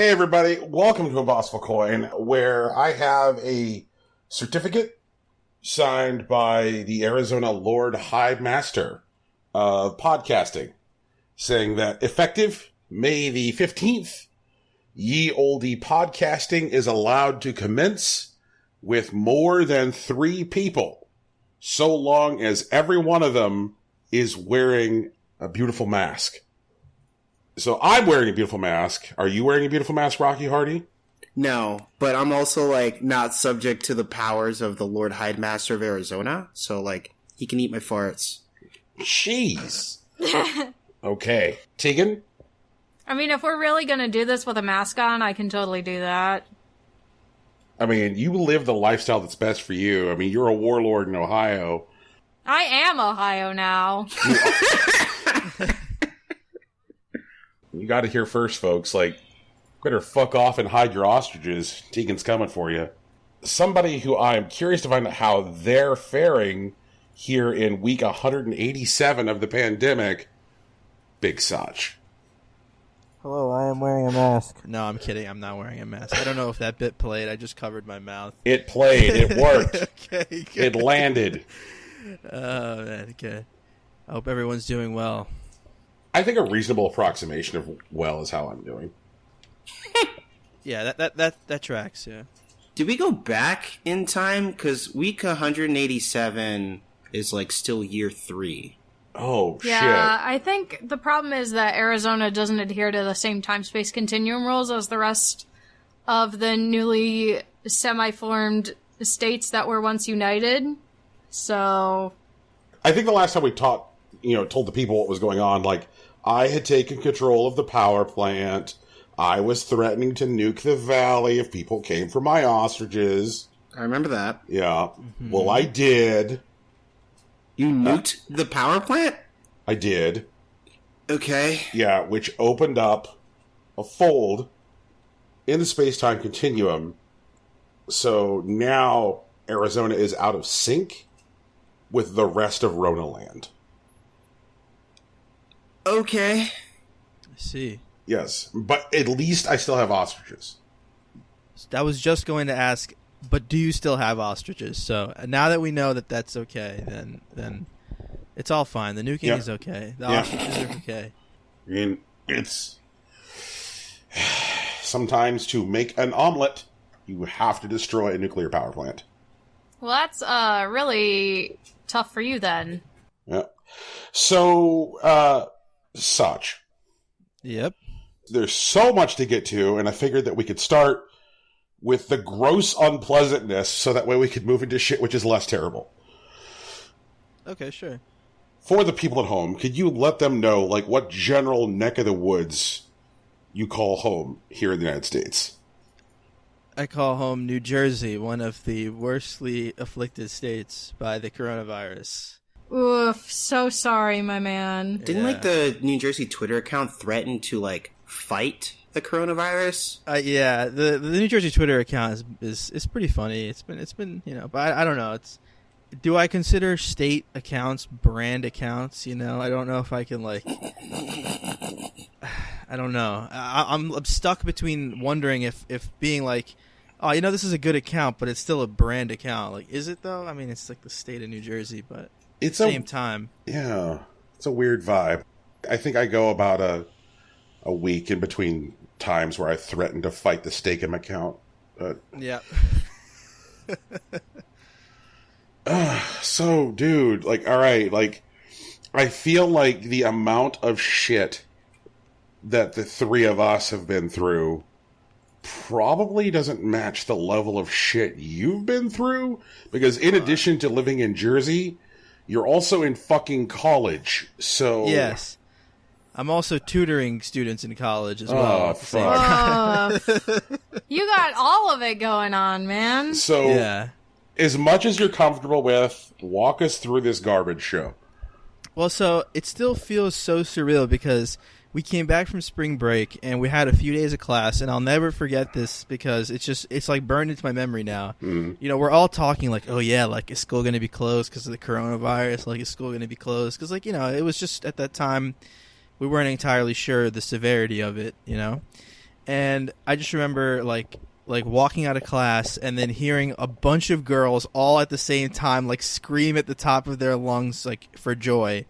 Hey everybody, welcome to Impossible Coin, where I have a certificate signed by the Arizona Lord High Master of Podcasting, saying that effective May the 15th, ye olde podcasting is allowed to commence with more than 3 people, so long as every one of them is wearing a beautiful mask. So I'm wearing a beautiful mask. Are you wearing a beautiful mask, Rocky Hardy? No, but I'm also, not subject to the powers of the Lord High Master of Arizona. So, he can eat my farts. Jeez. Okay. Tegan? I mean, if we're really going to do this with a mask on, I can totally do that. I mean, you live the lifestyle that's best for you. I mean, you're a warlord in Ohio. I am Ohio now. You got to hear first, folks. Better fuck off and hide your ostriches. Tegan's coming for you. Somebody who I'm curious to find out how they're faring here in week 187 of the pandemic, Big Sach. Hello, I am wearing a mask. No, I'm kidding. I'm not wearing a mask. I don't know if that bit played. I just covered my mouth. It played. It worked. Okay, good. It landed. Oh, man. Okay. I hope everyone's doing well. I think a reasonable approximation of well is how I'm doing. Yeah, that tracks, yeah. Did we go back in time? Because week 187 is, still year 3. Oh, Yeah, shit. I think the problem is that Arizona doesn't adhere to the same time-space continuum rules as the rest of the newly semi-formed states that were once united. So I think the last time we told the people what was going on, I had taken control of the power plant. I was threatening to nuke the valley if people came for my ostriches. I remember that. Yeah. Mm-hmm. Well, I did. You nuked the power plant? I did. Okay. Yeah, which opened up a fold in the space-time continuum. So now Arizona is out of sync with the rest of Rona land. Okay. I see. Yes, but at least I still have ostriches. I was just going to ask, but do you still have ostriches? So now that we know that that's okay, then it's all fine. The nuking is okay. The ostriches are okay. I mean, it's sometimes to make an omelet, you have to destroy a nuclear power plant. well, that's really tough for you then. Yeah. So, Sach. Yep. There's so much to get to, and I figured that we could start with the gross unpleasantness, so that way we could move into shit which is less terrible. Okay, sure. For the people at home, could you let them know, what general neck of the woods you call home here in the United States? I call home New Jersey, one of the worstly afflicted states by the coronavirus. Oof, so sorry, my man. Didn't, the New Jersey Twitter account threaten to, fight the coronavirus? Yeah, the New Jersey Twitter account is pretty funny. It's been but I don't know. Do I consider state accounts brand accounts? I don't know if I can I don't know. I'm stuck between wondering if being oh, this is a good account, but it's still a brand account. Is it though? I mean, it's the state of New Jersey, but It's at the same time. Yeah, it's a weird vibe. I think I go about a week in between times where I threaten to fight the Steakum account. Yeah. So, dude, all right, I feel like the amount of shit that the 3 of us have been through probably doesn't match the level of shit you've been through, because in addition to living in Jersey, you're also in fucking college, so... Yes. I'm also tutoring students in college as well. Oh, fuck. You got all of it going on, man. So, Yeah. as much as you're comfortable with, walk us through this garbage show. Well, so it still feels so surreal because we came back from spring break and we had a few days of class, and I'll never forget this because it's burned into my memory now. Mm-hmm. We're all talking oh yeah, is school going to be closed because of the coronavirus? Is school going to be closed? Because it was just at that time we weren't entirely sure the severity of it, And I just remember like walking out of class and then hearing a bunch of girls all at the same time like scream at the top of their lungs like for joy.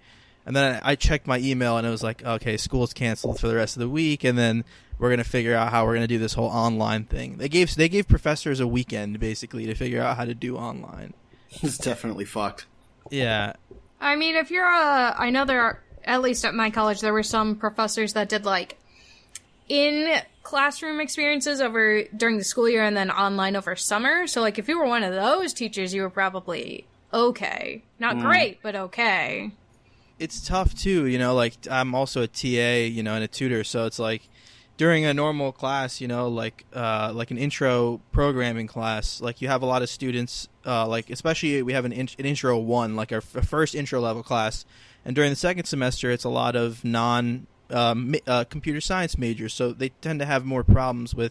And then I checked my email and it was like, okay, school's canceled for the rest of the week, and then we're gonna figure out how we're gonna do this whole online thing. They gave professors a weekend basically to figure out how to do online. It's definitely fucked. Yeah. I mean, if you're I know there are, at least at my college, there were some professors that did like in classroom experiences over during the school year and then online over summer. So like if you were one of those teachers, you were probably okay. Not great, but okay. It's tough too, you know, like I'm also a TA, you know, and a tutor, so it's like during a normal class, you know, like an intro programming class, like you have a lot of students, like especially we have an intro 1, like our first intro level class, and during the second semester it's a lot of computer science majors, so they tend to have more problems with,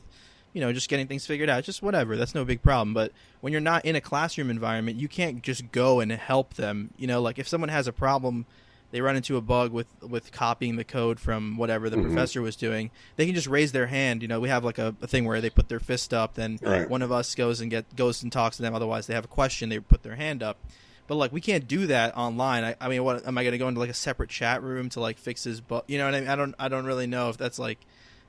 you know, just getting things figured out, just whatever, that's no big problem. But when you're not in a classroom environment, you can't just go and help them, you know, like if someone has a problem, they run into a bug with copying the code from whatever the professor was doing, they can just raise their hand. You know, we have like a thing where they put their fist up, then one of us goes and talks to them, otherwise they have a question, they put their hand up. But like we can't do that online. I mean, what am I going to go into like a separate chat room to like fix his bug? You know what I mean? I don't really know if that's like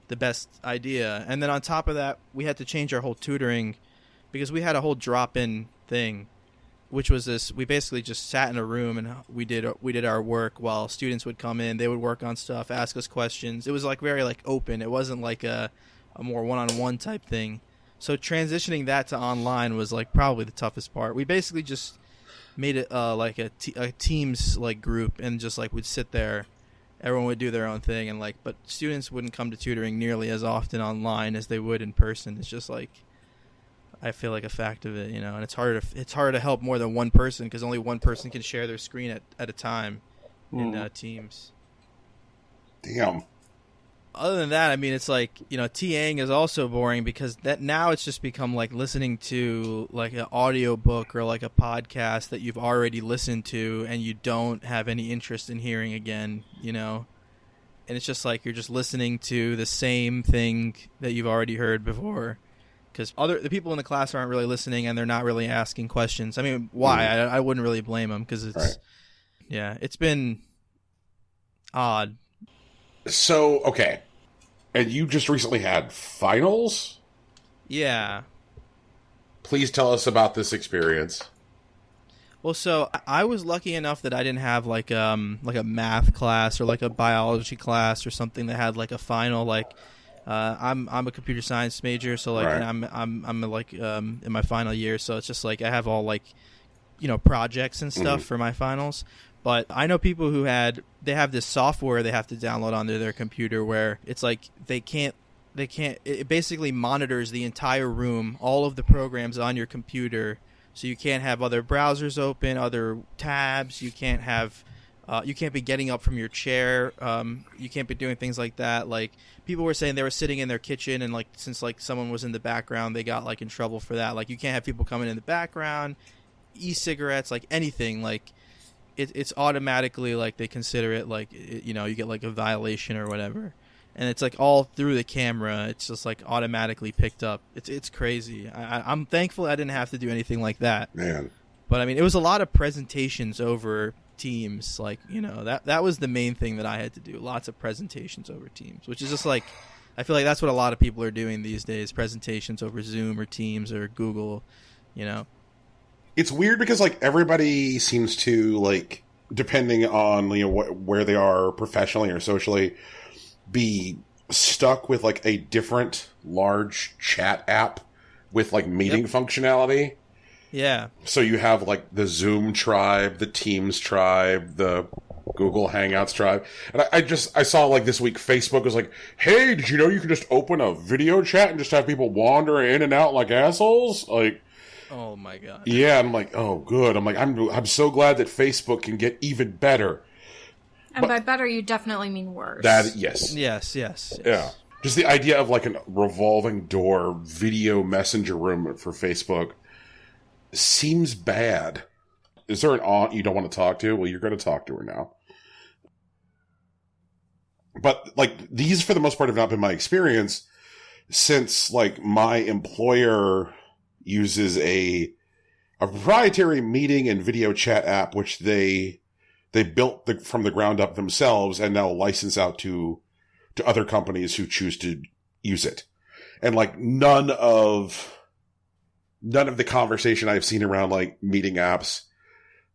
the best idea. And then on top of that, we had to change our whole tutoring because we had a whole drop-in thing, which was this: we basically just sat in a room and we did our work while students would come in. They would work on stuff, ask us questions. It was like very like open. It wasn't like a more one-on-one type thing. So transitioning that to online was like probably the toughest part. We basically just made it like a Teams like group, and just like would sit there, everyone would do their own thing, and like, but students wouldn't come to tutoring nearly as often online as they would in person. It's just like, I feel like a fact of it, you know, and it's harder to help more than one person because only one person can share their screen at a time in Teams. Damn. Other than that, I mean, it's like, you know, TAing is also boring because that now it's just become like listening to like an audio book or like a podcast that you've already listened to and you don't have any interest in hearing again, you know? And it's just like you're just listening to the same thing that you've already heard before because the people in the class aren't really listening and they're not really asking questions. I mean, why? I wouldn't really blame them because it's, yeah, it's been odd. So, okay. And you just recently had finals? Yeah. Please tell us about this experience. Well, so I was lucky enough that I didn't have like a math class or like a biology class or something that had like a final. Like I'm a computer science major, so like and I'm like in my final year, so it's just like I have all like, you know, projects and stuff for my finals. But I know people who they have this software they have to download onto their computer where it's like it basically monitors the entire room, all of the programs on your computer, so you can't have other browsers open, other tabs, you can't be getting up from your chair, you can't be doing things like that. Like people were saying they were sitting in their kitchen and like since like someone was in the background, they got like in trouble for that. Like you can't have people coming in the background, e-cigarettes, like anything, like it's automatically like they consider it like, you know, you get like a violation or whatever, and it's like all through the camera. It's just like automatically picked up. It's crazy. I'm thankful I didn't have to do anything like that, man. But I mean, it was a lot of presentations over Teams. Like, you know, that was the main thing that I had to do. Lots of presentations over Teams, which is just like, I feel like that's what a lot of people are doing these days. Presentations over Zoom or Teams or Google, you know. It's weird because like everybody seems to like, depending on, you know, where they are professionally or socially, be stuck with like a different large chat app with like meeting functionality. Yeah. So you have like the Zoom tribe, the Teams tribe, the Google Hangouts tribe. And I saw like this week Facebook was like, hey, did you know you can just open a video chat and just have people wander in and out like assholes? Like, oh my god. Yeah, I'm like, oh good. I'm like, I'm so glad that Facebook can get even better. And by better, you definitely mean worse. Yes. Yes. Yeah. Just the idea of like a revolving door video messenger room for Facebook seems bad. Is there an aunt you don't want to talk to? Well, you're going to talk to her now. But like these, for the most part, have not been my experience. since like my employer uses a proprietary meeting and video chat app, which they built from the ground up themselves and now license out to other companies who choose to use it. And like none of the conversation I've seen around like meeting apps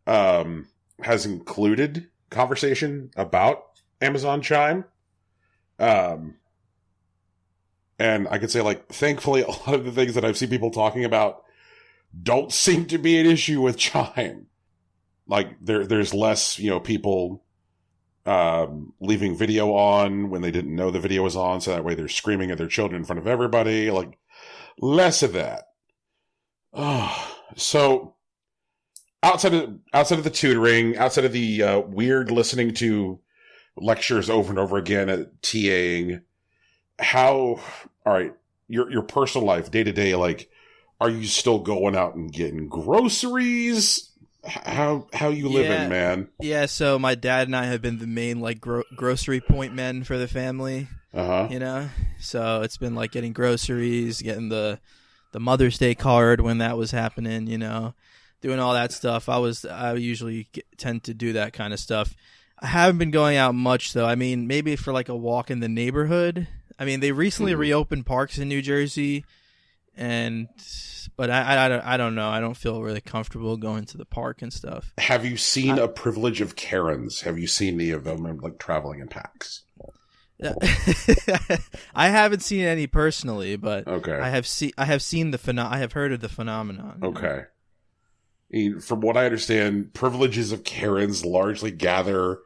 has included conversation about Amazon Chime. And I could say, like, thankfully, a lot of the things that I've seen people talking about don't seem to be an issue with Chime. Like, there's less, people leaving video on when they didn't know the video was on, so that way they're screaming at their children in front of everybody. Like, less of that. So, outside of the tutoring, outside of the weird listening to lectures over and over again at TAing, all right, your personal life, day to day, like, are you still going out and getting groceries? How you living, man? Yeah, so my dad and I have been the main, like, grocery point men for the family, So it's been, like, getting groceries, getting the Mother's Day card when that was happening, doing all that stuff. I usually tend to do that kind of stuff. I haven't been going out much, though. I mean, maybe for like a walk in the neighborhood. I mean, they recently reopened parks in New Jersey, but I don't know. I don't feel really comfortable going to the park and stuff. Have you seen a privilege of Karens? Have you seen any of them like traveling in packs? I haven't seen any personally, but okay. I have seen I have heard of the phenomenon. Okay. From what I understand, privileges of Karens largely gather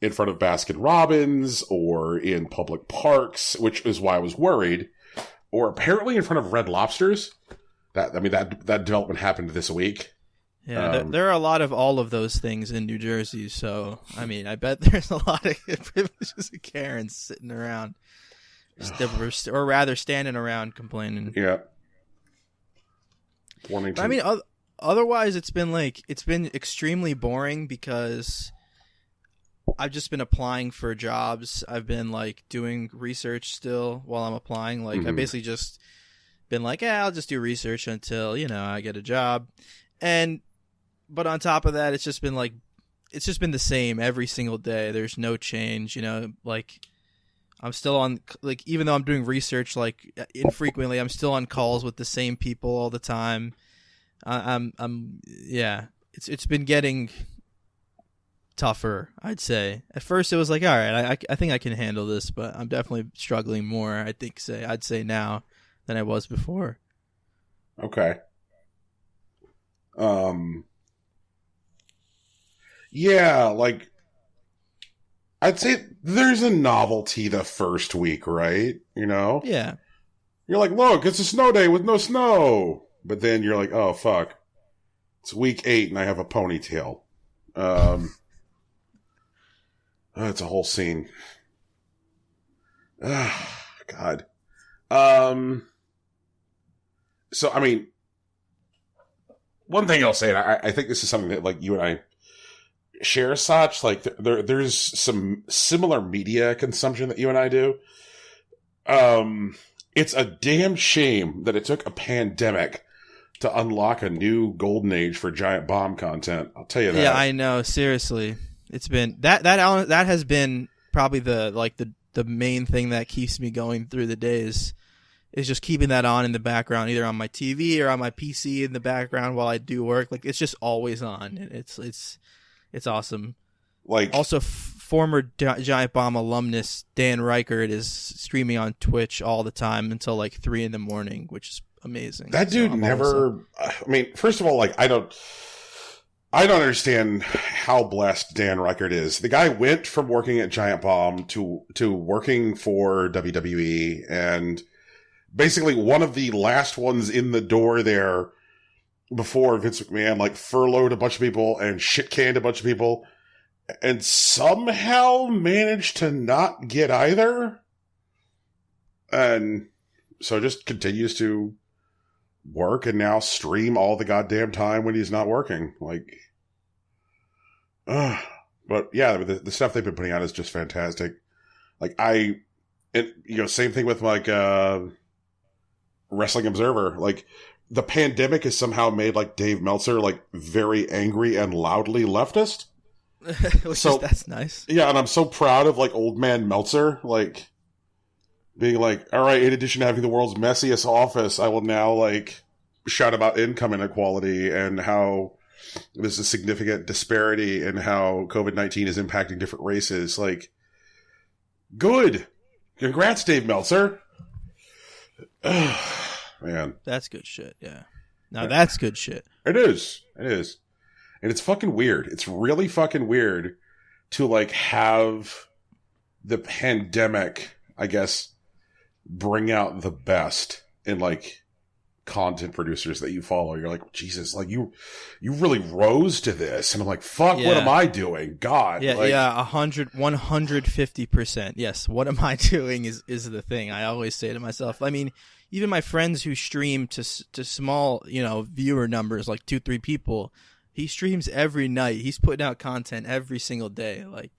in front of Baskin Robbins or in public parks, which is why I was worried. Or apparently in front of Red Lobsters. That development happened this week. Yeah, there are a lot of all of those things in New Jersey. So, I mean, I bet there's a lot of privileges of Karens sitting around, or rather standing around complaining. Yeah. I mean, otherwise, it's been extremely boring because I've just been applying for jobs. I've been like doing research still while I'm applying. Like I basically just been like, I'll just do research until I get a job. But on top of that, it's just been the same every single day. There's no change. Like I'm still on, like, even though I'm doing research, like infrequently, I'm still on calls with the same people all the time. It's been getting tougher, I'd say. At first it was like, all right, I think I can handle this, but I'm definitely struggling more, I'd say now than I was before. Okay. Yeah, like, I'd say there's a novelty the first week, right? Yeah. You're like, look, it's a snow day with no snow. But then you're like, oh, fuck. It's week 8 and I have a ponytail. It's a whole scene. God. So, I mean, one thing I'll say, and I think this is something that, like, you and I share, Sach, like, there's some similar media consumption that you and I do. It's a damn shame that it took a pandemic to unlock a new golden age for giant bomb content. I'll tell you that. Yeah, I know. Seriously, it's been that has been probably the main thing that keeps me going through the days. Is just keeping that on in the background, either on my TV or on my PC in the background while I do work. Like, it's just always on. It's awesome. Like, also, former Giant Bomb alumnus Dan Reichert is streaming on Twitch all the time until like 3 a.m, which is amazing. That dude I mean, first of all, like, I don't understand how blessed Dan Reichert is. The guy went from working at Giant Bomb to working for WWE, and basically one of the last ones in the door there before Vince McMahon, like, furloughed a bunch of people and shit-canned a bunch of people, and somehow managed to not get either. And so just continues to work and now stream all the goddamn time when he's not working. Like, but yeah, the stuff they've been putting out is just fantastic. Like, same thing with like, Wrestling Observer, like, the pandemic has somehow made, like, Dave Meltzer, like, very angry and loudly leftist. That's nice. Yeah, and I'm so proud of, like, old man Meltzer, like, being like, all right, in addition to having the world's messiest office, I will now, like, shout about income inequality and how there's a significant disparity in how COVID-19 is impacting different races. Like, good. Congrats, Dave Meltzer. Man. That's good shit, yeah. Now that's good shit. It is. It is. And it's fucking weird. It's really fucking weird to, like, have the pandemic, I guess, bring out the best in, like, content producers that you follow. You're like, Jesus, like, you really rose to this. And I'm like, fuck, what am I doing? God. Yeah, like, 150%. Yes, what am I doing is the thing I always say to myself. I mean, even my friends who stream to small, viewer numbers, like 2-3 people, he streams every night. He's putting out content every single day. Like,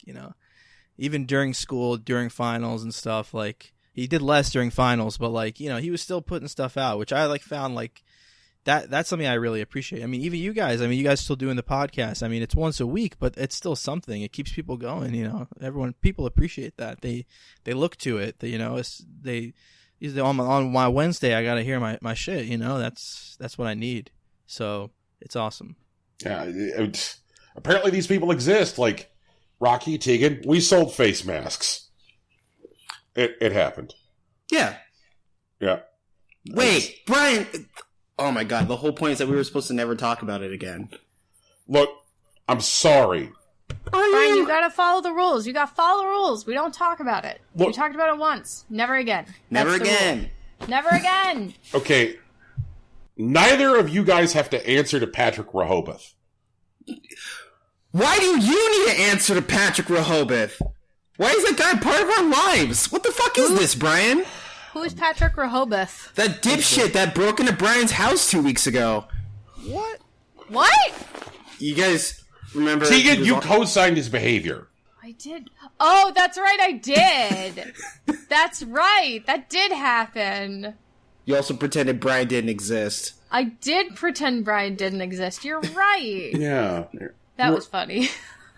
even during school, during finals and stuff, like, he did less during finals, but, like, he was still putting stuff out, which I, like, found, like, that's something I really appreciate. I mean, even you guys still doing the podcast. I mean, it's once a week, but it's still something. It keeps people going, people appreciate that. They look to it, on my Wednesday, I got to hear my shit, that's what I need. So it's awesome. Yeah. Apparently these people exist. Like, Rocky, Tegan, we sold face masks. It happened. Yeah. Yeah. Wait, Brian. Oh my God. The whole point is that we were supposed to never talk about it again. Look, I'm sorry. Brian, you gotta follow the rules. You gotta follow the rules. We don't talk about it. Look, we talked about it once. Never again. Never again. Never again. Okay. Neither of you guys have to answer to Patrick Rehoboth. Why do you need to answer to Patrick Rehoboth? Why is that guy part of our lives? What the fuck is this, Brian? Who's Patrick Rehoboth? That dipshit that broke into Brian's house 2 weeks ago. What? What? You guys remember... Tegan, you co-signed his behavior. I did. Oh, that's right, I did. That's right. That did happen. You also pretended Brian didn't exist. I did pretend Brian didn't exist. You're right. Yeah. That was funny.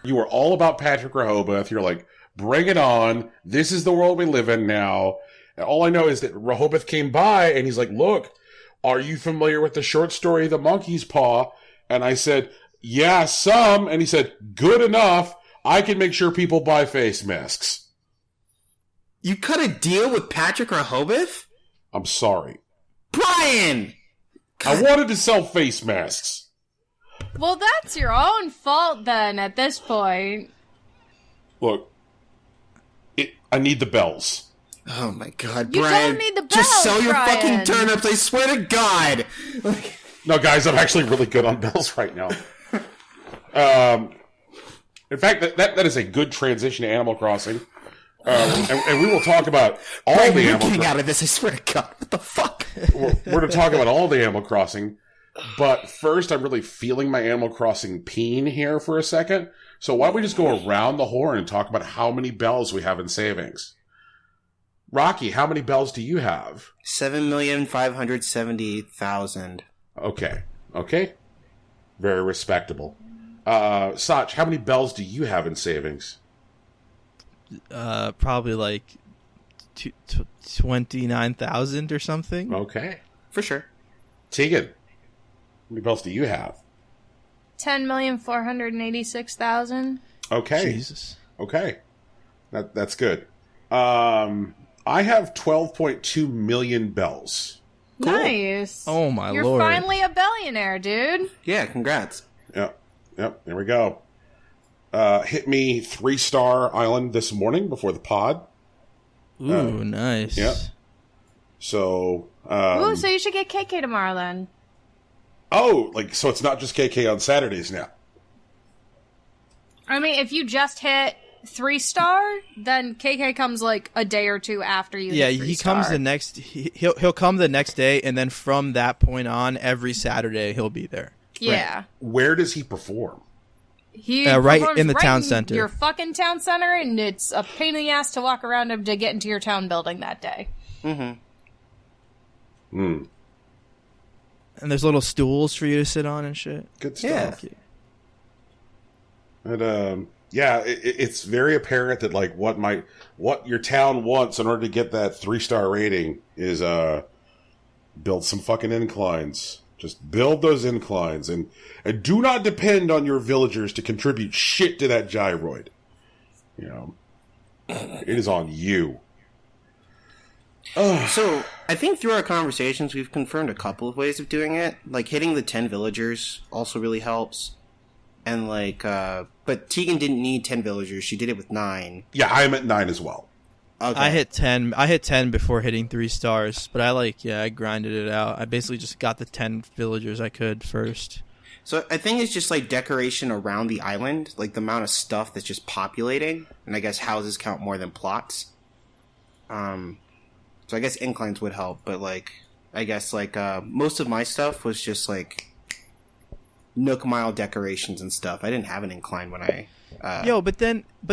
You were all about Patrick Rehoboth. You're like, bring it on. This is the world we live in now. And all I know is that Rehoboth came by and he's like, look, are you familiar with the short story The Monkey's Paw? And I said, yeah, some. And he said, good enough. I can make sure people buy face masks. You cut a deal with Patrick Rehoboth? I'm sorry. Brian! I wanted to sell face masks. Well, that's your own fault then at this point. Look, I need the bells. Oh my God, You Brian! don't need the bells, just sell your Brian. fucking turnips! I swear to God. No, guys, I'm actually really good on bells right now. In fact, that is a good transition to Animal Crossing, and we will talk about all Brian, the you're Animal getting Crossing. out of this. I swear to God, what the fuck? We're going to talk about all the Animal Crossing, but first, I'm really feeling my Animal Crossing peen here for a second. So why don't we just go around the horn and talk about how many bells we have in savings? Rocky, how many bells do you have? 7,570,000. Okay. Very respectable. Sach, how many bells do you have in savings? Probably like 29,000 or something. Okay. For sure. Tegan, how many bells do you have? 10,486,000. Okay. Jesus. Okay. That's good. I have 12.2 million bells. Cool. Nice. Oh my You're lord. finally a billionaire, dude. Yeah, congrats. Yep. There we go. Hit me 3-star island this morning before the pod. Ooh, nice. Yep. So, Ooh, so you should get KK tomorrow then. so it's not just KK on Saturdays now. I mean, if you just hit 3-star, then KK comes like a day or two after you. Yeah, hit he 3-star. comes the next. He'll come the next day, and then from that point on, every Saturday he'll be there. Yeah, Where does he perform? he right performs in the town in center. Your fucking town center, and it's a pain in the ass to walk around him to get into your town building that day. Mm-hmm. Mm. And there's little stools for you to sit on and shit. Good stuff. And it's very apparent that like what your town wants in order to get that 3-star rating is build some fucking inclines. Just build those inclines and do not depend on your villagers to contribute shit to that gyroid. You know, it is on you. So, I think through our conversations, we've confirmed a couple of ways of doing it. Like, hitting the 10 villagers also really helps. And, like, but Tegan didn't need 10 villagers. She did it with 9. Yeah, I'm at 9 as well. Okay. I hit 10 before hitting 3 stars, but I grinded it out. I basically just got the 10 villagers I could first. So I think it's just like decoration around the island, like the amount of stuff that's just populating, and I guess houses count more than plots. So I guess inclines would help, but like I guess like most of my stuff was just like Nook Mile decorations and stuff. I didn't have an incline when I but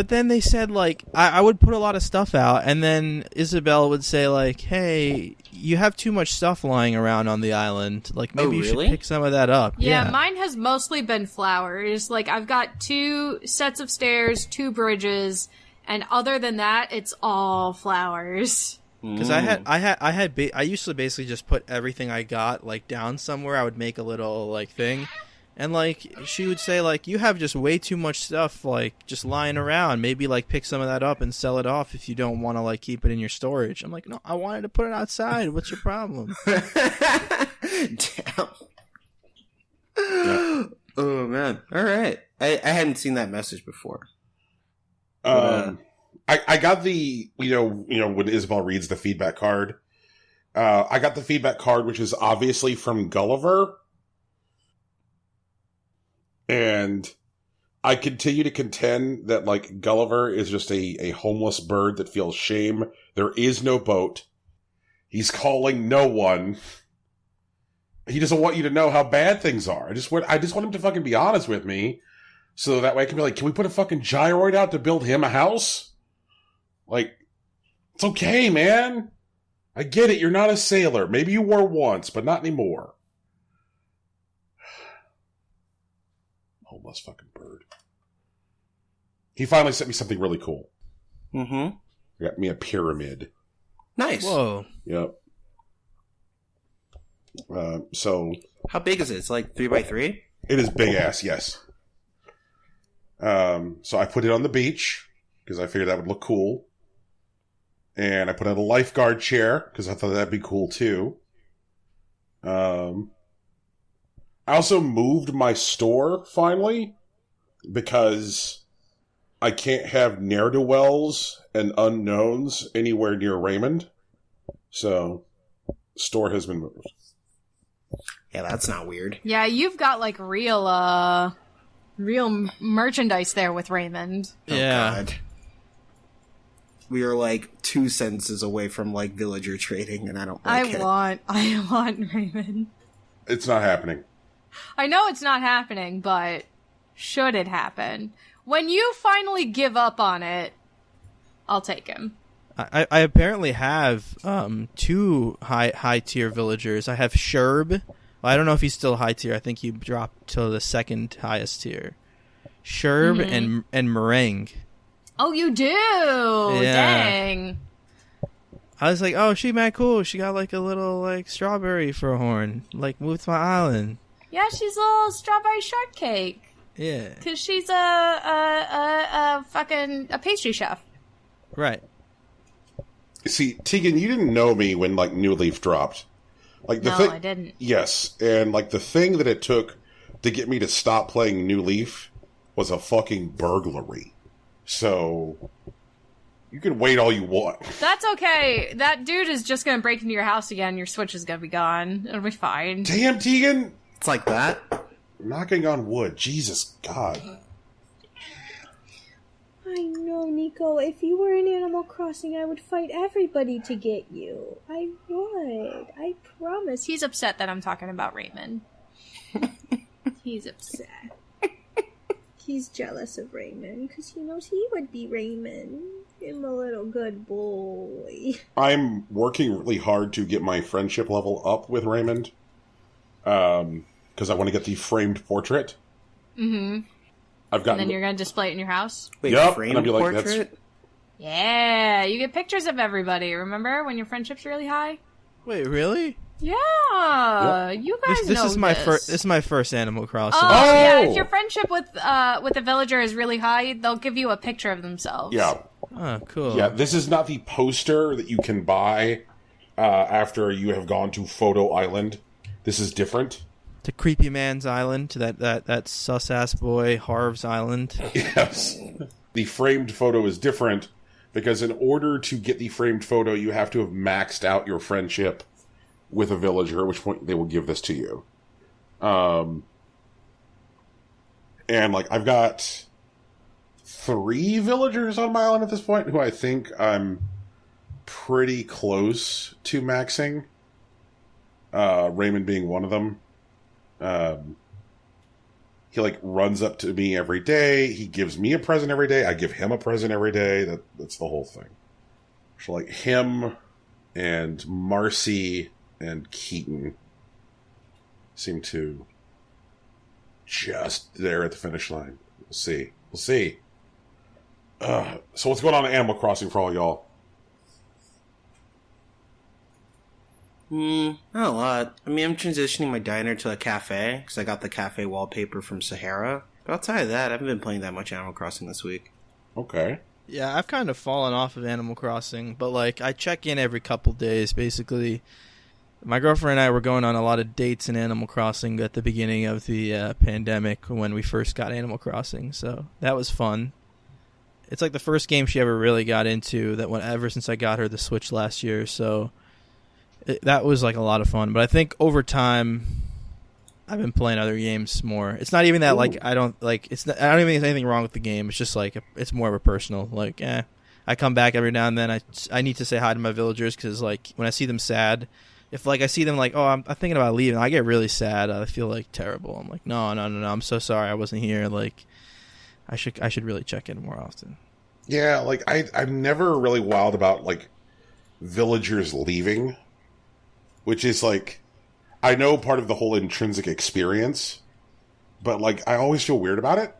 then they said like I would put a lot of stuff out, and then Isabel would say like, "Hey, you have too much stuff lying around on the island. Like maybe you should pick some of that up." Yeah, mine has mostly been flowers. Like I've got 2 sets of stairs, 2 bridges, and other than that, it's all flowers. Because I used to basically just put everything I got like down somewhere. I would make a little like thing. And, like, she would say, like, you have just way too much stuff, like, just lying around. Maybe, like, pick some of that up and sell it off if you don't want to, like, keep it in your storage. I'm like, no, I wanted to put it outside. What's your problem? Damn. Yeah. Oh, man. All right. I hadn't seen that message before. I got the, you know, when Isabel reads the feedback card, I got the feedback card, which is obviously from Gulliver. And I continue to contend that, like, Gulliver is just a homeless bird that feels shame. There is no boat. He's calling no one. He doesn't want you to know how bad things are. I just want him to fucking be honest with me, so that way I can be like, can we put a fucking gyroid out to build him a house? Like, it's okay, man. I get it. You're not a sailor. Maybe you were once, but not anymore. Homeless fucking bird. He finally sent me something really cool. Mm-hmm. He got me a pyramid. Nice. Whoa. Yep. So... How big is it? It's like 3x3? It is big ass, yes. So I put it on the beach, because I figured that would look cool. And I put out a lifeguard chair, because I thought that'd be cool too. I also moved my store, finally, because I can't have ne'er-do-wells and unknowns anywhere near Raymond. So, store has been moved. Yeah, that's not weird. Yeah, you've got, like, real merchandise there with Raymond. Yeah. Oh, God. We are, like, 2 sentences away from, like, villager trading, and I don't like it. I want Raymond. It's not happening. I know it's not happening, but should it happen? When you finally give up on it, I'll take him. I apparently have 2 high tier villagers. I have Sherb. Well, I don't know if he's still high tier. I think he dropped to the 2nd highest tier. Sherb and Meringue. Oh, you do? Yeah. Dang. I was like, oh, she mad cool. She got like a little like strawberry for a horn. Like, moved to my island. Yeah, she's a little strawberry shortcake. Yeah. Because she's a pastry chef. Right. See, Tegan, you didn't know me when, like, New Leaf dropped. Like, I didn't. Yes, and, like, the thing that it took to get me to stop playing New Leaf was a fucking burglary. So, you can wait all you want. That's okay. That dude is just going to break into your house again. Your Switch is going to be gone. It'll be fine. Damn, Tegan! It's like that? Knocking on wood. Jesus, God. I know, Nico. If you were in Animal Crossing, I would fight everybody to get you. I would. I promise. He's upset that I'm talking about Raymond. He's upset. He's jealous of Raymond because he knows he would be Raymond. I'm a little good boy. I'm working really hard to get my friendship level up with Raymond. Because I want to get the framed portrait. Mm-hmm. I've gotten. And then you're going to display it in your house? Wait, Yep, framed and I'd be like, portrait? Yeah, you get pictures of everybody, remember? When your friendship's really high? Wait, really? Yeah, you guys This know is my this. first. This is my first Animal Crossing. Oh, yeah, Oh! if your friendship with a villager is really high, they'll give you a picture of themselves. Yeah. Oh, cool. Yeah, this is not the poster that you can buy after you have gone to Photo Island. This is different. To Creepy Man's Island, to that sus-ass boy Harv's Island. Yes. The framed photo is different because in order to get the framed photo, you have to have maxed out your friendship with a villager, at which point they will give this to you. And, like, I've got 3 villagers on my island at this point who I think I'm pretty close to maxing. Raymond being one of them. He like runs up to me every day. He gives me a present every day. I give him a present every day. That's the whole thing. So like him and Marcy and Keaton seem to just there at the finish line. We'll see. We'll see. So what's going on in Animal Crossing for all y'all? Not a lot. I mean, I'm transitioning my diner to a cafe, because I got the cafe wallpaper from Sahara. But outside of that, I haven't been playing that much Animal Crossing this week. Okay. Yeah, I've kind of fallen off of Animal Crossing, but like I check in every couple days. Basically, my girlfriend and I were going on a lot of dates in Animal Crossing at the beginning of the pandemic when we first got Animal Crossing, so that was fun. It's like the first game she ever really got into that went ever since I got her the Switch last year, so that was like a lot of fun. But I think over time I've been playing other games more. It's not even that like I don't even think there's anything wrong with the game. It's just like it's more of a personal like I come back every now and then. I need to say hi to my villagers because like when I see them sad, if like I see them like I'm thinking about leaving, I get really sad. I feel like terrible. I'm like no, I'm so sorry I wasn't here. Like I should really check in more often. Yeah, like I'm never really wild about like villagers leaving, which is like I know part of the whole intrinsic experience, but like I always feel weird about it.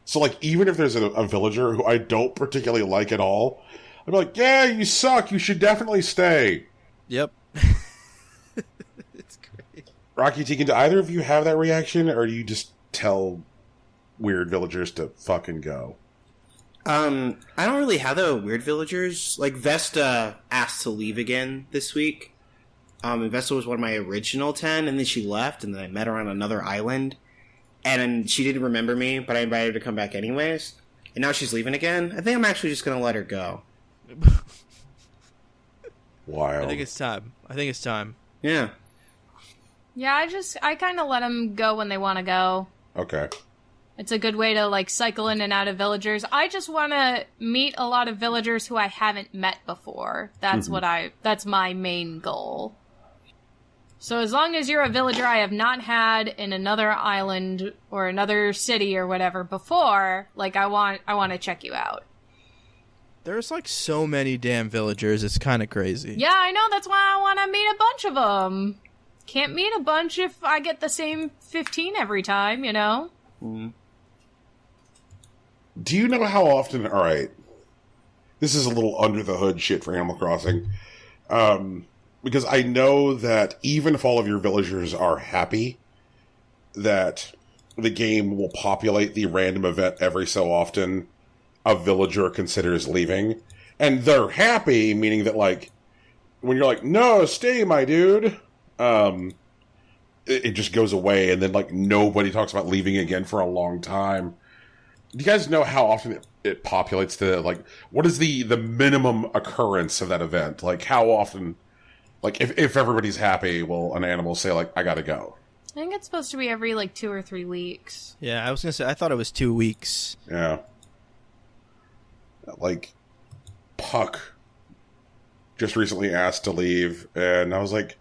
So like even if there's a villager who I don't particularly like at all, I'm like, yeah, you suck. You should definitely stay. Yep. It's great. Rocky Tegan, do either of you have that reaction, or do you just tell weird villagers to fucking go? I don't really have the weird villagers. Like, Vesta asked to leave again this week. And Vesta was one of my original 10, and then she left, and then I met her on another island. And she didn't remember me, but I invited her to come back anyways. And now she's leaving again. I think I'm actually just going to let her go. Wild. I think it's time. Yeah. Yeah, I kind of let them go when they want to go. Okay. It's a good way to, like, cycle in and out of villagers. I just want to meet a lot of villagers who I haven't met before. That's that's my main goal. So as long as you're a villager I have not had in another island or another city or whatever before, like, I want to check you out. There's like so many damn villagers. It's kind of crazy. Yeah, I know. That's why I want to meet a bunch of them. Can't meet a bunch if I get the same 15 every time, you know? Mm. Do you know how often... All right. This is a little under the hood shit for Animal Crossing. Because I know that even if all of your villagers are happy, that the game will populate the random event every so often a villager considers leaving. And they're happy, meaning that, like, when you're like, no, stay, my dude, it just goes away, and then, like, nobody talks about leaving again for a long time. Do you guys know how often it populates the, like, what is the minimum occurrence of that event? Like, how often, like, if everybody's happy, will an animal say, like, I gotta go? I think it's supposed to be every, like, 2 or 3 weeks. Yeah, I was gonna say I thought it was 2 weeks. Yeah. Like, Puck just recently asked to leave, and I was like,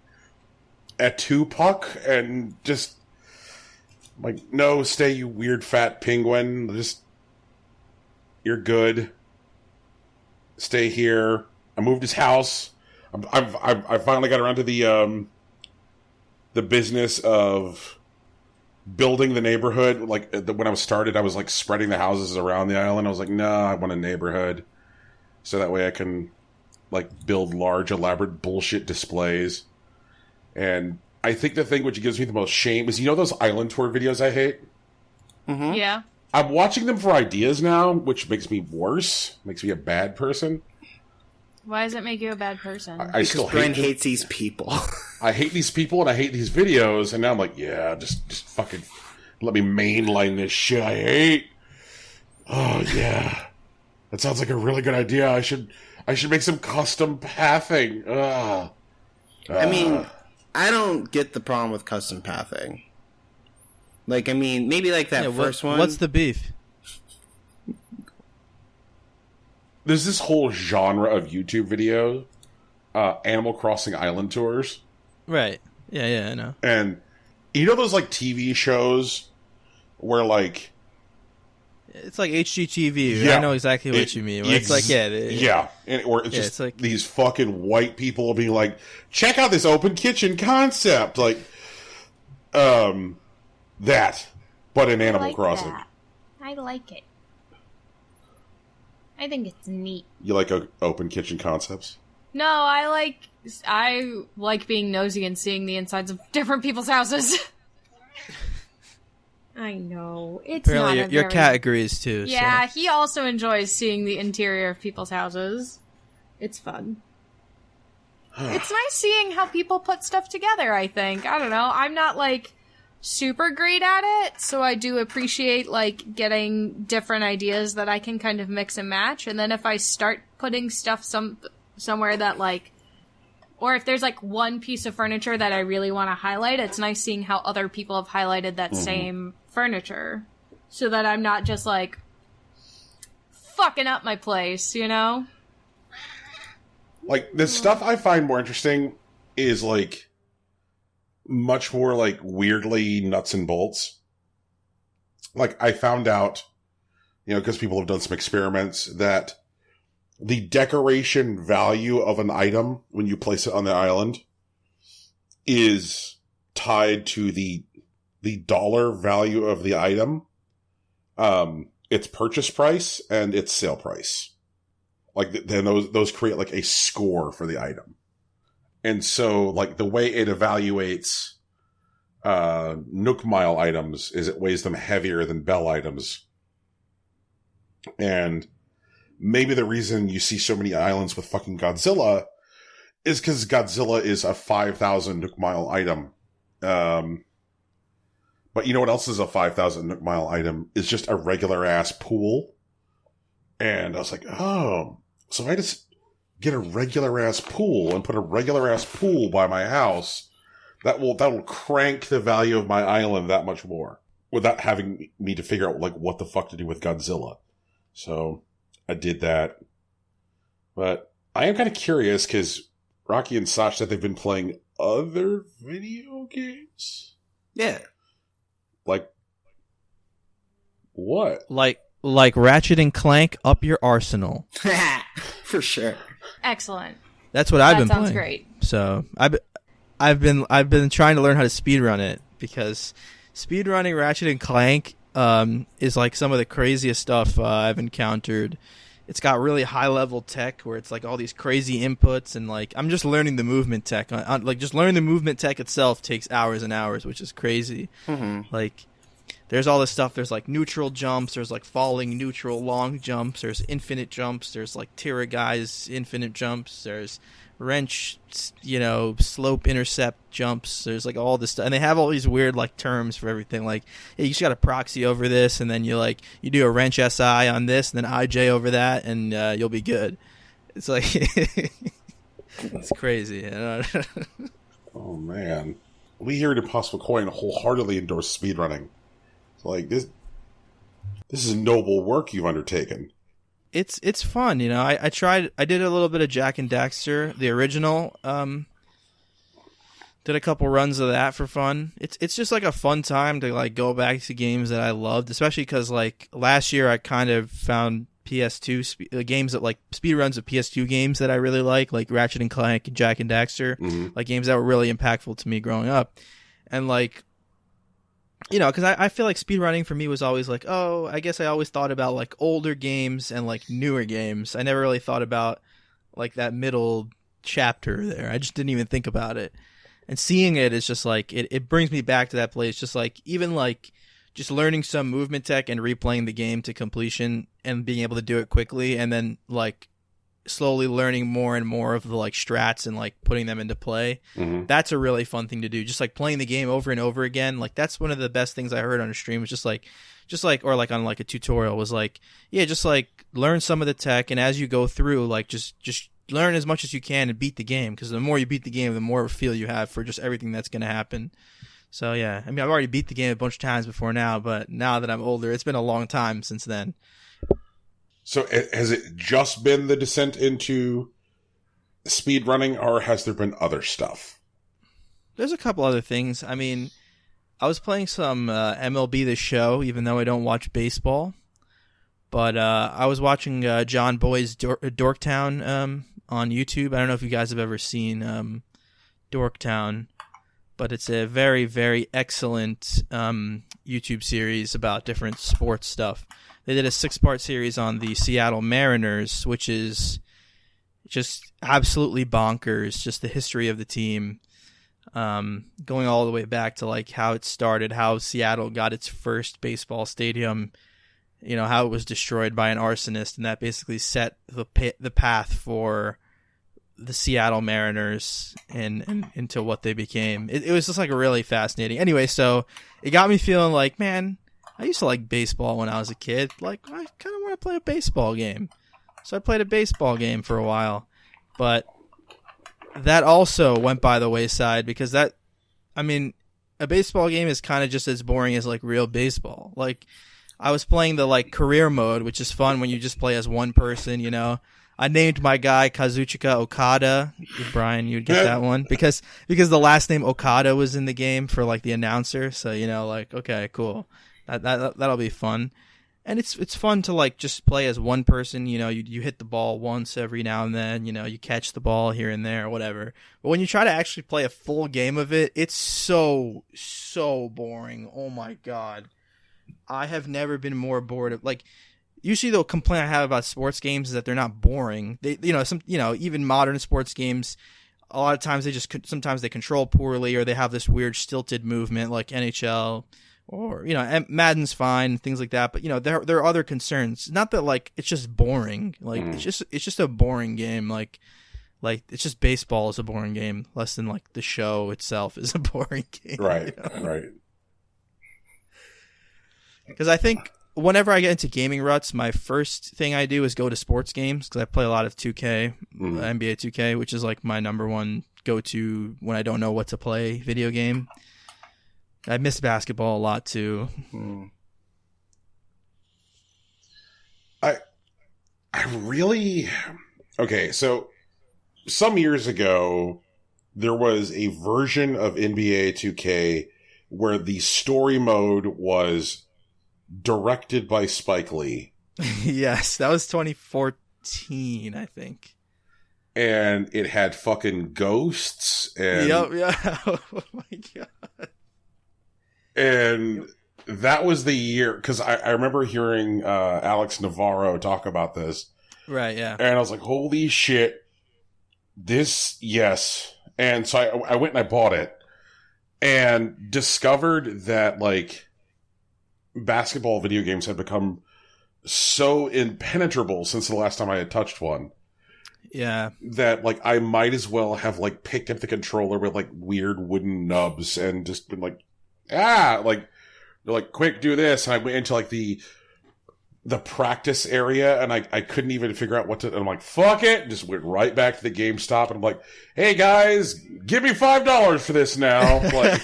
at 2, Puck? And just, like, no, stay, you weird fat penguin. Just, you're good. stay here. I moved his house. I've finally got around to the business of building the neighborhood. Like when I was started, I was like spreading the houses around the island. I was like, I want a neighborhood, so that way I can like build large, elaborate bullshit displays. And I think the thing which gives me the most shame is, those island tour videos I hate? Mm-hmm. Yeah. I'm watching them for ideas now, which makes me worse. Makes me a bad person. Why does it make you a bad person? I still Brian hates these people. I hate these people and I hate these videos, and now I'm like, just fucking let me mainline this shit I hate. Oh yeah, that sounds like a really good idea. I should make some custom pathing. I mean, I don't get the problem with custom pathing. Like, I mean, maybe like that first one. What's the beef? There's this whole genre of YouTube video, Animal Crossing island tours. Right. Yeah, I know. And those like TV shows where like it's like HGTV. Yeah, I know exactly what you mean. It's like or it's just it's like these fucking white people being like, check out this open kitchen concept, like that, but in Animal Crossing. That. I like it. I think it's neat. You like open kitchen concepts? No, I like being nosy and seeing the insides of different people's houses. I know. It's apparently not your cat agrees too. Yeah, so. he also enjoys seeing the interior of people's houses. It's fun. It's nice seeing how people put stuff together, I think. I don't know. I'm not like super great at it, so I do appreciate like getting different ideas that I can kind of mix and match, and then if I start putting stuff somewhere that like, or if there's like one piece of furniture that I really want to highlight, it's nice seeing how other people have highlighted that same furniture, so that I'm not just like fucking up my place, Like, the stuff I find more interesting is like much more like weirdly nuts and bolts. Like, I found out, because people have done some experiments, that the decoration value of an item when you place it on the island is tied to the dollar value of the item, its purchase price, and its sale price. Like, then those create like a score for the item. And so, like, the way it evaluates Nook Mile items is it weighs them heavier than Bell items. And maybe the reason you see so many islands with fucking Godzilla is because Godzilla is a 5,000 Nook Mile item. But you know what else is a 5,000 Nook Mile item? Is just a regular-ass pool. And I was like, oh, so if I just get a regular-ass pool and put a regular-ass pool by my house, that'll crank the value of my island that much more without having me to figure out, like, what the fuck to do with Godzilla. So I did that. But I am kind of curious because Rocky and Sach said they've been playing other video games. Yeah. Like, what? Like Ratchet and Clank, up your arsenal. For sure. Excellent. That's what I've been playing. That sounds great. So I've been trying to learn how to speedrun it, because speedrunning Ratchet and Clank is like some of the craziest stuff I've encountered. It's got really high level tech where it's like all these crazy inputs, and like I'm just learning the movement tech. Like just learning the movement tech itself takes hours and hours, which is crazy. Mm-hmm. Like there's all this stuff. There's like neutral jumps. There's like falling neutral long jumps. There's infinite jumps. There's like Tiragai's infinite jumps. There's wrench, slope intercept jumps. There's like all this stuff, and they have all these weird like terms for everything. Like, hey, you just got to proxy over this, and then you do a wrench SI on this, and then IJ over that, and you'll be good. It's like it's crazy. Oh man, we here at Impossible Coin wholeheartedly endorse speedrunning. Like this is noble work you've undertaken. It's fun, I did a little bit of Jak and Daxter, the original. Did a couple runs of that for fun. It's just like a fun time to like go back to games that I loved, especially because like last year I kind of found PS2 games that like speedruns of PS2 games that I really like Ratchet and Clank and Jack and Daxter, like games that were really impactful to me growing up. And like, you know, because I feel like speedrunning for me was always like, oh, I guess I always thought about like older games and like newer games. I never really thought about like that middle chapter there. I just didn't even think about it. And seeing it is just like, it brings me back to that place. Just like, even like, just learning some movement tech and replaying the game to completion and being able to do it quickly, and then like slowly learning more and more of the like strats and like putting them into play. That's a really fun thing to do. Just like playing the game over and over again. Like that's one of the best things I heard on a stream, was just like or like on like a tutorial, was like, yeah, just like learn some of the tech, and as you go through, like just learn as much as you can and beat the game, because the more you beat the game, the more feel you have for just everything that's going to happen. So yeah, I mean, I've already beat the game a bunch of times before now, but now that I'm older, it's been a long time since then. So has it just been the descent into speedrunning, or has there been other stuff? There's a couple other things. I mean, I was playing some MLB The Show, even though I don't watch baseball. But I was watching John Boy's Dorktown on YouTube. I don't know if you guys have ever seen Dorktown, but it's a very, very excellent YouTube series about different sports stuff. They did a 6-part series on the Seattle Mariners, which is just absolutely bonkers, just the history of the team, going all the way back to like how it started, how Seattle got its first baseball stadium, you know, how it was destroyed by an arsonist, and that basically set the path for the Seattle Mariners and into what they became. It was just like a really fascinating. Anyway, so it got me feeling like, man, I used to like baseball when I was a kid. Like, I kind of want to play a baseball game. So I played a baseball game for a while, but that also went by the wayside, because a baseball game is kind of just as boring as like real baseball. Like, I was playing the like career mode, which is fun when you just play as one person, you know. I named my guy Kazuchika Okada. Brian, you'd get that one because the last name Okada was in the game for like the announcer. So, you know, like, okay, cool. That'll be fun. And it's fun to like just play as one person. You know, you hit the ball once every now and then, you know, you catch the ball here and there or whatever. But when you try to actually play a full game of it, it's so boring. Oh my God. I have never been more bored of, like, usually the complaint I have about sports games is that they're not boring. They, even modern sports games, a lot of times sometimes they control poorly, or they have this weird stilted movement like NHL, or, you know, Madden's fine, things like that. But, you know, there are other concerns. Not that like it's just boring. Like it's just a boring game. Like it's just baseball is a boring game, less than like the show itself is a boring game. Right. You know? Right. Because I think whenever I get into gaming ruts, my first thing I do is go to sports games, because I play a lot of 2K, NBA 2K, which is like my number one go-to when I don't know what to play video game. I miss basketball a lot too. I really... Okay, so some years ago, there was a version of NBA 2K where the story mode was directed by Spike Lee. Yes, that was 2014, I think. And it had fucking ghosts and... Yep, yeah. Oh my God. And that was the year, because I remember hearing Alex Navarro talk about this. Right, yeah. And I was like, holy shit. This, yes. And so I went and I bought it. And discovered that, like, basketball video games had become so impenetrable since the last time I had touched one. Yeah. That, like, I might as well have, like, picked up the controller with, like, weird wooden nubs and just been like, like, they're like, quick, do this. And I went into, like, the practice area, and I couldn't even figure out what to... And I'm like, fuck it! Just went right back to the GameStop, and I'm like, hey, guys, give me $5 for this now. Like,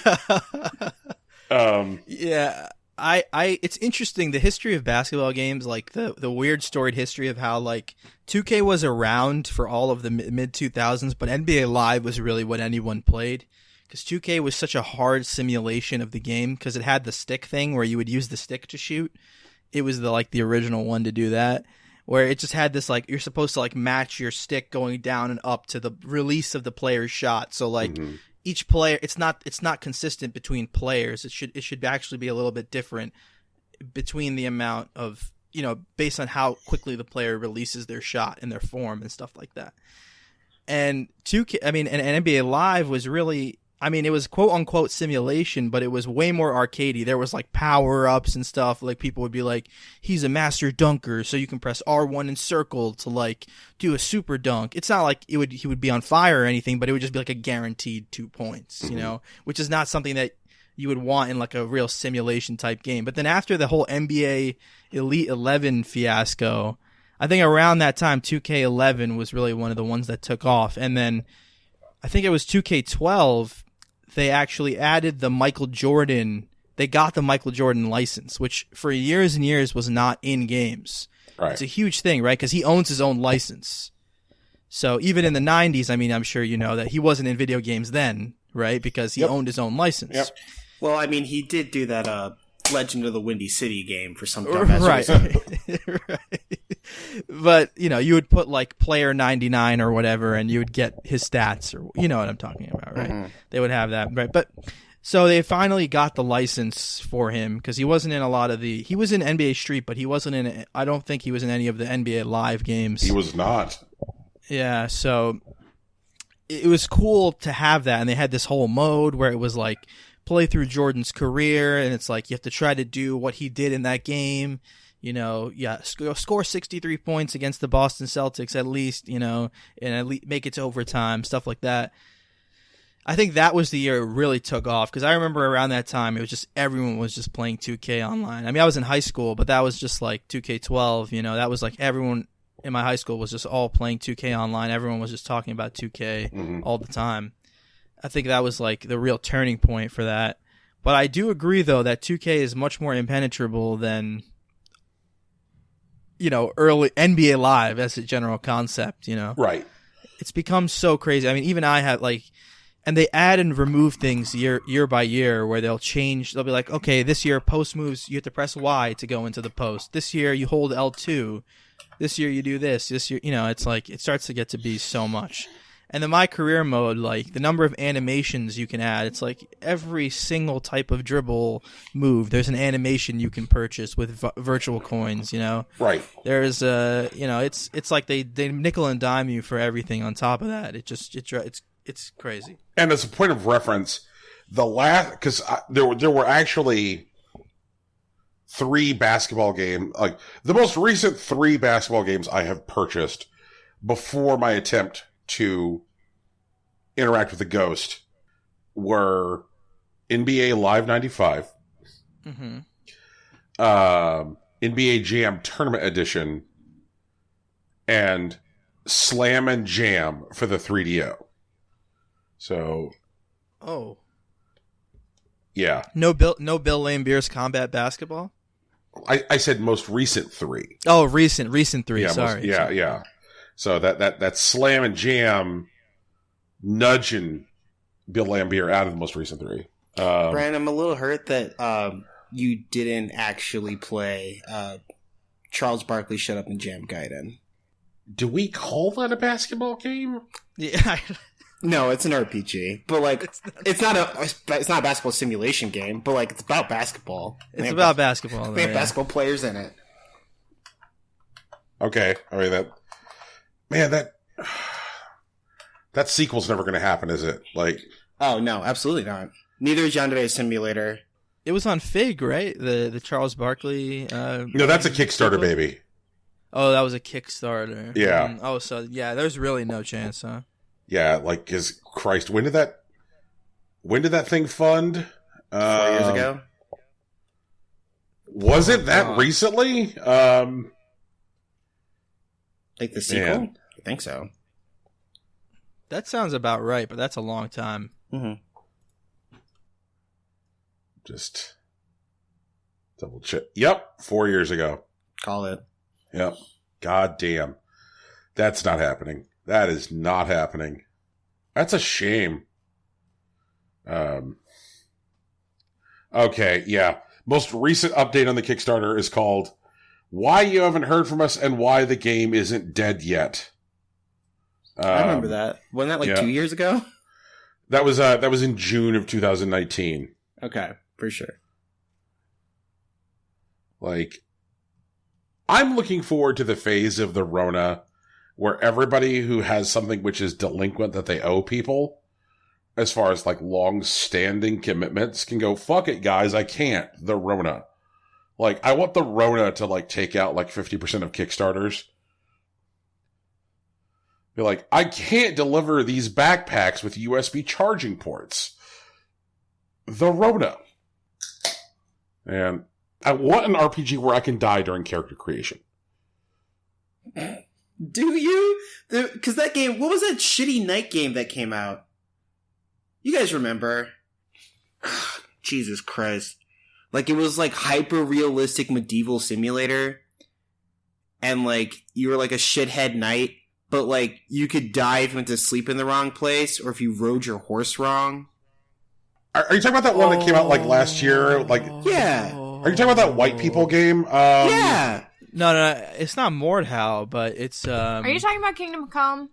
yeah. It's interesting, the history of basketball games, like the weird storied history of how like 2K was around for all of the mid 2000s, but NBA Live was really what anyone played, because 2K was such a hard simulation of the game, because it had the stick thing where you would use the stick to shoot. It was the original one to do that. where it just had this like you're supposed to like match your stick going down and up to the release of the player's shot. So like each player, it's not consistent between players. It should actually be a little bit different between the amount of, based on how quickly the player releases their shot and their form and stuff like that. And and NBA Live was really, it was quote unquote simulation, but it was way more arcadey. There was like power ups and stuff. Like people would be like, he's a master dunker, so you can press R1 and circle to like do a super dunk. It's not like he would be on fire or anything, but it would just be like a guaranteed 2 points, which is not something that you would want in like a real simulation type game. But then after the whole NBA Elite 11 fiasco, I think around that time, 2K11 was really one of the ones that took off. And then I think it was 2K12, they actually added the Michael Jordan. They got the Michael Jordan license, which for years and years was not in games. Right. It's a huge thing, right? Because he owns his own license. So even in the 90s, I'm sure you know that he wasn't in video games then, right? Because he owned his own license. Yep. Well, he did do that Legend of the Windy City game for some dumbass reason. Right. But, you would put like player 99 or whatever and you would get his stats, or you know what I'm talking about, right? Mm-hmm. They would have that, right? But so they finally got the license for him because he wasn't in a lot of he was in NBA Street, but he wasn't in, I don't think he was in any of the NBA Live games. He was not. Yeah, so it was cool to have that. And they had this whole mode where it was like play through Jordan's career, and it's like you have to try to do what he did in that game. Score 63 points against the Boston Celtics at least, and at least make it to overtime, stuff like that. I think that was the year it really took off because I remember around that time it was just everyone was just playing 2K online. I was in high school, but that was just like 2K12. That was like everyone in my high school was just all playing 2K online. Everyone was just talking about 2K all the time. I think that was like the real turning point for that. But I do agree though that 2K is much more impenetrable than early NBA Live as a general concept, Right. It's become so crazy. Even I had and they add and remove things year by year where they'll be like, okay, this year post moves, you have to press Y to go into the post. This year you hold L2. This year you do this. This year, it's like, it starts to get to be so much. And the My Career mode, like the number of animations you can add, it's like every single type of dribble move, there's an animation you can purchase with virtual coins, Right. There's it's like they nickel and dime you for everything on top of that. It's crazy. And as a point of reference, because there were actually 3 basketball games, like the most recent 3 basketball games I have purchased before my attempt to interact with the Ghost were NBA Live 95, NBA Jam Tournament Edition, and Slam and Jam for the 3DO. So, yeah, no Bill Lambert's Combat Basketball. I said most recent 3. Oh, recent 3. Yeah, sorry. Yeah. So that Slam and Jam nudging Bill Laimbeer out of the most recent 3. Brian, I'm a little hurt that you didn't actually play Charles Barkley Shut Up and Jam Gaiden. Do we call that a basketball game? Yeah. No, it's an RPG, but it's not a basketball simulation game, but it's about basketball. It's about basketball. They have basketball players in it. Okay, that sequel's never going to happen, is it? Oh no, absolutely not. Neither is Yandere Simulator. It was on Fig, right? The Charles Barkley. No, that's a Kickstarter, baby. Oh, that was a Kickstarter. Yeah. So there's really no chance, huh? Yeah, Christ, when did that thing fund? 4 years ago. Was it that recently? The sequel? Man. I think so. That sounds about right, but that's a long time. Mm-hmm. Just double check. Yep, 4 years ago. Call it. Yep. God damn. That's not happening. That is not happening. That's a shame. Okay, yeah. Most recent update on the Kickstarter is called why you haven't heard from us and why the game isn't dead yet. I remember that. Wasn't that 2 years ago? That was in June of 2019. Okay, for sure. I'm looking forward to the phase of the Rona where everybody who has something which is delinquent that they owe people, as far as long-standing commitments, can go, fuck it, guys, I can't. The Rona. I want the Rona to take out 50% of Kickstarters. Be I can't deliver these backpacks with USB charging ports. The Rona. And I want an RPG where I can die during character creation. Do you? Because that game, what was that shitty night game that came out? You guys remember? Jesus Christ. It was hyper-realistic medieval simulator. And you were a shithead knight. But you could die if you went to sleep in the wrong place, or if you rode your horse wrong. Are you talking about that one that came out last year? Yeah. Are you talking about that white people game? Yeah. No, it's not Mordhau, but it's. Are you talking about Kingdom Come?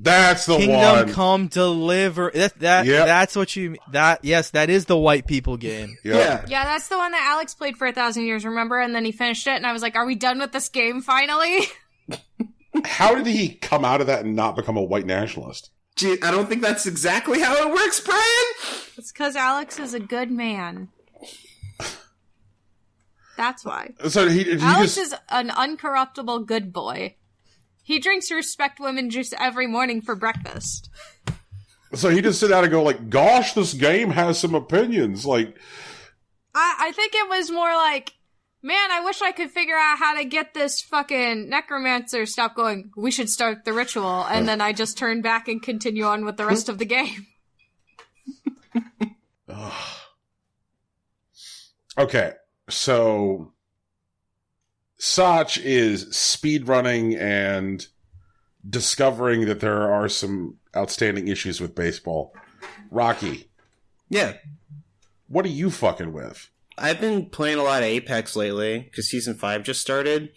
That's the Kingdom one. Come Deliver. That's what you. Yes, that is the white people game. Yep. Yeah, that's the one that Alex played for 1,000 years. Remember? And then he finished it, and I was like, "Are we done with this game finally?" How did he come out of that and not become a white nationalist? Gee, I don't think that's exactly how it works, Brian! It's because Alex is a good man. That's why. So Alex is an uncorruptible good boy. He drinks respect women juice every morning for breakfast. So he just sit down and go gosh, this game has some opinions. I think it was more man, I wish I could figure out how to get this fucking necromancer stop going, we should start the ritual, and then I just turn back and continue on with the rest of the game. Okay, so Sach is speedrunning and discovering that there are some outstanding issues with baseball. Rocky. Yeah. What are you fucking with? I've been playing a lot of Apex lately, because Season 5 just started.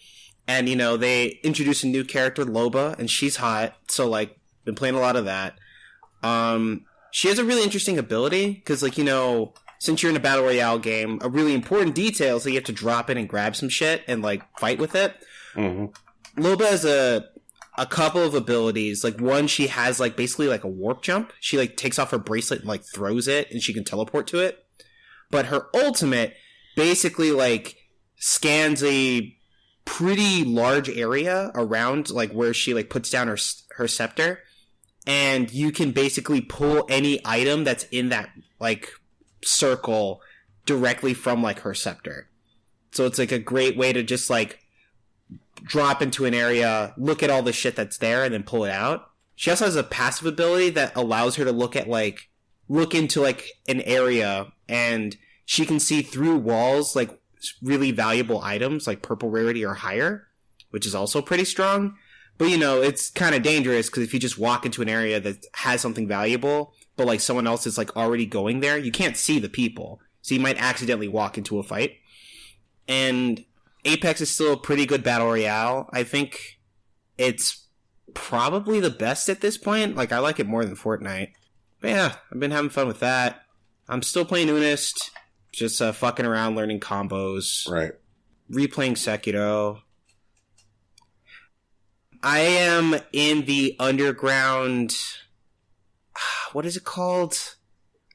And, they introduced a new character, Loba, and she's hot. So, been playing a lot of that. She has a really interesting ability, because, since you're in a Battle Royale game, a really important detail is that you have to drop in and grab some shit and, fight with it. Mm-hmm. Loba has a couple of abilities. One, she has, basically, a warp jump. She, takes off her bracelet and, throws it, and she can teleport to it. But her ultimate basically, scans a pretty large area around, where she, puts down her scepter. And you can basically pull any item that's in that, circle directly from, her scepter. So it's, a great way to just, drop into an area, look at all the shit that's there, and then pull it out. She also has a passive ability that allows her to look into an area, and she can see through walls really valuable items purple rarity or higher, which is also pretty strong. But it's kind of dangerous because if you just walk into an area that has something valuable, but someone else is already going there, you can't see the people, so you might accidentally walk into a fight. And Apex is still a pretty good battle royale. I think it's probably the best at this point. I like it more than Fortnite. But yeah, I've been having fun with that. I'm still playing Unist, just fucking around, learning combos. Right. Replaying Sekiro. I am in the underground... What is it called?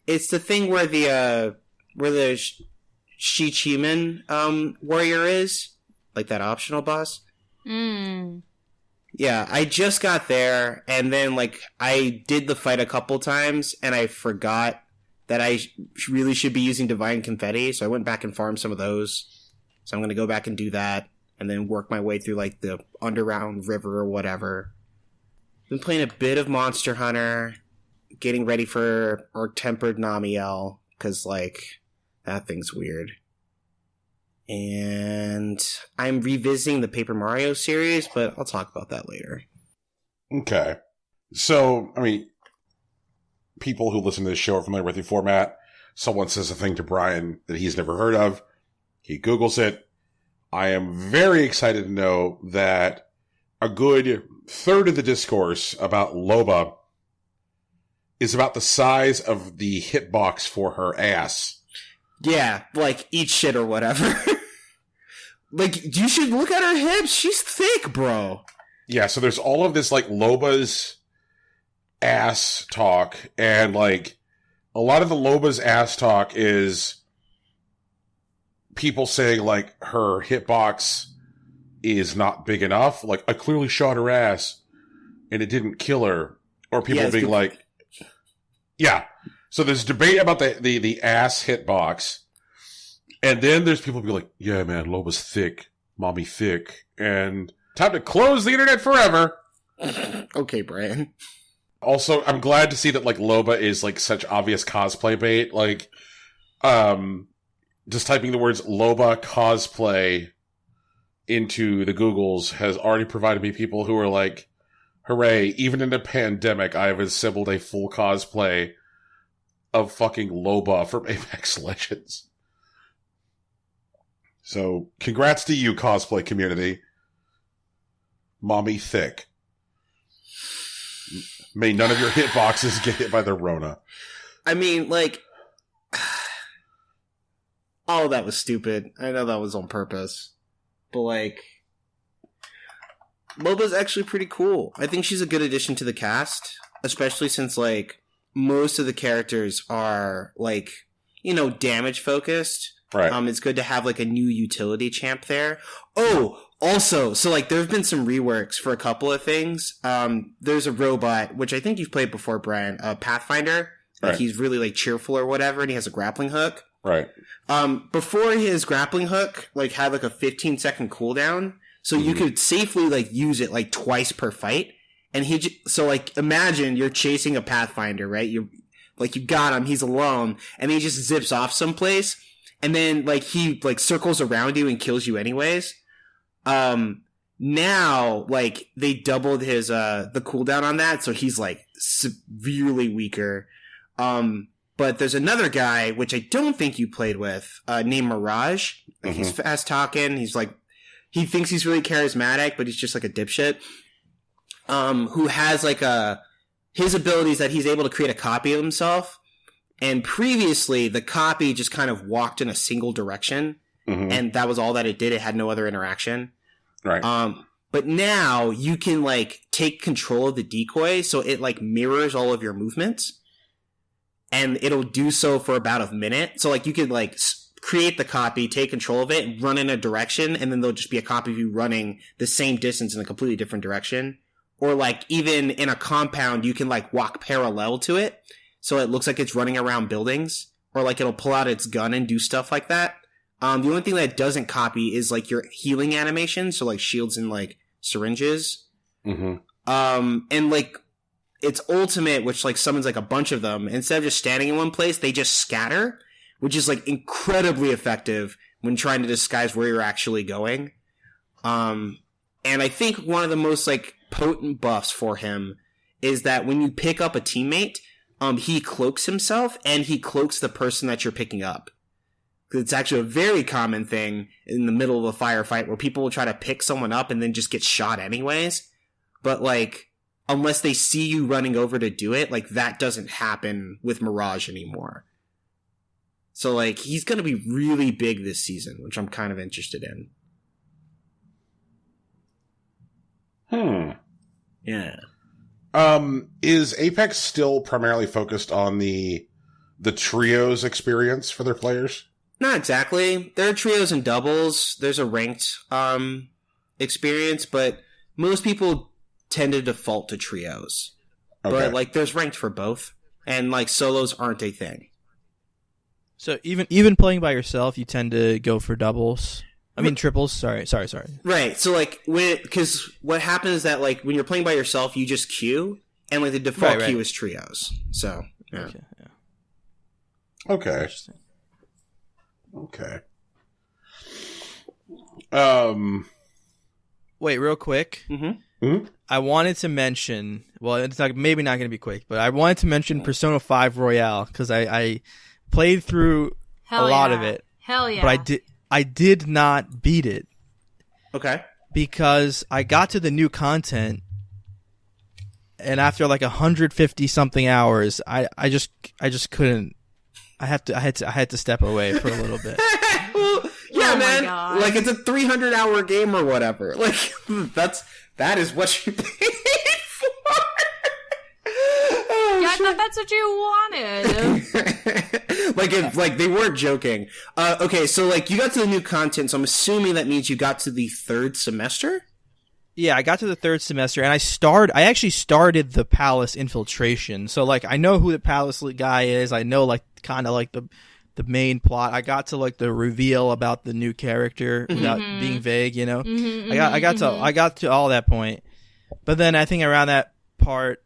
It's the thing where the Shichiman warrior is. That optional boss. Yeah, I just got there, and then, I did the fight a couple times, and I forgot that I really should be using Divine Confetti, so I went back and farmed some of those. So I'm going to go back and do that, and then work my way through, the underground river or whatever. Been playing a bit of Monster Hunter, getting ready for Arc-Tempered Namiel, because, that thing's weird. And I'm revisiting the Paper Mario series, but I'll talk about that later. Okay. So, people who listen to this show are familiar with the format. Someone says a thing to Brian that he's never heard of. He Googles it. I am very excited to know that a good third of the discourse about Loba is about the size of the hitbox for her ass. Yeah, like, eat shit or whatever. Like, you should look at her hips. She's thick, bro. Yeah, so there's all of this, like, Loba's ass talk, and, like, a lot of the Loba's ass talk is people saying, like, her hitbox is not big enough. Like, I clearly shot her ass, and it didn't kill her. Or people being like... Yeah. So there's debate about the ass hitbox. And then there's people being like, yeah, man, Loba's thick. Mommy thick. And time to close the internet forever. Okay, Brian. Also, I'm glad to see that, like, Loba is, like, such obvious cosplay bait. Like, just typing the words Loba cosplay into the Googles has already provided me people who are like, hooray, even in a pandemic, I have assembled a full cosplay of fucking Loba from Apex Legends. So, congrats to you, cosplay community. Mommy thick. May none of your hitboxes get hit by the Rona. I mean, like... all of that was stupid. I know that was on purpose. But, like... Loba's actually pretty cool. I think she's a good addition to the cast, especially since, like, most of the characters are, like, you know, damage focused. Right. It's good to have, like, a new utility champ there. Oh, also, so, like, there have been some reworks for a couple of things. There's a robot, which I think you've played before, Brian, Pathfinder. Like, right. He's really, like, cheerful or whatever, and he has a grappling hook. Right. Before his grappling hook, like, had, like, a 15-second cooldown. So you could safely, like, use it, like, twice per fight. And so, like, imagine you're chasing a Pathfinder, right? You got him, he's alone, and he just zips off someplace. And then, like, he, like, circles around you and kills you anyways. Now, like, they doubled his, the cooldown on that, so he's, like, severely weaker. But there's another guy, which I don't think you played with, named Mirage. Like, he's fast talking, he's, like, he thinks he's really charismatic, but he's just like a dipshit. Who has like his abilities that he's able to create a copy of himself. And previously, the copy just kind of walked in a single direction, and that was all that it did. It had no other interaction. Right. But now you can like take control of the decoy, so it like mirrors all of your movements, and it'll do so for about a minute. So like you could like create the copy, take control of it, run in a direction, and then there'll just be a copy of you running the same distance in a completely different direction. Or, like, even in a compound, you can, like, walk parallel to it, so it looks like it's running around buildings. Or, like, it'll pull out its gun and do stuff like that. The only thing that it doesn't copy is, like, your healing animation, so, like, shields and, like, syringes. And, like, its ultimate, which, like, summons, like, a bunch of them, instead of just standing in one place, they just scatter, which is, like, incredibly effective when trying to disguise where you're actually going. And I think one of the most, like, potent buffs for him is that when you pick up a teammate, he cloaks himself, and he cloaks the person that you're picking up. It's actually a very common thing in the middle of a firefight where people will try to pick someone up and then just get shot anyways. But, like, unless they see you running over to do it, like, that doesn't happen with Mirage anymore. So, like, he's going to be really big this season, which I'm kind of interested in. Yeah. Is Apex still primarily focused on the trios experience for their players? Not exactly. There are trios and doubles. There's a ranked experience, but most people tend to default to trios. Okay. But, like, there's ranked for both, and, like, solos aren't a thing. So even playing by yourself, you tend to go for doubles. I mean triples. Sorry. Right. So like because what happens is that like when you're playing by yourself, you just queue, and like the default queue is trios. So yeah. Okay. Okay. Wait, real quick. I wanted to mention. Well, it's maybe not going to be quick, but I wanted to mention Persona 5 Royale because I played through a lot of it. Hell yeah! But I did not beat it. Okay. Because I got to the new content, and after like 150 something hours, I just couldn't. I had to step away for a little bit. Well, yeah, Oh my man. God. Like, it's a 300-hour game or whatever. Like, that is what you paid for. Yeah, I thought that's what you wanted. Like they weren't joking. Okay, so like you got to the new content, so I'm assuming that means you got to the third semester? Yeah, I got to the third semester, and I actually started the palace infiltration. So like I know who the palace guy is. I know like kind of like the main plot. I got to like the reveal about the new character without being vague, you know. I got to all that point, but then I think around that part,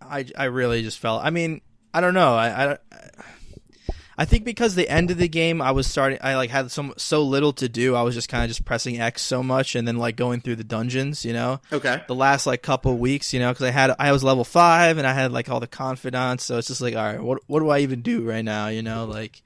I really just felt. I mean, I don't know. I think because the end of the game, I like had so little to do. I was just kind of just pressing X so much, and then like going through the dungeons, you know. Okay. The last like couple weeks, you know, because I was level 5 and I had like all the confidants, so it's just like, all right, what do I even do right now, you know, like.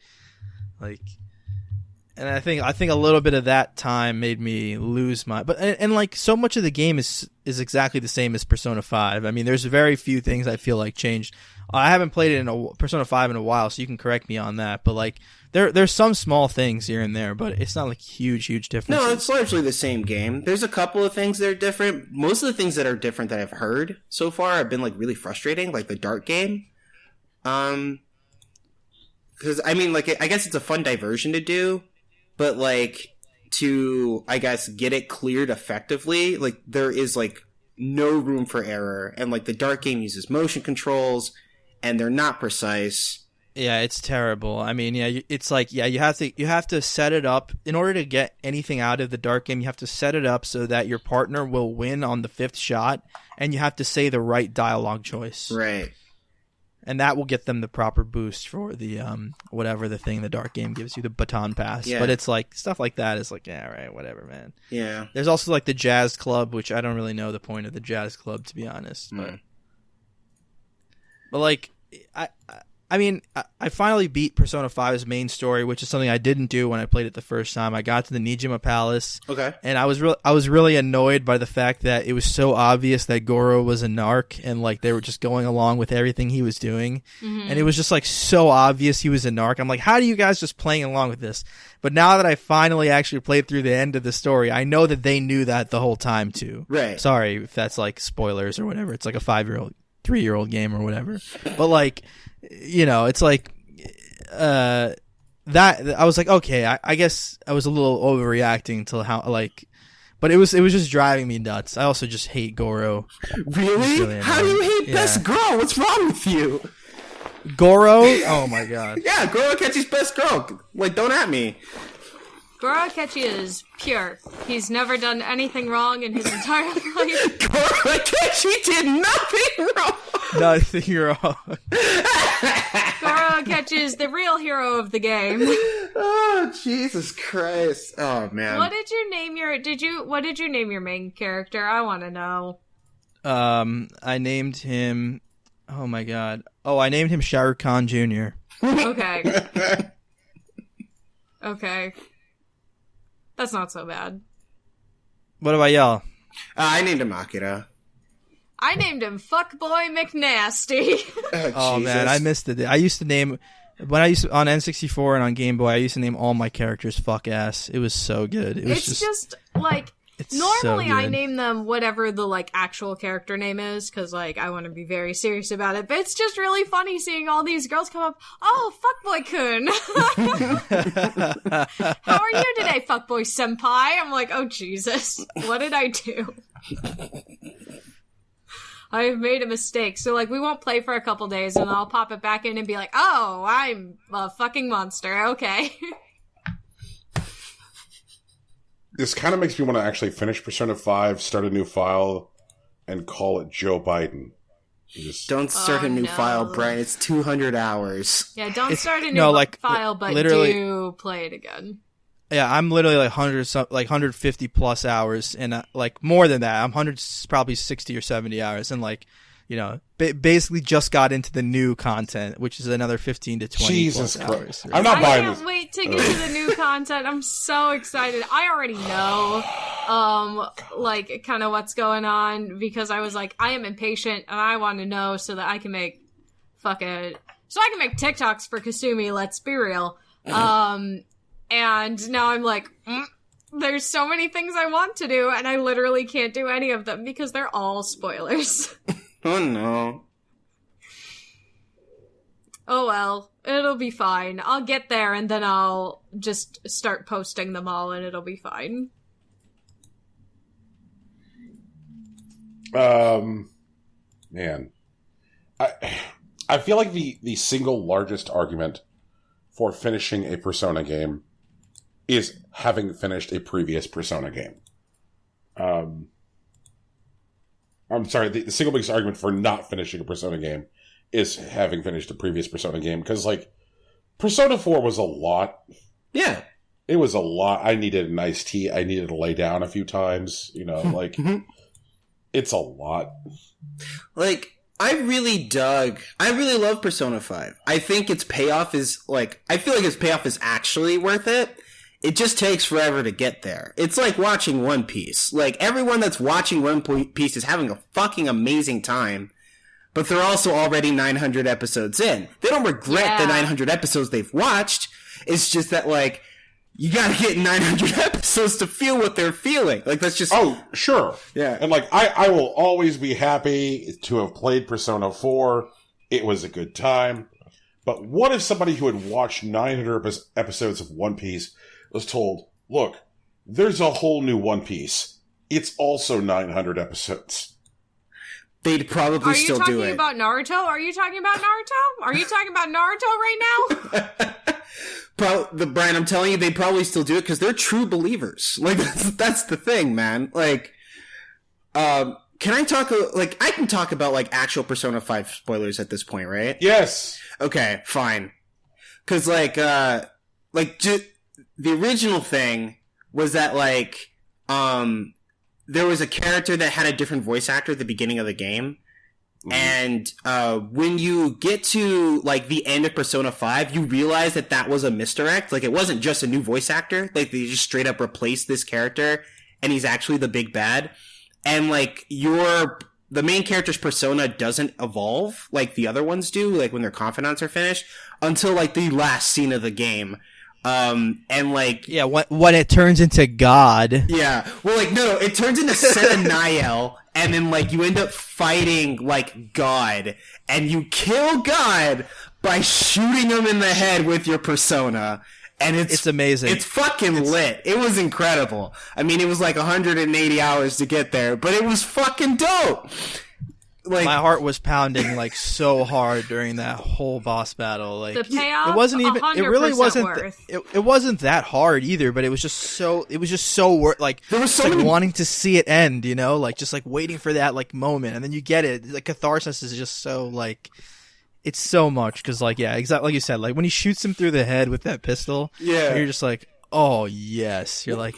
And I think a little bit of that time made me lose my, and like so much of the game is exactly the same as Persona 5. I mean, there's very few things I feel like changed. I haven't played it in Persona 5 in a while, so you can correct me on that. But like, there's some small things here and there, but it's not like huge differences. No, it's largely the same game. There's a couple of things that are different. Most of the things that are different that I've heard so far have been like really frustrating, like the dart game. Because I mean, like, I guess it's a fun diversion to do. But, like, to, I guess, get it cleared effectively, like, there is, like, no room for error. And, like, the Dart game uses motion controls, and they're not precise. Yeah, it's terrible. I mean, yeah, it's like, yeah, you have to set it up. In order to get anything out of the Dart game, you have to set it up so that your partner will win on the 5th shot, and you have to say the right dialogue choice. Right. And that will get them the proper boost for the whatever the thing the Dart game gives you, the baton pass. Yeah. But it's like stuff like that is like, yeah, right, whatever, man. Yeah. There's also like the jazz club, which I don't really know the point of the jazz club, to be honest. But like, I mean, I finally beat Persona 5's main story, which is something I didn't do when I played it the first time. I got to the Nijima Palace. Okay. And I was really annoyed by the fact that it was so obvious that Goro was a narc, and like they were just going along with everything he was doing. And it was just like so obvious he was a narc. I'm like, how do you guys just playing along with this? But now that I finally actually played through the end of the story, I know that they knew that the whole time too. Right. Sorry if that's like spoilers or whatever. It's like a 3-year-old game or whatever. But like, you know, it's like that I was like, okay, I guess I was a little overreacting to how like, but it was just driving me nuts. I also just hate Goro. Really? How do you hate Best Girl? What's wrong with you? Goro? Oh my god. Yeah, Goro Akechi's Best Girl. Like, don't at me. Goro Akechi is pure. He's never done anything wrong in his entire life. Goro Akechi did nothing wrong. Nothing wrong. Goro Akechi is the real hero of the game. Oh, Jesus Christ. Oh, man. What did you name your main character? I want to know. I named him, oh my god. Oh, I named him Shah Rukh Khan Jr. Okay. Okay. That's not so bad. What about y'all? I named him Akira. I named him Fuckboy McNasty. Oh man, I missed it. I used to name on N64 and on Game Boy. I used to name all my characters fuck ass. It was so good. It's just like normally I name them whatever the like actual character name is because like I want to be very serious about it. But it's just really funny seeing all these girls come up. Oh, Fuckboy-kun. How are you today, Fuckboy Senpai? I'm like, oh Jesus, what did I do? I've made a mistake. So, like, we won't play for a couple days, and I'll pop it back in and be like, oh, I'm a fucking monster. Okay. This kind of makes me want to actually finish Persona 5, start a new file, and call it Joe Biden. Don't start a new file, Brian. It's 200 hours. Yeah, don't start a new file, but do play it again. Yeah, I'm literally like 150 plus hours, and like more than that. I'm probably 60 or 70 hours, and like, you know, basically just got into the new content, which is another 15 to 20 Jesus plus Christ. hours. I'm not buying this. I can't wait to get to the new content. I'm so excited. I already know like kind of what's going on, because I was like, I am impatient and I want to know so that I can make TikToks for Kasumi, let's be real. And now I'm like, there's so many things I want to do and I literally can't do any of them because they're all spoilers. Oh no. Oh well, it'll be fine. I'll get there and then I'll just start posting them all and it'll be fine. Man. I feel like the single largest argument for finishing a Persona game is having finished a previous Persona game. I'm sorry, the single biggest argument for not finishing a Persona game is having finished a previous Persona game, because, like, Persona 4 was a lot. Yeah. It was a lot. I needed an iced tea. I needed to lay down a few times, like, it's a lot. Like, I really love Persona 5. I think its payoff is, I feel like its payoff is actually worth it. It just takes forever to get there. It's like watching One Piece. Like, everyone that's watching One Piece is having a fucking amazing time, but they're also already 900 episodes in. They don't regret the 900 episodes they've watched. It's just that, you gotta get 900 episodes to feel what they're feeling. That's just... Oh, sure. Yeah. And, I will always be happy to have played Persona 4. It was a good time. But what if somebody who had watched 900 episodes of One Piece was told, look, there's a whole new One Piece. It's also 900 episodes. They'd probably still do it. Are you talking about Naruto? Are you talking about Naruto right now? Brian, I'm telling you, they'd probably still do it because they're true believers. That's the thing, man. Can I talk, I can talk about, actual Persona 5 spoilers at this point, right? Yes. Okay, fine. Because, the original thing was that, there was a character that had a different voice actor at the beginning of the game. And when you get to, the end of Persona 5, you realize that was a misdirect. It wasn't just a new voice actor. They just straight up replaced this character, and he's actually the big bad. And, the main character's persona doesn't evolve like the other ones do, when their confidants are finished, until, the last scene of the game. When it turns into God. Yeah. Well, no, it turns into Senaniel, and then, you end up fighting, God, and you kill God by shooting him in the head with your persona. And it's amazing. It's fucking lit. It was incredible. I mean, it was 180 hours to get there, but it was fucking dope. My heart was pounding so hard during that whole boss battle. The payoff, it wasn't even. It really wasn't. Worth. It wasn't that hard either. But it was just so. It was just so worth. There was so many... wanting to see it end. Just waiting for that moment, and then you get it. The catharsis is just so It's so much because exactly like you said. When he shoots him through the head with that pistol. Yeah. You're just oh yes. You're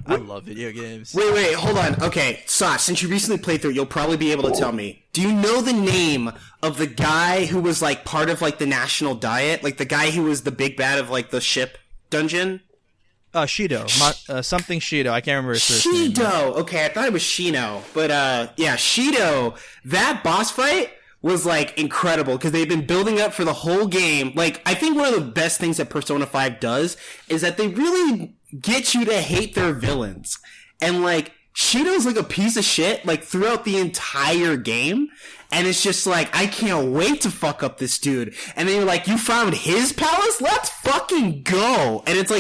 I love video games. Wait, hold on. Okay, Sach, since you recently played through, you'll probably be able to tell me. Do you know the name of the guy who was part of the national diet? The guy who was the big bad of the ship dungeon? Shido. Something Shido. I can't remember his first name. Shido. Okay, I thought it was Shino, but Shido. That boss fight was incredible because they've been building up for the whole game. I think one of the best things that Persona 5 does is that they really get you to hate their villains. And Shido's a piece of shit throughout the entire game. And it's just I can't wait to fuck up this dude. And then you're you found his palace? Let's fucking go. And it's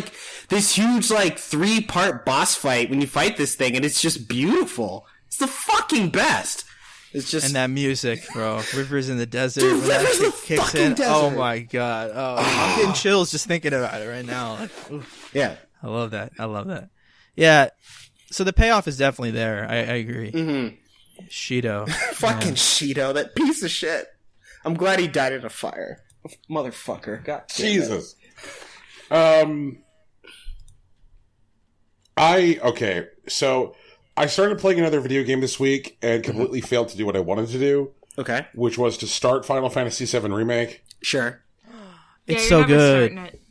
this huge 3-part boss fight when you fight this thing, and it's just beautiful. It's the fucking best. It's just... And that music, bro. Rivers in the Desert. Dude, when that Rivers in the kicks fucking in. desert. Oh my god. Oh, I'm getting chills just thinking about it right now. Yeah. I love that. Yeah. So the payoff is definitely there. I agree. Mm-hmm. Shido. Fucking Shido, that piece of shit. I'm glad he died in a fire. Motherfucker. God damn Jesus. It. Okay, so I started playing another video game this week and completely failed to do what I wanted to do. Okay. Which was to start Final Fantasy VII Remake. Sure. It's so good. It.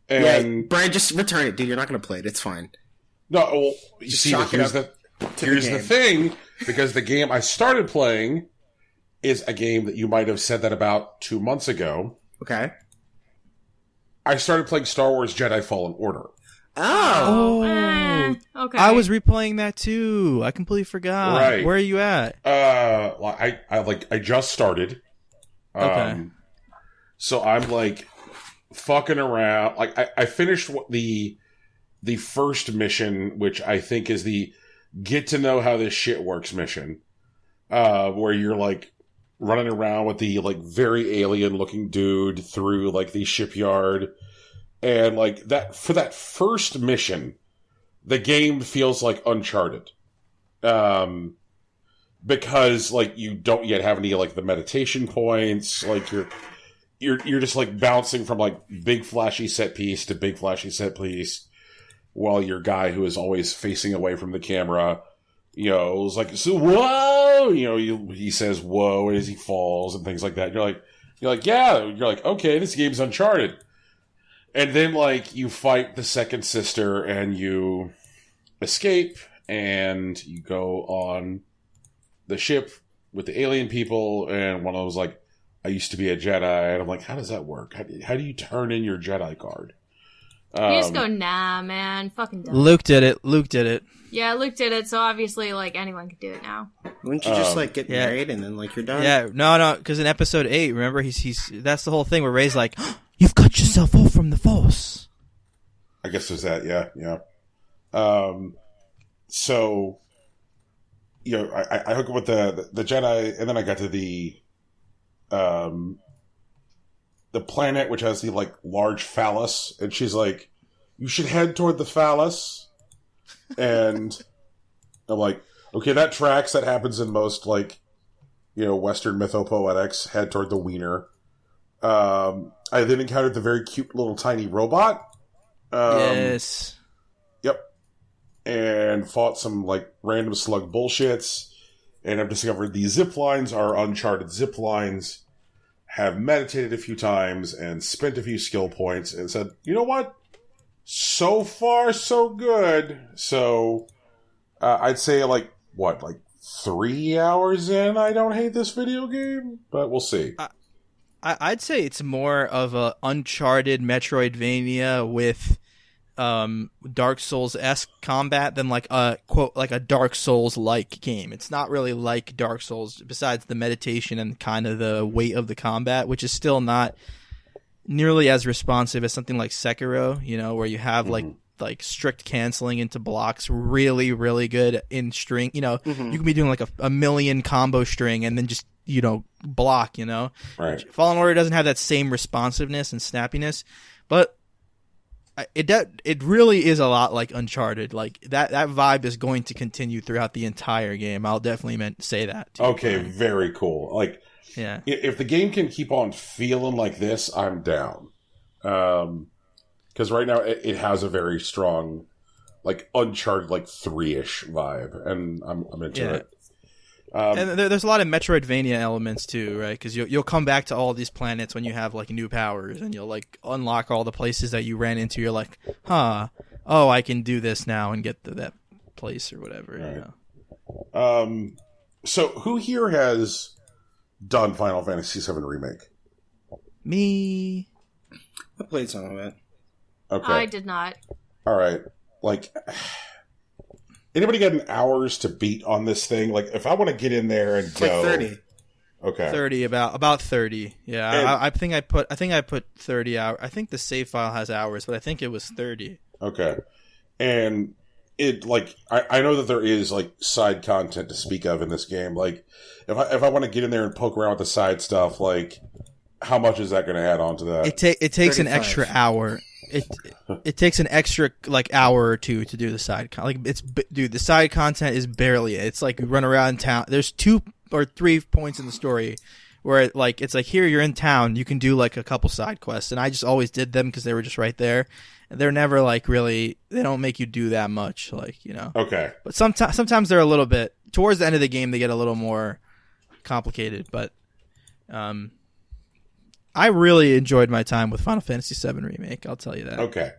And Brian, just return it, dude. You're not going to play it. It's fine. No, well, you Just see, chalk it here's up here's the thing, because the game I started playing is a game that you might have said that about 2 months ago. Okay. I started playing Star Wars Jedi Fallen Order. Oh. Okay. I was replaying that too. I completely forgot. Right. Where are you at? Well, I just started. Okay. So I'm like fucking around. Like I finished the first mission, which I think is the get to know how this shit works mission, where you're like running around with the like very alien looking dude through like the shipyard, and like that for that first mission, the game feels like Uncharted, because like you don't yet have any like the meditation points, like you're just like bouncing from like big flashy set piece to big flashy set piece, while your guy who is always facing away from the camera, you know, is like, so whoa, you know, he says whoa as he falls and things like that. You're like, yeah, you're like, okay, this game's Uncharted. And then like you fight the second sister and you escape and you go on the ship with the alien people, and one of them was like, I used to be a Jedi, and I'm like, how does that work? How do you turn in your Jedi card? You just go, nah, man, fucking dumb. Luke did it. Yeah, Luke did it, so obviously, like, anyone can do it now. Wouldn't you just like get married and then like you're done? Yeah, no, because in episode 8, remember, he's that's the whole thing where Rey's like, you've cut yourself off from the Force. I guess there's that, yeah. So, you know, I hook up with the Jedi, and then I got to the planet which has the like large phallus, and she's like, you should head toward the phallus, and I'm like, okay, that tracks. That happens in most like, you know, Western mythopoetics. Head toward the wiener. I then encountered the very cute little tiny robot. Yes. Yep. And fought some like random slug bullshits, and I've discovered these zip lines are Uncharted zip lines. Have meditated a few times and spent a few skill points and said, you know what? So far, so good. So, I'd say like 3 hours in, I don't hate this video game, but we'll see. I'd say it's more of a Uncharted Metroidvania with Dark Souls-esque combat than like a quote like a Dark Souls-like game. It's not really like Dark Souls, besides the meditation and kind of the weight of the combat, which is still not nearly as responsive as something like Sekiro, you know, where you have like strict canceling into blocks, really, really good in string. You know, you can be doing like a million combo string and then just, you know, block, you know. Right. Fallen Order doesn't have that same responsiveness and snappiness, but it really is a lot like Uncharted. Like that vibe is going to continue throughout the entire game. I'll definitely say that. Okay, very cool. Like, yeah, if the game can keep on feeling like this, I'm down. Because right now it has a very strong, like Uncharted, like 3-ish vibe, and I'm into it. And there's a lot of Metroidvania elements too, right? Because you'll come back to all these planets when you have like new powers, and you'll like unlock all the places that you ran into. You're like, oh, I can do this now and get to that place or whatever. Right. You know? So who here has done Final Fantasy VII Remake? Me. I played some of it. Okay. I did not. All right. Like, anybody got an hours to beat on this thing? Like, if I want to get in there and It's go, like 30. Okay. 30, about 30. Yeah, And- I think I put 30 hours. I think the save file has hours, but I think it was 30. Okay. And it, like, I know that there is, like, side content to speak of in this game. Like, if I want to get in there and poke around with the side stuff, like, how much is that going to add on to that? It takes 35. an extra hour. It takes an extra like hour or two to do the side the side content is barely it. It's like you run around town. There's 2 or 3 points in the story where it's like here you're in town, you can do like a couple side quests, and I just always did them because they were just right there. And they're never like really, they don't make you do that much, like, you know. Okay. But sometimes they're a little bit towards the end of the game, they get a little more complicated, but I really enjoyed my time with Final Fantasy VII Remake, I'll tell you that. Okay.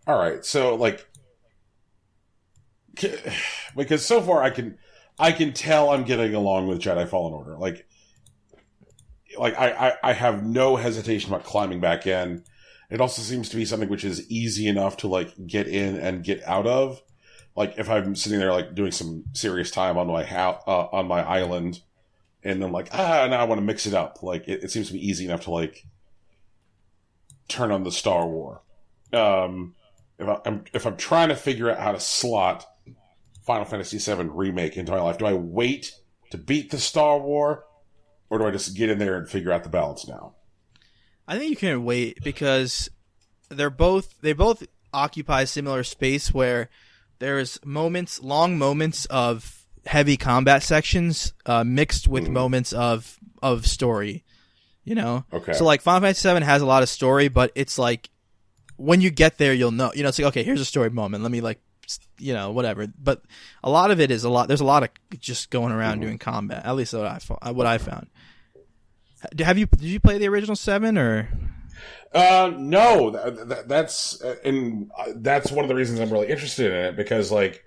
All right. So, like, because so far I can tell I'm getting along with Jedi Fallen Order. Like I have no hesitation about climbing back in. It also seems to be something which is easy enough to like get in and get out of. Like if I'm sitting there like doing some serious time on my on my island, and I'm like, now I want to mix it up. Like it seems to be easy enough to like turn on the Star War. If I'm trying to figure out how to slot Final Fantasy VII Remake into my life, do I wait to beat the Star War, or do I just get in there and figure out the balance now? I think you can wait because they both occupy similar space where there's long moments of heavy combat sections mixed with moments of story. You know, okay. So like Final Fantasy VII has a lot of story, but it's like when you get there, you'll know. You know, it's like okay, here's a story moment. Let me like, you know, whatever. But a lot of it is there's a lot of just going around doing combat. At least what I found. Did you play the original 7 or? No, that's one of the reasons I'm really interested in it, because like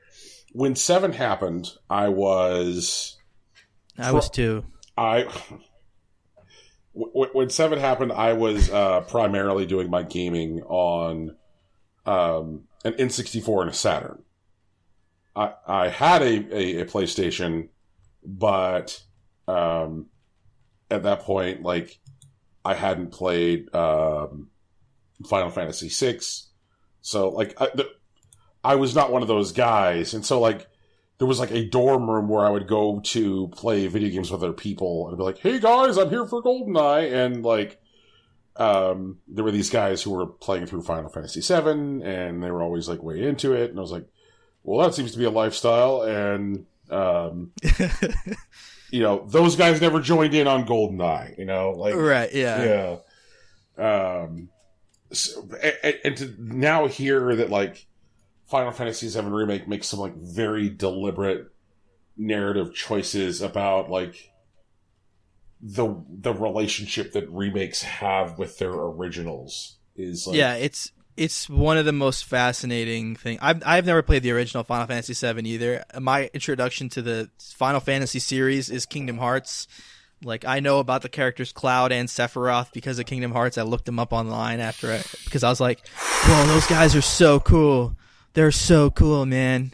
when 7 happened, I was too. When 7 happened, I was primarily doing my gaming on an N64 and a Saturn. I had a PlayStation, but at that point, like, I hadn't played Final Fantasy VI, so like I was not one of those guys, and so like there was like a dorm room where I would go to play video games with other people and be like, "Hey guys, I'm here for GoldenEye," and like there were these guys who were playing through Final Fantasy VII, and they were always like way into it, and I was like, "Well, that seems to be a lifestyle," and you know, those guys never joined in on GoldenEye, you know, like right, yeah. So, and to now hear that like Final Fantasy VII Remake makes some like very deliberate narrative choices about like the relationship that remakes have with their originals is like, yeah, it's one of the most fascinating things. I've never played the original Final Fantasy VII either. My introduction to the Final Fantasy series is Kingdom Hearts. Like, I know about the characters Cloud and Sephiroth because of Kingdom Hearts. I looked them up online because I was like, whoa, those guys are so cool. They're so cool, man.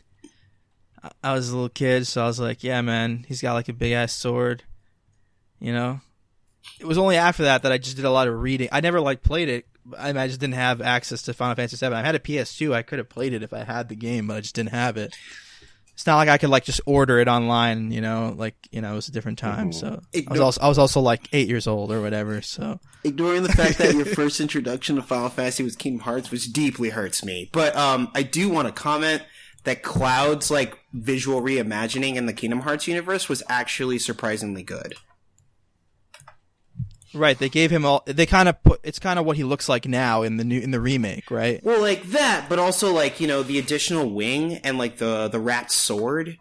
I was a little kid, so I was like, yeah, man, he's got like a big-ass sword, you know? It was only after that I just did a lot of reading. I never like played it. I just didn't have access to Final Fantasy VII. I had a PS2. I could have played it if I had the game, but I just didn't have it. It's not like I could like just order it online, you know. Like, you know, it was a different time. So I was also like 8 years old or whatever. So ignoring the fact that your first introduction to Final Fantasy was Kingdom Hearts, which deeply hurts me. But I do want to comment that Cloud's like visual reimagining in the Kingdom Hearts universe was actually surprisingly good. Right, they gave him all. They kind of it's kind of what he looks like now in the remake, right? Well, like that, but also like, you know, the additional wing and like the rat sword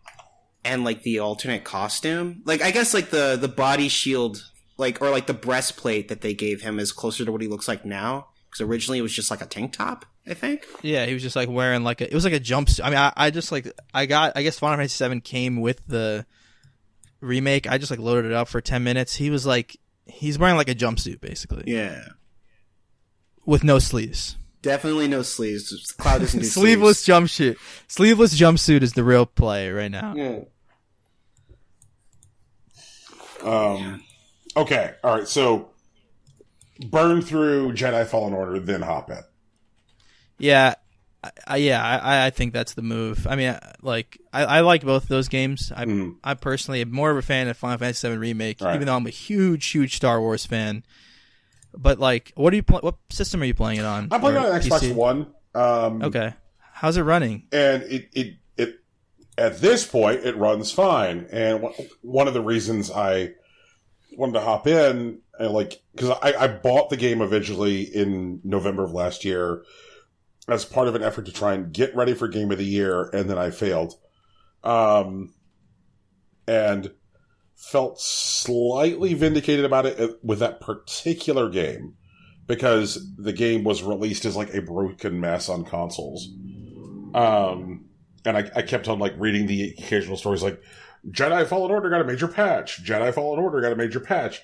and like the alternate costume. Like, I guess like the body shield, like, or like the breastplate that they gave him is closer to what he looks like now, because originally it was just like a tank top, I think. Yeah, he was just like wearing like it was like a jumpsuit. I mean, I just like I guess Final Fantasy VII came with the remake. I just like loaded it up for 10 minutes. He was like. He's wearing like a jumpsuit, basically. Yeah. With no sleeves. Definitely no sleeves. Cloud doesn't do sleeveless jumpsuit. Sleeveless jumpsuit is the real play right now. Yeah. Okay. All right. So burn through Jedi Fallen Order, then hop in. Yeah. I think that's the move. I mean, I like both of those games. I personally am more of a fan of Final Fantasy VII Remake, even though I'm a huge Star Wars fan. But like, what system are you playing it on? I'm playing it on Xbox One. Okay, how's it running? And it at this point it runs fine. And one of the reasons I wanted to hop in, because I bought the game originally in November of last year, as part of an effort to try and get ready for Game of the Year, and then I failed. And felt slightly vindicated about it with that particular game, because the game was released as like a broken mess on consoles. And and I kept on like reading the occasional stories like Jedi Fallen Order got a major patch. Jedi Fallen Order got a major patch.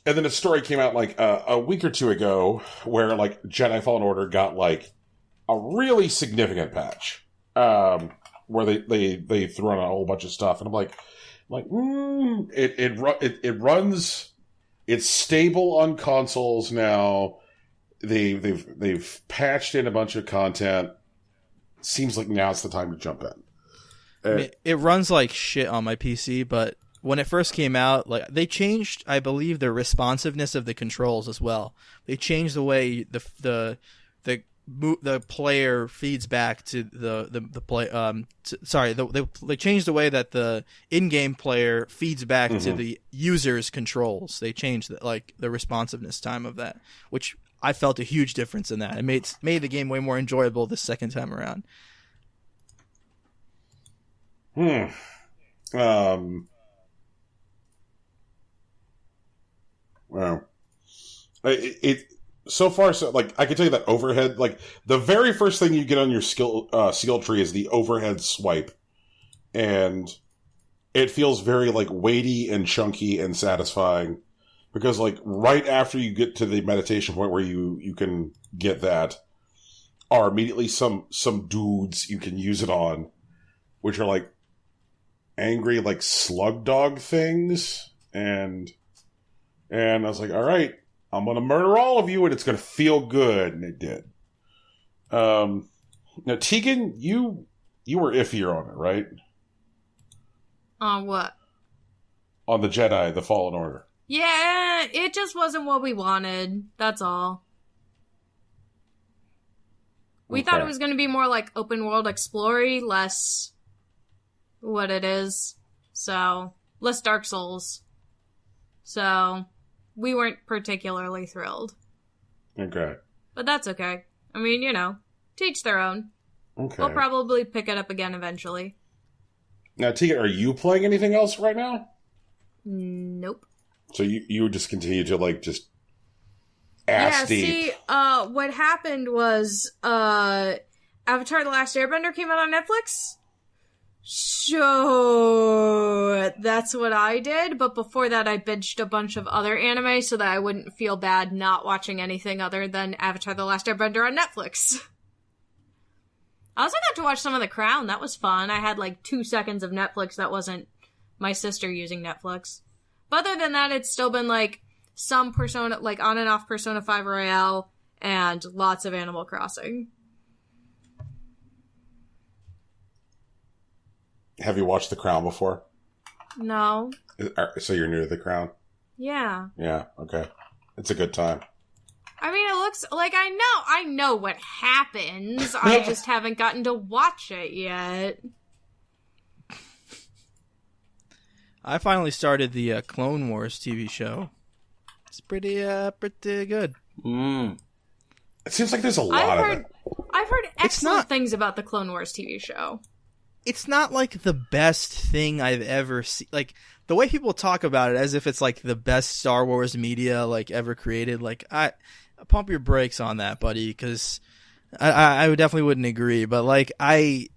And then a story came out like a week or two ago where like Jedi Fallen Order got like a really significant patch, where they threw on a whole bunch of stuff, and I'm like, it runs, it's stable on consoles now. They've patched in a bunch of content. Seems like now's the time to jump in. I mean, it runs like shit on my PC, but when it first came out, like they changed, I believe, the responsiveness of the controls as well. They changed the way the player feeds back to the play. They changed the way that the in-game player feeds back to the user's controls. They changed the responsiveness time of that, which I felt a huge difference in that. It made the game way more enjoyable the second time around. Wow. It so far, so like I can tell you that overhead, like the very first thing you get on your skill tree is the overhead swipe, and it feels very like weighty and chunky and satisfying, because like right after you get to the meditation point where you can get that, are immediately some dudes you can use it on, which are like angry like slug dog things, and I was like, all right, I'm going to murder all of you, and it's going to feel good. And it did. Now, Tegan, you were iffier on it, right? On what? On the Jedi, the Fallen Order. Yeah, it just wasn't what we wanted. That's all. We thought it was going to be more like open world explory, less what it is. So, less Dark Souls. So, we weren't particularly thrilled. Okay. But that's okay. I mean, to each their own. Okay. We'll probably pick it up again eventually. Now, Tegan, are you playing anything else right now? Nope. So you just continue to, like, just ass deep. See, what happened was, Avatar The Last Airbender came out on Netflix. So that's what I did, but before that I binged a bunch of other anime so that I wouldn't feel bad not watching anything other than Avatar The Last Airbender on Netflix. I also got to watch some of The Crown. That was fun. I had like 2 seconds of Netflix that wasn't my sister using Netflix. But other than that, it's still been like some Persona, like on and off Persona 5 Royale and lots of Animal Crossing. Have you watched The Crown before? No. So you're new to The Crown? Yeah. Yeah, okay. It's a good time. I mean, it looks like I know what happens. I just haven't gotten to watch it yet. I finally started the Clone Wars TV show. It's pretty good. It seems like there's a lot of it. I've heard excellent things about the Clone Wars TV show. It's not like the best thing I've ever seen. Like the way people talk about it as if it's like the best Star Wars media like ever created. Like I pump your brakes on that, buddy, because I definitely wouldn't agree. But like I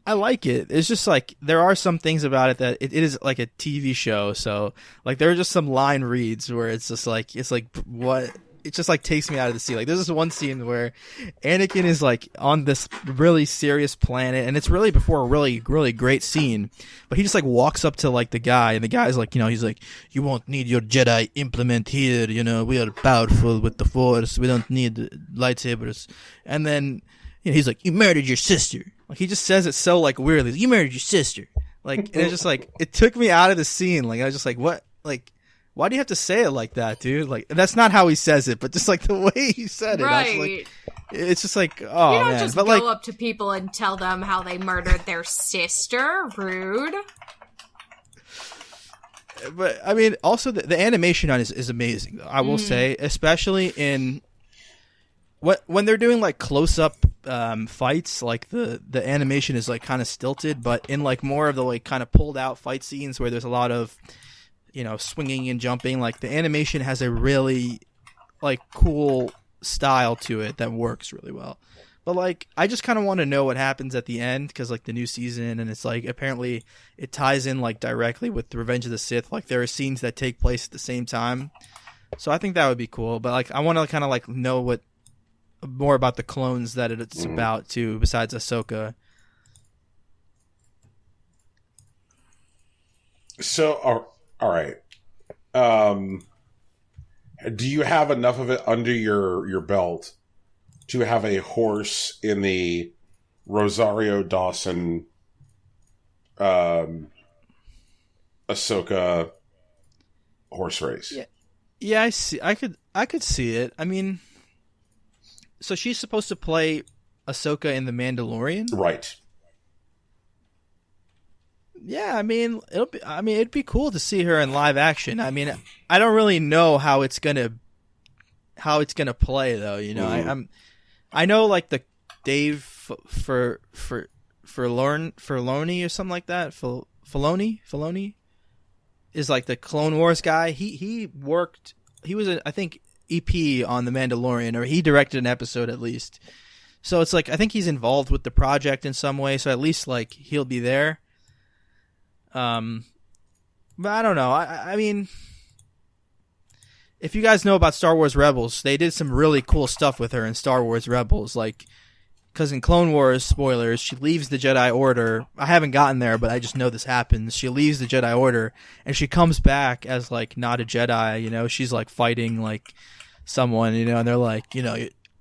like it. It's just like there are some things about it that it is like a TV show. So like there are just some line reads where it's like what. It just like takes me out of the scene. Like there's this one scene where Anakin is like on this really serious planet, and it's really before a really, really great scene. But he just like walks up to like the guy, and the guy's like, he's like, "You won't need your Jedi implement here. We are powerful with the Force. We don't need lightsabers." And then he's like, "You murdered your sister." Like he just says it so like weirdly. "You murdered your sister." Like and it's just like it took me out of the scene. Like I was just like, what? Like. Why do you have to say it like that, dude? Like that's not how he says it, but just like the way he said it, right? It's just like, oh you don't man. just but, go up to people and tell them how they murdered their sister. Rude. But I mean, also the animation on it is amazing. Though, I will say, especially in when they're doing like close up fights, like the animation is like kind of stilted, but in like more of the like kind of pulled out fight scenes where there's a lot of swinging and jumping, like the animation has a really like cool style to it that works really well. But like, I just kind of want to know what happens at the end because like the new season, and it's like apparently it ties in like directly with the Revenge of the Sith. Like there are scenes that take place at the same time, so I think that would be cool. But like, I want to kind of like know what more about the clones that it's about too, besides Ahsoka. So, all right. Do you have enough of it under your belt to have a horse in the Rosario Dawson Ahsoka horse race? Yeah, I see. I could see it. I mean, so she's supposed to play Ahsoka in The Mandalorian, Right. Yeah, I mean, it'd be cool to see her in live action. I mean, I don't really know how it's gonna play though. You know, I know like the Dave Filoni or something like that. Filoni is like the Clone Wars guy. He was I think EP on The Mandalorian, or he directed an episode at least. So it's like I think he's involved with the project in some way. So at least like he'll be there. But I don't know. I mean, if you guys know about Star Wars Rebels, they did some really cool stuff with her in Star Wars Rebels. Like, because in Clone Wars, spoilers, she leaves the Jedi Order. I haven't gotten there, but I just know this happens. She leaves the Jedi Order, and she comes back as, like, not a Jedi, you know? She's, like, fighting, like, someone, you know? And they're like, you know,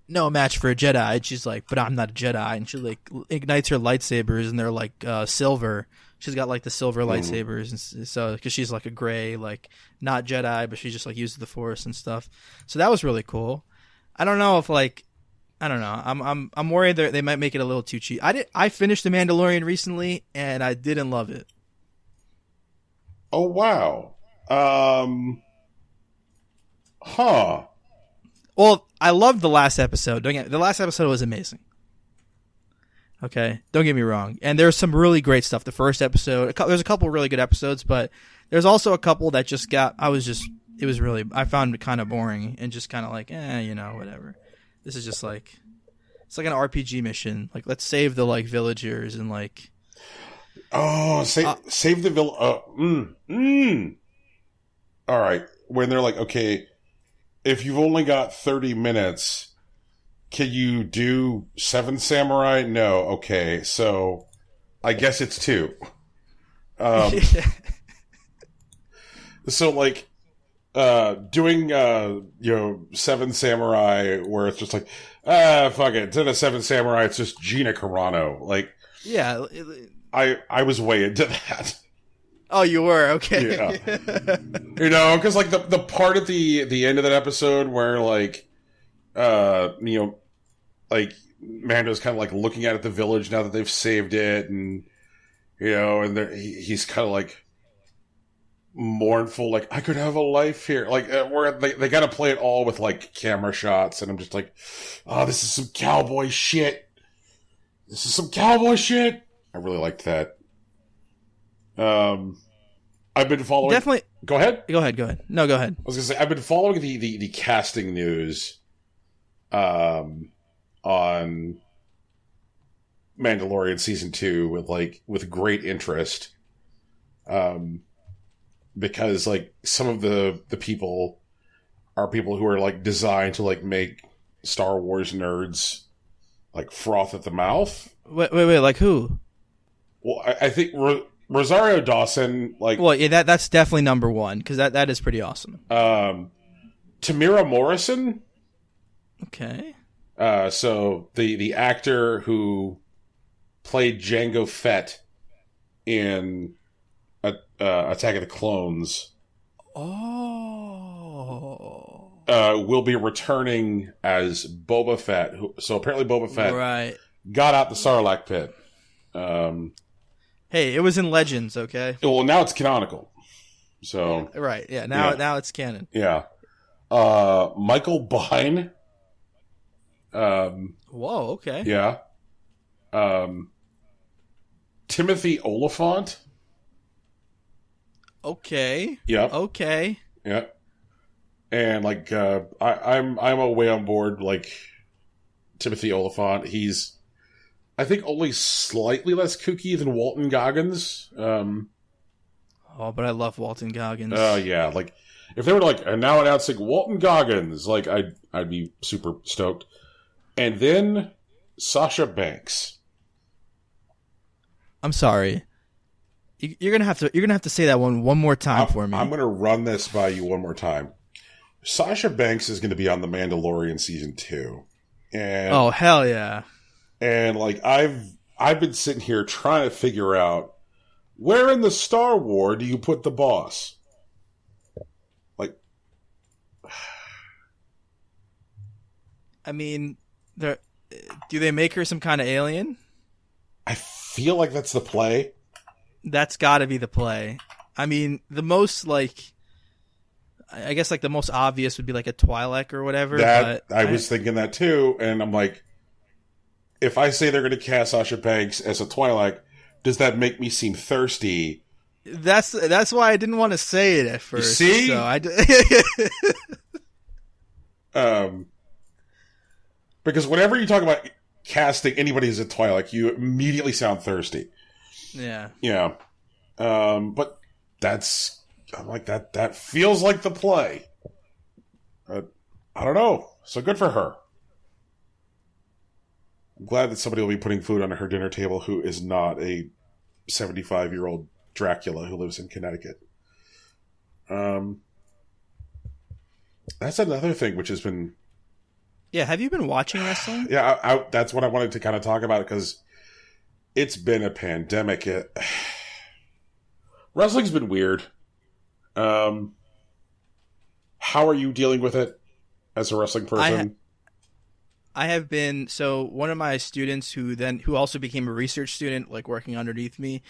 no match for a Jedi. And she's like, but I'm not a Jedi. And she, like, ignites her lightsabers, and they're, like, silver. She's got like the silver lightsabers, and so because she's like a gray, like not Jedi, but she just like uses the Force and stuff. So that was really cool. I don't know if like, I don't know. I'm worried that they might make it a little too cheap. I finished The Mandalorian recently, and I didn't love it. Oh wow. Huh. Well, I loved the last episode. The last episode was amazing. Okay, don't get me wrong. And there's some really great stuff. The first episode, there's a couple really good episodes, but there's also a couple that just I found it kind of boring and just kind of like, you know, whatever. This is just like, it's like an RPG mission. Like, let's save the like villagers and like. Oh, save the village. All right. When they're like, okay, if you've only got 30 minutes, can you do 7 Samurai? No. Okay. So I guess it's 2. So like, doing, 7 Samurai where it's just like, fuck it. Instead of 7 Samurai, it's just Gina Carano. Like, yeah. I was way into that. Oh, you were? Okay. Yeah. You know, because like the part at the end of that episode where like, like Mando's kind of like looking at the village now that they've saved it, and you know, and he's kind of like mournful, like I could have a life here, like where they got to play it all with like camera shots, and I'm just like, oh, this is some cowboy shit. This is some cowboy shit. I really liked that. I've been following. Definitely. Go ahead. Go ahead. No, go ahead. I was gonna say I've been following the casting news. On Mandalorian season 2 with great interest, because like some of the people are people who are like designed to like make Star Wars nerds like froth at the mouth. Wait, like who? Well, I think Rosario Dawson, like, well, yeah, that's definitely number one because that is pretty awesome. Tamira Morrison. Okay. So the actor who played Jango Fett in Attack of the Clones, will be returning as Boba Fett. So apparently Boba Fett got out the Sarlacc pit. Hey, it was in Legends, okay? Well, now it's canonical. So right, yeah. Now it's canon. Yeah. Michael Biehn. Whoa, okay. Yeah. Timothy Oliphant. Okay. Yeah. Okay. Yeah. And like I'm way on board like Timothy Oliphant. He's, I think, only slightly less kooky than Walton Goggins. Oh, but I love Walton Goggins. Oh, yeah. Like, if they were like, and now announcing Walton Goggins, like, I'd be super stoked. And then Sasha Banks. I'm sorry. You're gonna have to say that one more time for me. I'm gonna run this by you one more time. Sasha Banks is gonna be on The Mandalorian season 2. And oh, hell yeah. And like I've been sitting here trying to figure out where in the Star Wars do you put the boss? Like, I mean, do they make her some kind of alien? I feel like that's the play. That's got to be the play. I mean, the most like, I guess like the most obvious would be like a Twi'lek or whatever. That I was thinking that too, and I'm like, if I say they're going to cast Sasha Banks as a Twi'lek, does that make me seem thirsty? That's why I didn't want to say it at first. You see, so because whenever you talk about casting anybody as a Twi'lek, you immediately sound thirsty. Yeah. Yeah. But I'm like, that feels like the play. I don't know. So good for her. I'm glad that somebody will be putting food on her dinner table who is not a 75-year-old Dracula who lives in Connecticut. That's another thing which has been... Yeah, have you been watching wrestling? Yeah, that's what I wanted to kind of talk about, because it's been a pandemic. Wrestling's been weird. How are you dealing with it as a wrestling person? I have been, so one of my students who also became a research student, like working underneath me,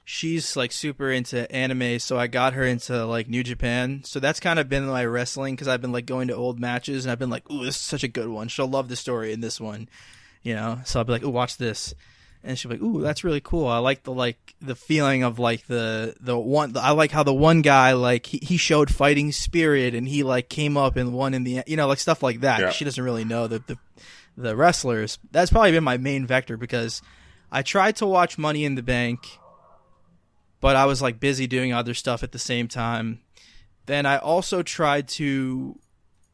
she's like super into anime, so I got her into like New Japan. So that's kind of been my wrestling, because I've been like going to old matches and I've been like, ooh, this is such a good one. She'll love the story in this one, you know? So I'll be like, ooh, watch this. And she'll be like, ooh, that's really cool. I like the feeling of like the one. I like how the one guy, like he showed fighting spirit and he like came up and won in the, you know, like stuff like that. Yeah. She doesn't really know the wrestlers. That's probably been my main vector, because I tried to watch Money in the Bank, but I was like busy doing other stuff at the same time. Then I also I've tried to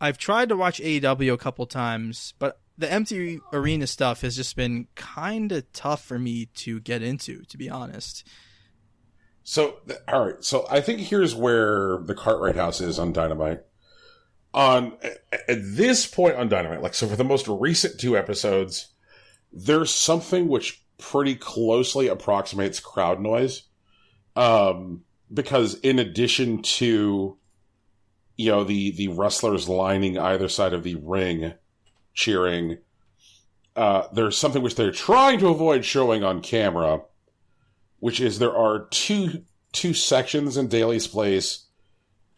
watch AEW a couple times, but the empty arena stuff has just been kind of tough for me to get into, to be honest. So, all right. So I think here's where the Cartwright House is on Dynamite. At this point on Dynamite, like, so for the most recent 2 episodes, there's something which pretty closely approximates crowd noise. Because in addition to, you know, the wrestlers lining either side of the ring cheering, there's something which they're trying to avoid showing on camera, which is there are two sections in Daly's Place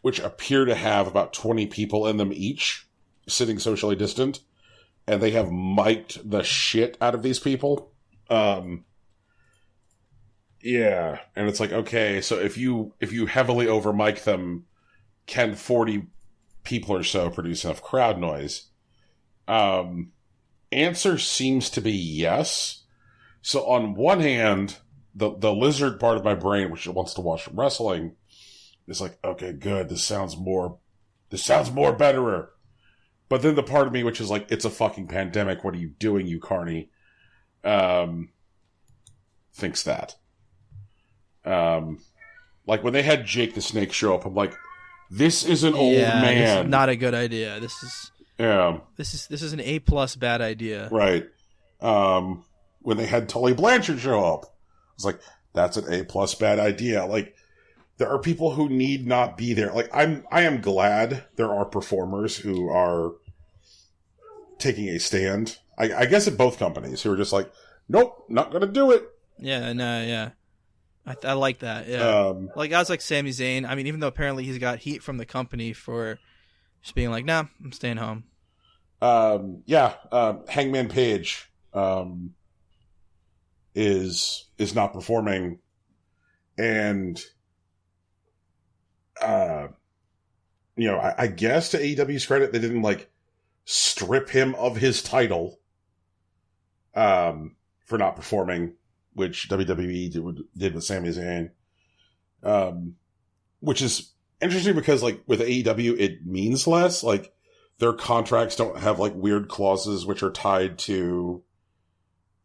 which appear to have about 20 people in them each, sitting socially distant, and they have mic'd the shit out of these people. Yeah, and it's like, okay, so if you heavily over mic them, can 40 people or so produce enough crowd noise? Answer seems to be yes. So on one hand, the lizard part of my brain, which wants to watch wrestling, is like, okay, good, this sounds more betterer. But then the part of me, which is like, it's a fucking pandemic, what are you doing, you carny? Thinks that. Like when they had Jake the Snake show up, I'm like, this is an old man. This is not a good idea. This is an A+ bad idea. Right. When they had Tully Blanchard show up, I was like, that's an A+ bad idea. Like, there are people who need not be there. Like, I am glad there are performers who are taking a stand. I guess at both companies who are just like, nope, not gonna do it. Yeah, no, yeah. I like that, yeah. Like, guys like Sami Zayn, I mean, even though apparently he's got heat from the company for just being like, nah, I'm staying home. Hangman Page is not performing, and I guess to AEW's credit, they didn't like strip him of his title for not performing, which WWE did with Sami Zayn. Which is interesting because, like, with AEW, it means less. Like, their contracts don't have, like, weird clauses which are tied to,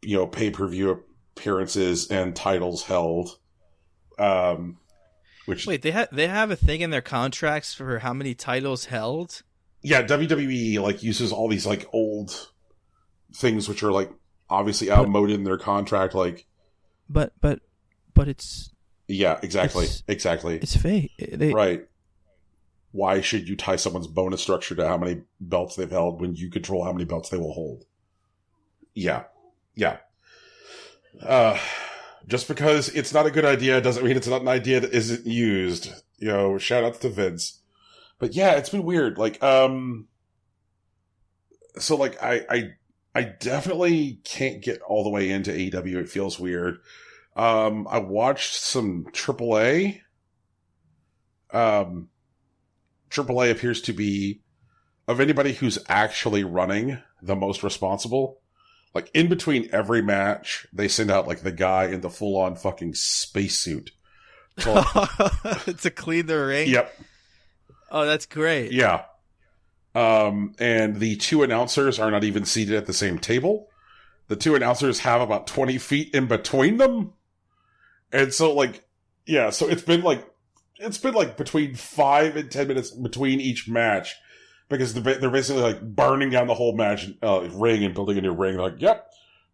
you know, pay-per-view appearances and titles held. Which Wait, they have a thing in their contracts for how many titles held? Yeah, WWE, like, uses all these, like, old things which are, like, obviously outmoded in their contract, like... But it's... Yeah, exactly. It's fake. Right. Why should you tie someone's bonus structure to how many belts they've held when you control how many belts they will hold? Yeah. Just because it's not a good idea doesn't mean it's not an idea that isn't used. You know, shout outs to Vince. But yeah, it's been weird. Like, so like I definitely can't get all the way into AEW. It feels weird. I watched some AAA. AAA appears to be, of anybody who's actually running, the most responsible. Like, in between every match, they send out, like, the guy in the full-on fucking spacesuit. To clean the ring? Yep. Oh, that's great. Yeah. And the two announcers are not even seated at the same table. The two announcers have about 20 feet in between them. And so, like, yeah, so it's been between 5 and 10 minutes between each match. Because they're basically, like, burning down the whole match ring and building a new ring. They're like, yep,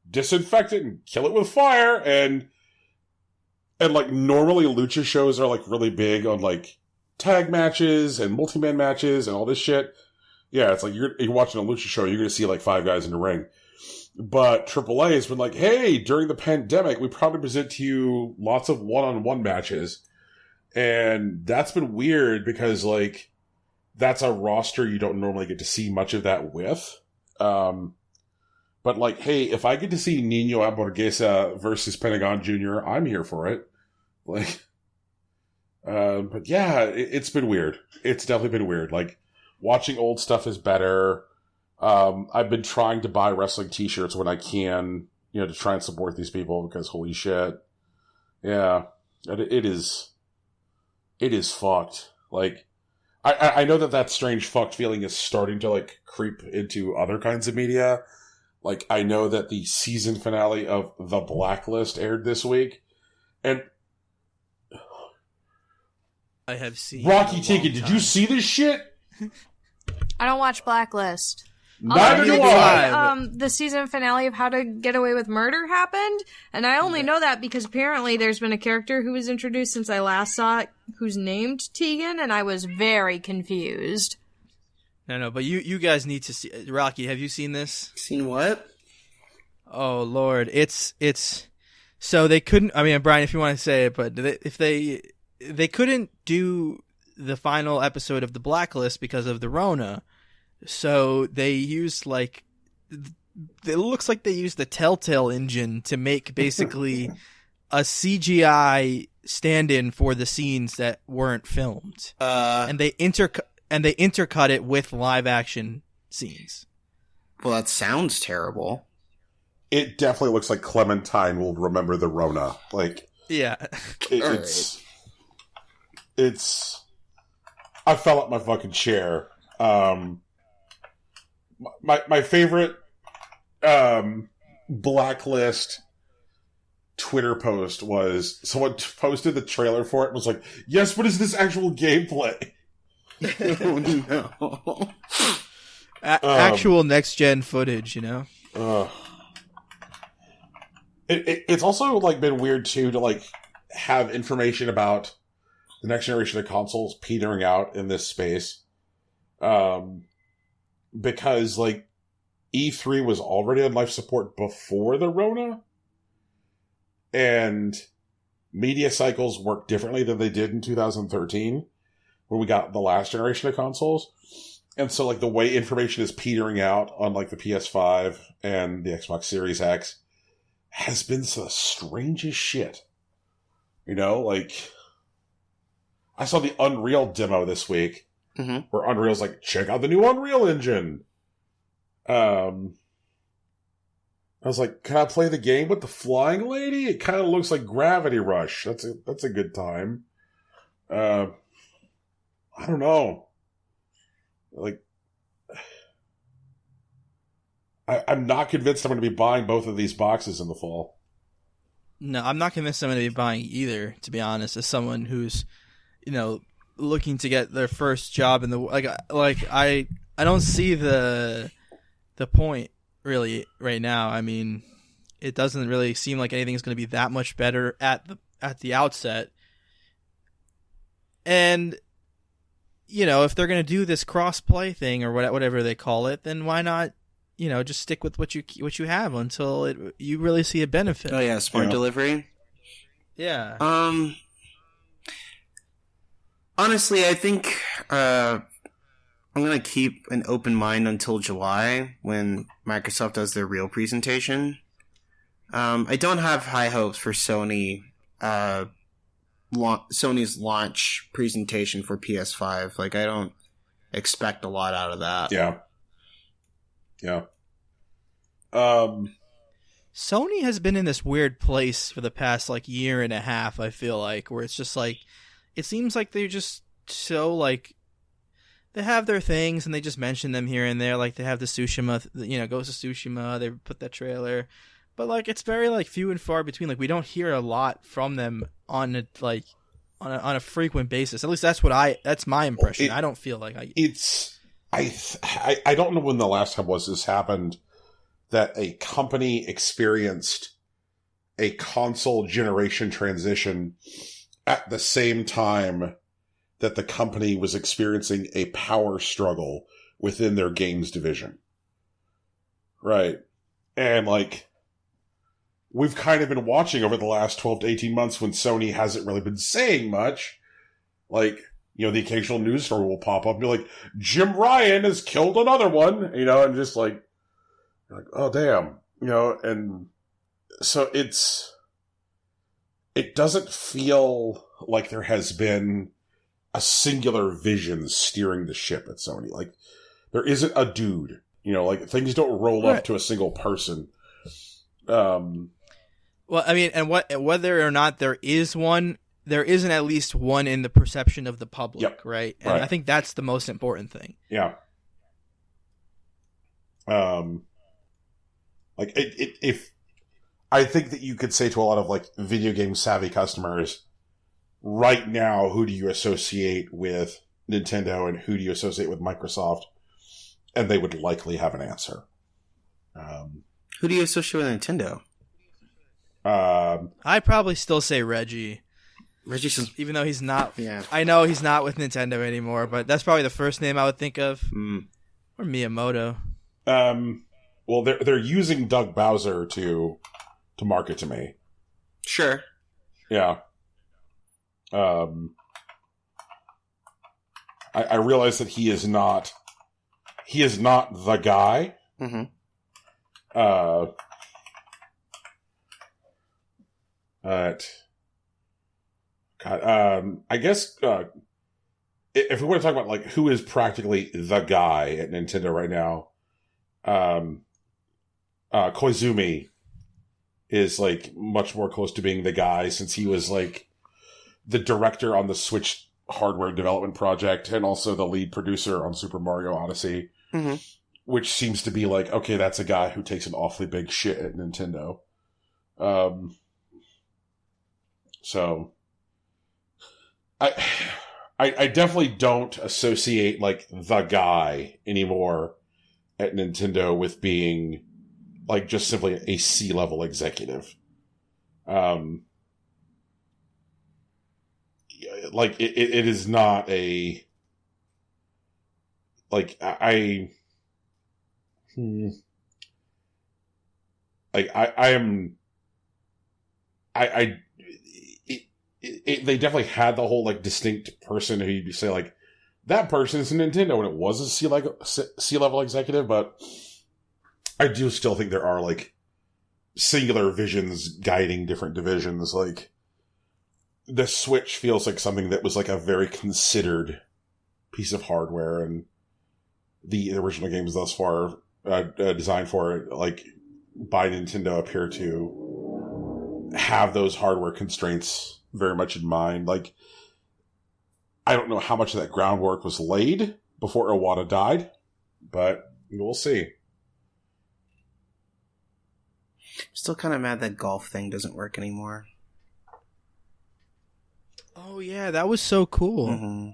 disinfect it and kill it with fire. And like, normally lucha shows are, like, really big on, like, tag matches and multi-man matches and all this shit. Yeah, it's like, you're watching a lucha show, you're going to see, like, 5 guys in the ring. But AAA has been like, hey, during the pandemic, we probably present to you lots of one-on-one matches. And that's been weird because, like, that's a roster you don't normally get to see much of that with. But, like, hey, if I get to see Nino Hamburguesa versus Pentagon Jr., I'm here for it. Like, but yeah, it's been weird. It's definitely been weird. Like, watching old stuff is better. I've been trying to buy wrestling t-shirts when I can, you know, to try and support these people because holy shit. Yeah, it is fucked. Like, I know that strange fucked feeling is starting to, like, creep into other kinds of media. Like, I know that the season finale of The Blacklist aired this week. And I have seen Rocky Ticket, did you see this shit? I don't watch Blacklist. Neither do I. The season finale of How to Get Away with Murder happened, and I only know that because apparently there's been a character who was introduced since I last saw it who's named Tegan, and I was very confused. No, but you guys need to see. Rocky, have you seen this? Seen what? Oh Lord, it's so they couldn't. I mean, Brian, if you want to say it, but if they couldn't do the final episode of The Blacklist because of the Rona, so they used like it looks like they used the Telltale engine to make basically a CGI stand-in for the scenes that weren't filmed, and they intercut it with live action scenes. Well, that sounds terrible. It definitely looks like Clementine will remember the Rona. Like, yeah, it's. I fell out my fucking chair. My favorite Blacklist Twitter post was someone posted the trailer for it and was like, yes, but is this actual gameplay? Oh, no. Actual next-gen footage, you know? It's also, like, been weird, too, to, like, have information about the next generation of consoles petering out in this space. Because, like, E3 was already on life support before the Rona. And media cycles work differently than they did in 2013, when we got the last generation of consoles. And so, like, the way information is petering out on, like, the PS5 and the Xbox Series X has been the strangest shit. You know, like, I saw the Unreal demo this week, where Unreal's like, check out the new Unreal Engine. I was like, can I play the game with the flying lady? It kind of looks like Gravity Rush. That's a good time. I don't know. Like, I'm not convinced I'm going to be buying both of these boxes in the fall. No, I'm not convinced I'm going to be buying either, to be honest, as someone who's, looking to get their first job in the I don't see the point really right now. I mean, it doesn't really seem like anything's going to be that much better at the outset. And if they're going to do this cross-play thing or whatever they call it, then why not just stick with what you have until you really see a benefit. Oh yeah, smart delivery. Yeah. Honestly, I think I'm gonna keep an open mind until July when Microsoft does their real presentation. I don't have high hopes for Sony's launch presentation for PS5. Like, I don't expect a lot out of that. Yeah. Sony has been in this weird place for the past year and a half, I feel like, where it's just it seems like they're just so they have their things and they just mention them here and there. Like they have the Tsushima, Ghost of Tsushima, they put that trailer, but it's very few and far between. We don't hear a lot from them on a frequent basis. At least that's my impression. I don't feel like I don't know when the last time this happened that a company experienced a console generation transition at the same time that the company was experiencing a power struggle within their games division. Right. And we've kind of been watching over the last 12 to 18 months when Sony hasn't really been saying much. The occasional news story will pop up and be like, Jim Ryan has killed another one, and just oh, damn, and so it doesn't feel like there has been a singular vision steering the ship at Sony. There isn't a dude, things don't roll up to a single person. Well, I mean, and whether or not there is one, there isn't at least one in the perception of the public, right? And I think that's the most important thing. Yeah. If I think that you could say to a lot of video game savvy customers right now, who do you associate with Nintendo and who do you associate with Microsoft? And they would likely have an answer. Who do you associate with Nintendo? I'd probably still say Reggie. Reggie's, even though he's not. Yeah. I know he's not with Nintendo anymore, but that's probably the first name I would think of. Or Miyamoto. Well, they're using Doug Bowser to market to me. Sure. Yeah. I realize that he is not the guy. Mm-hmm. But God, I guess if we want to talk about who is practically the guy at Nintendo right now, Koizumi is much more close to being the guy, since he was the director on the Switch hardware development project and also the lead producer on Super Mario Odyssey, which seems to be okay, that's a guy who takes an awfully big shit at Nintendo. So I definitely don't associate the guy anymore at Nintendo with being just simply a C-level executive. It is not a I they definitely had the whole distinct person who you'd say that person is a Nintendo, and it was a C-level executive, but I do still think there are singular visions guiding different divisions. The Switch feels like something that was a very considered piece of hardware, and the original games thus far designed for it by Nintendo appear to have those hardware constraints very much in mind. Like, I don't know how much of that groundwork was laid before Iwata died, but we'll see. Still kind of mad that golf thing doesn't work anymore. Oh yeah, that was so cool. Mm-hmm.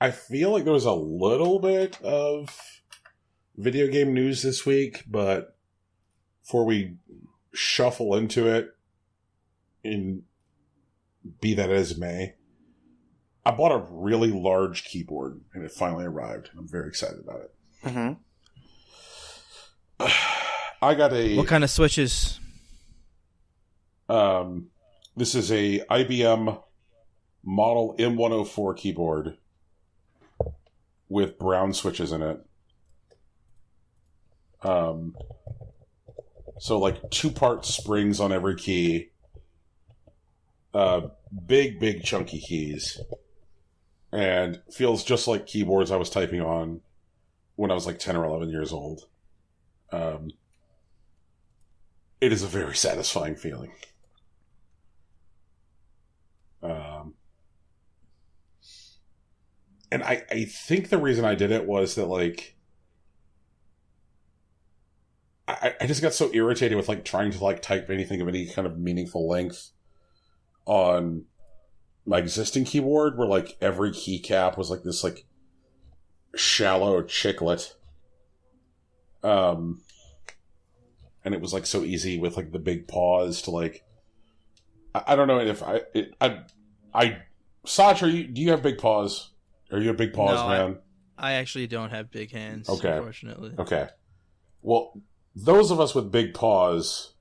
I feel like there was a little bit of video game news this week, but before we shuffle into it, in be that as it may, I bought a really large keyboard, and it finally arrived. I'm very excited about it. Mm-hmm. I got a... What kind of switches? This is a IBM Model M104 keyboard with brown switches in it. So like 2-part springs on every key. Big chunky keys. And feels just like keyboards I was typing on when I was like 10 or 11 years old. It is a very satisfying feeling. And I think the reason I did it was that, like, I just got so irritated with, like, trying to, like, type anything of any kind of meaningful length on my existing keyboard, where, like, every keycap was, like, this, like, shallow chiclet. And it was, like, so easy with, like, the big pause to, like... I don't know if Sach, do you have big paws? Are you a big paws man? I actually don't have big hands, okay. Unfortunately. Okay. Well, those of us with big paws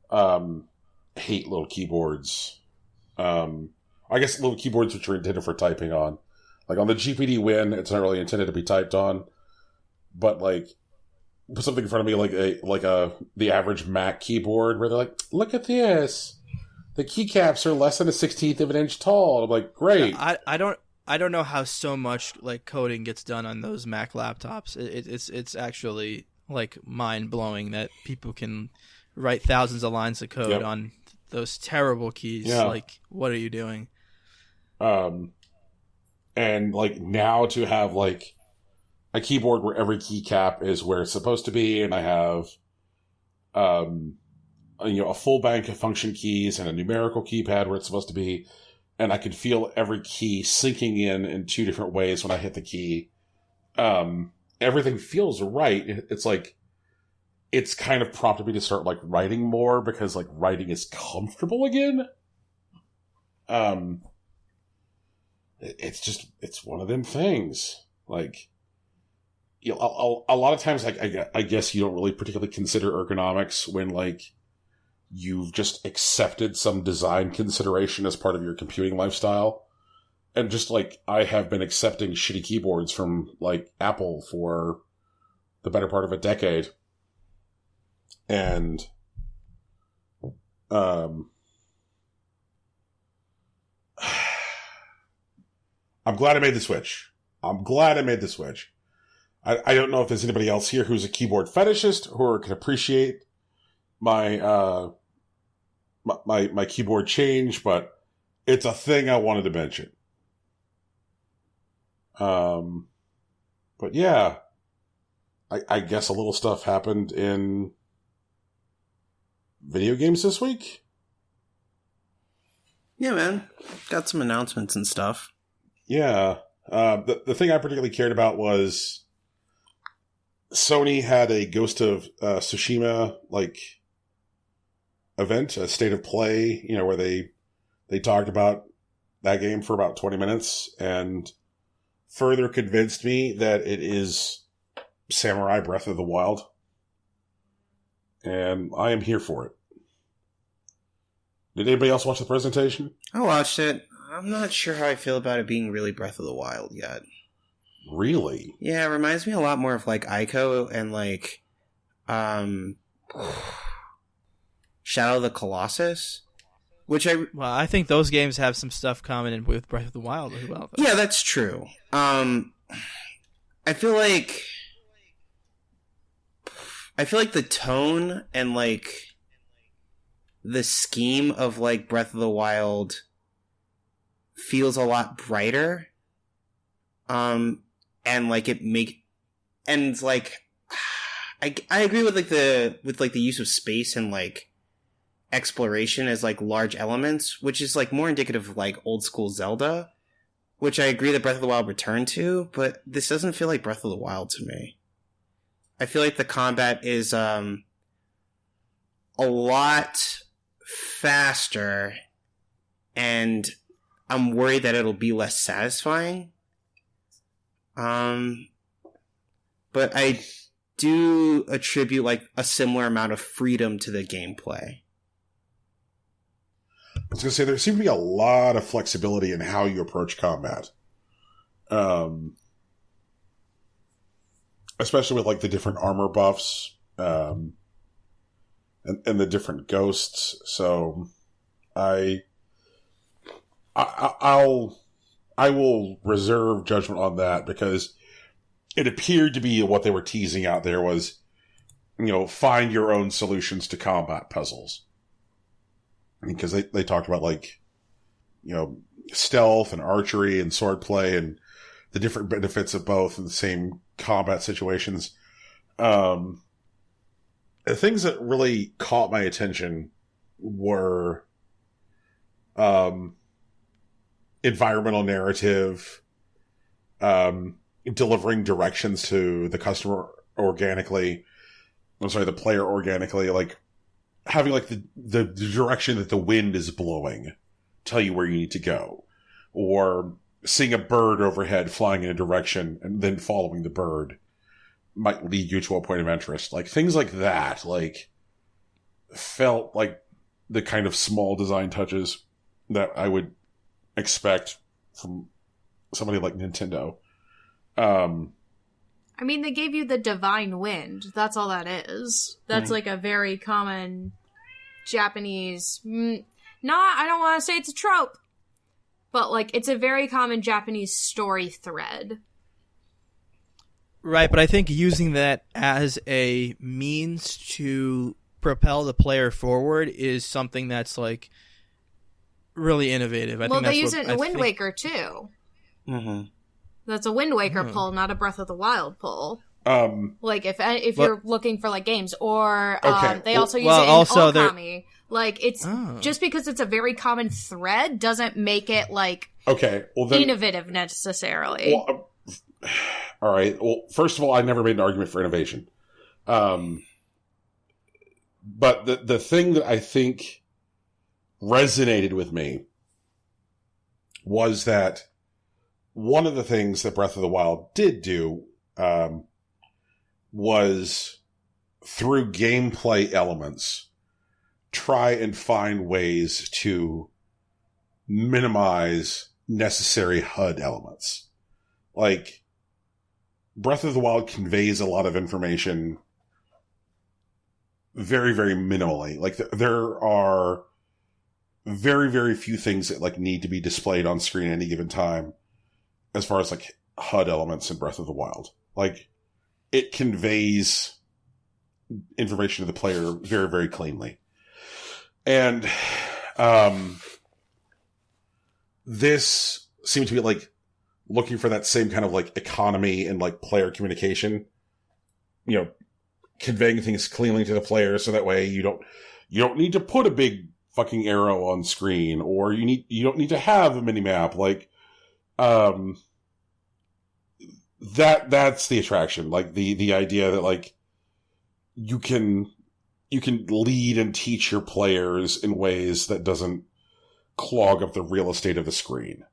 hate little keyboards. I guess little keyboards which are intended for typing on. Like on the GPD Win, it's not really intended to be typed on. But like, put something in front of me like the average Mac keyboard where they're like, look at this. The keycaps are less than a 16th of an inch tall. I'm like, great. I don't know how so much like coding gets done on those Mac laptops. It's actually like mind blowing that people can write thousands of lines of code on those terrible keys. Yeah. Like, what are you doing? And like now to have like a keyboard where every keycap is where it's supposed to be, and I have a full bank of function keys and a numerical keypad where it's supposed to be. And I could feel every key sinking in 2 different ways when I hit the key. Everything feels right. It's like, it's kind of prompted me to start like writing more because like writing is comfortable again. It's one of them things. Like, a lot of times, like, I guess you don't really particularly consider ergonomics when like, you've just accepted some design consideration as part of your computing lifestyle. And just like, I have been accepting shitty keyboards from like Apple for the better part of a decade. And, I'm glad I made the switch. I don't know if there's anybody else here who's a keyboard fetishist or can appreciate my keyboard change, but it's a thing I wanted to mention. But yeah, I guess a little stuff happened in video games this week. Yeah, man. Got some announcements and stuff. Yeah. The thing I particularly cared about was Sony had a Ghost of Tsushima, like, event, a state of play, where they talked about that game for about 20 minutes and further convinced me that it is Samurai Breath of the Wild. And I am here for it. Did anybody else watch the presentation? I watched it. I'm not sure how I feel about it being really Breath of the Wild yet. Really? Yeah, it reminds me a lot more of like Ico and like Shadow of the Colossus. Well, I think those games have some stuff common with Breath of the Wild as well. Yeah, that's true. I feel like the tone and like the scheme of like Breath of the Wild feels a lot brighter. And like I agree with the use of space and like exploration as like large elements, which is like more indicative of like old school Zelda, which I agree that Breath of the Wild returned to, but this doesn't feel like Breath of the Wild to me. I feel like the combat is a lot faster, and I'm worried that it'll be less satisfying. But I do attribute like a similar amount of freedom to the gameplay. I was going to say, there seems to be a lot of flexibility in how you approach combat. Especially with, like, the different armor buffs, and the different ghosts. So, I will reserve judgment on that, because it appeared to be what they were teasing out there was, find your own solutions to combat puzzles. Because they talked about, like, stealth and archery and swordplay and the different benefits of both in the same combat situations. The things that really caught my attention were environmental narrative, delivering directions to the customer organically. The player organically, like, having like the direction that the wind is blowing tell you where you need to go, or seeing a bird overhead flying in a direction and then following the bird might lead you to a point of interest. Like, things like that, like, felt like the kind of small design touches that I would expect from somebody like Nintendo. I mean, they gave you the divine wind. That's all that is. That's like a very common Japanese... I don't want to say it's a trope, but like it's a very common Japanese story thread. Right, but I think using that as a means to propel the player forward is something that's like really innovative. I think they use it in Wind Waker too. Mm-hmm. That's a Wind Waker pull, not a Breath of the Wild pull. Like if you're looking for like games, or they also use it in Okami. Like, it's just because it's a very common thread doesn't make it like innovative necessarily. Well, all right. Well, first of all, I never made an argument for innovation. But the thing that I think resonated with me was that one of the things that Breath of the Wild did do was, through gameplay elements, try and find ways to minimize necessary HUD elements. Like, Breath of the Wild conveys a lot of information very, very minimally. Like, there are very, very few things that, like, need to be displayed on screen at any given time as far as, like, HUD elements in Breath of the Wild. Like, it conveys information to the player very, very cleanly. And this seemed to be, like, looking for that same kind of, like, economy and, like, player communication. Conveying things cleanly to the player so that way you don't need to put a big fucking arrow on screen, or you don't need to have a mini-map. Like, that's the attraction. Like, the idea that, like, you can lead and teach your players in ways that doesn't clog up the real estate of the screen.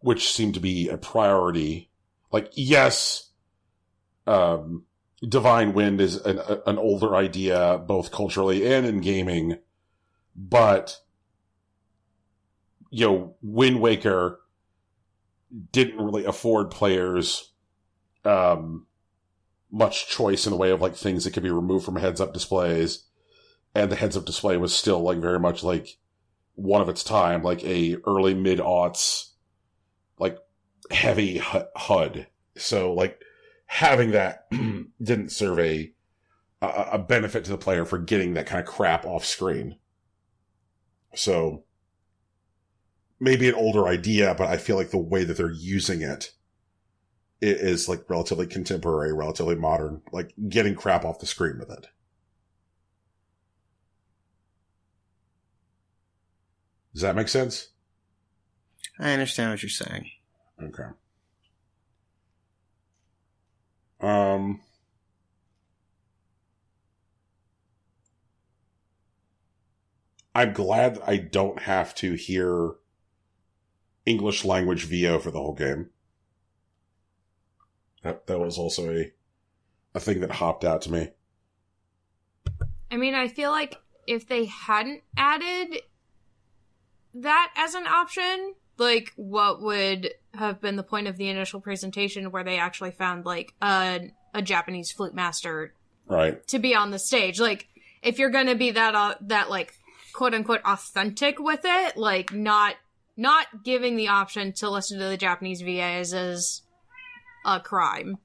Which seemed to be a priority. Like, yes, Divine Wind is an older idea, both culturally and in gaming, but, Wind Waker didn't really afford players much choice in the way of, like, things that could be removed from heads-up displays, and the heads-up display was still like very much like one of its time, like a early mid-aughts, like heavy HUD. So like having that didn't serve a benefit to the player for getting that kind of crap off screen. So maybe an older idea, but I feel like the way that they're using it is like relatively contemporary, relatively modern, like getting crap off the screen with it. Does that make sense? I understand what you're saying. Okay. I'm glad that I don't have to hear English language VO for the whole game. That was also a thing that hopped out to me. I mean, I feel like if they hadn't added that as an option, like, what would have been the point of the initial presentation where they actually found, like, a Japanese flute master right to be on the stage? Like, if you're gonna be that like, quote-unquote authentic with it, like, not giving the option to listen to the Japanese VAs is a crime.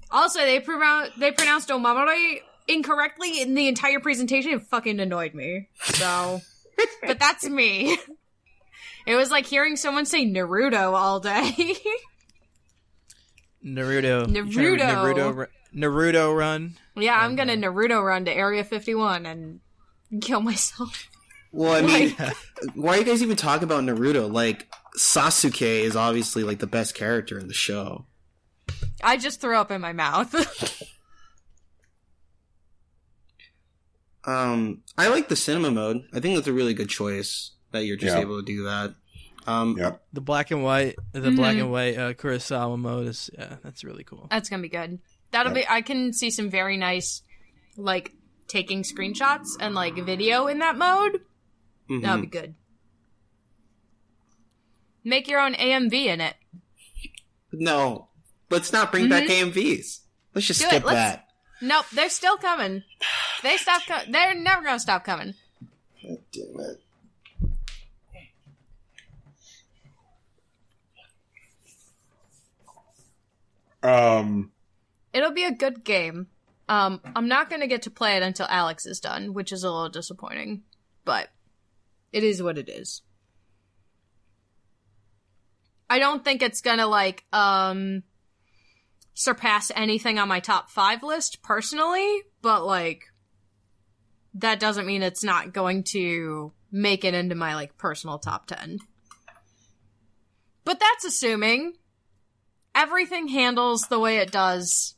Also, they pronounced Omamori incorrectly in the entire presentation. It fucking annoyed me. So, but that's me. It was like hearing someone say Naruto all day. Naruto run. Yeah, I'm gonna Naruto run to Area 51 and kill myself. Well, I mean, why are you guys even talking about Naruto? Like, Sasuke is obviously, like, the best character in the show. I just threw up in my mouth. I like the cinema mode. I think that's a really good choice that you're just able to do that. The black and white Kurosawa mode is, that's really cool. That's gonna be good. That'll be, I can see some very nice, like, taking screenshots and, like, video in that mode. Mm-hmm. That'll be good. Make your own AMV in it. No. Let's not bring back AMVs. Let's just skip that. Nope, they're still coming. They're never gonna stop coming. God damn it. It'll be a good game. I'm not gonna get to play it until Alex is done, which is a little disappointing. But it is what it is. I don't think it's gonna, like, surpass anything on my top 5 list, personally, but, like, that doesn't mean it's not going to make it into my, like, personal top 10. But that's assuming everything handles the way it does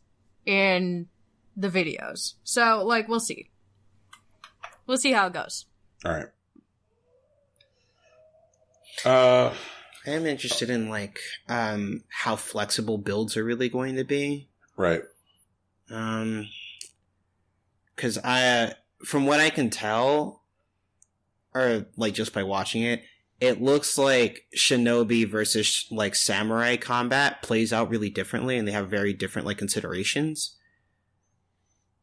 in the videos. So, like, we'll see. We'll see how it goes. All right. I am interested in, like, how flexible builds are really going to be. Right. Because from what I can tell, or, like, just by watching it, it looks like shinobi versus, like, samurai combat plays out really differently, and they have very different, like, considerations.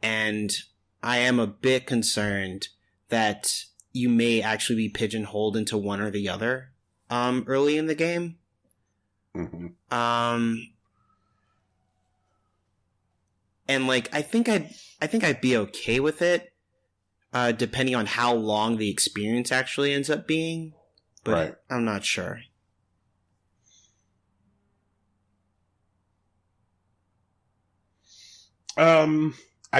And I am a bit concerned that you may actually be pigeonholed into one or the other early in the game. Mm-hmm. And, like, I think I'd be okay with it, depending on how long the experience actually ends up being. But right. I'm not sure. I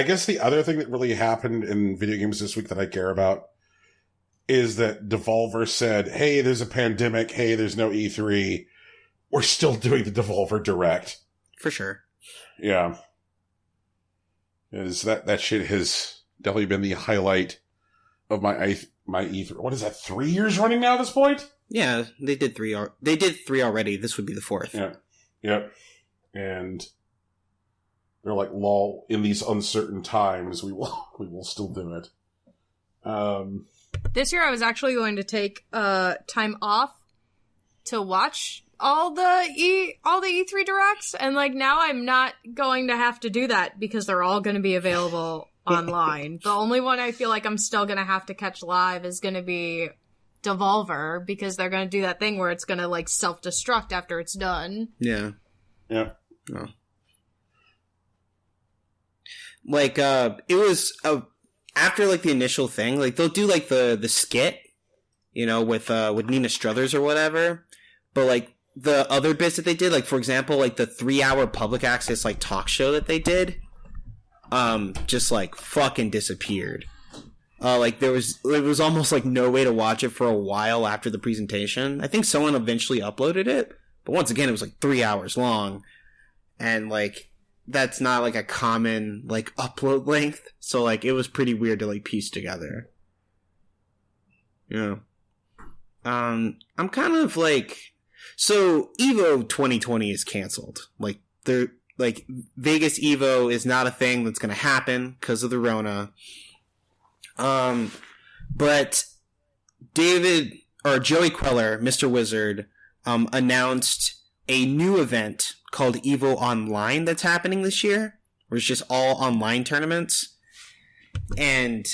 guess the other thing that really happened in video games this week that I care about is that Devolver said, hey, there's a pandemic. Hey, there's no E3. We're still doing the Devolver Direct. For sure. Yeah. That shit has definitely been the highlight of my E3. What is that, 3 years running now at this point? Yeah, they did 3. They did 3 already. This would be the 4th. Yeah. Yep. And they're like, lol, in these uncertain times, we will still do it. This year I was actually going to take time off to watch all the E3 directs, and like now I'm not going to have to do that because they're all going to be available online. The only one I feel like I'm still going to have to catch live is going to be Devolver, because they're going to do that thing where it's going to like self-destruct after it's done. Yeah. Yeah. Oh. Like, it was after like the initial thing, like they'll do like the skit, you know, with Nina Struthers or whatever. But like the other bits that they did, like for example, like the 3-hour public access like talk show that they did, just like fucking disappeared. Like it was almost like no way to watch it for a while after the presentation. I think someone eventually uploaded it, but once again, it was like 3 hours long, and like that's not like a common like upload length. So like it was pretty weird to like piece together. Yeah. I'm kind of like, so Evo 2020 is canceled. Like they're like Vegas Evo is not a thing that's going to happen because of the Rona. But Joey Queller, Mr. Wizard, announced a new event called Evo Online that's happening this year, where it's just all online tournaments. And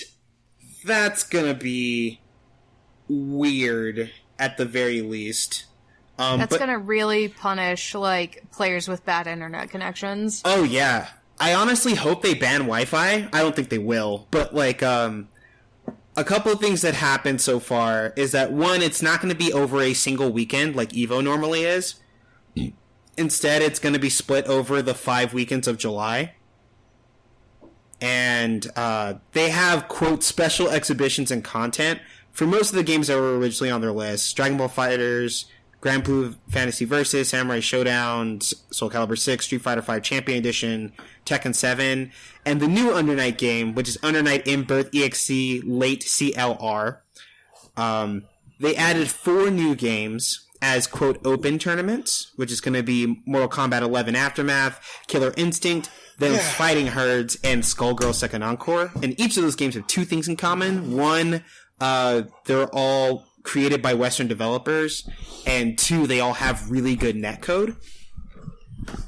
that's gonna be weird at the very least. That's gonna really punish like players with bad internet connections. Oh yeah. I honestly hope they ban Wi-Fi. I don't think they will. But like, a couple of things that happened so far is that, one, it's not going to be over a single weekend like Evo normally is. Instead, it's going to be split over the 5 weekends of July. And they have, quote, special exhibitions and content for most of the games that were originally on their list. Dragon Ball FighterZ, Grand Blue Fantasy Versus, Samurai Showdown, Soul Calibur 6, Street Fighter 5 Champion Edition, Tekken 7, and the new Under Night game, which is Under Night In-Birth EXC Late CLR. They added 4 new games as, quote, open tournaments, which is going to be Mortal Kombat 11 Aftermath, Killer Instinct, then Fighting Herds, and Skullgirl Second Encore. And each of those games have 2 things in common. One, they're all created by Western developers, and 2, they all have really good netcode.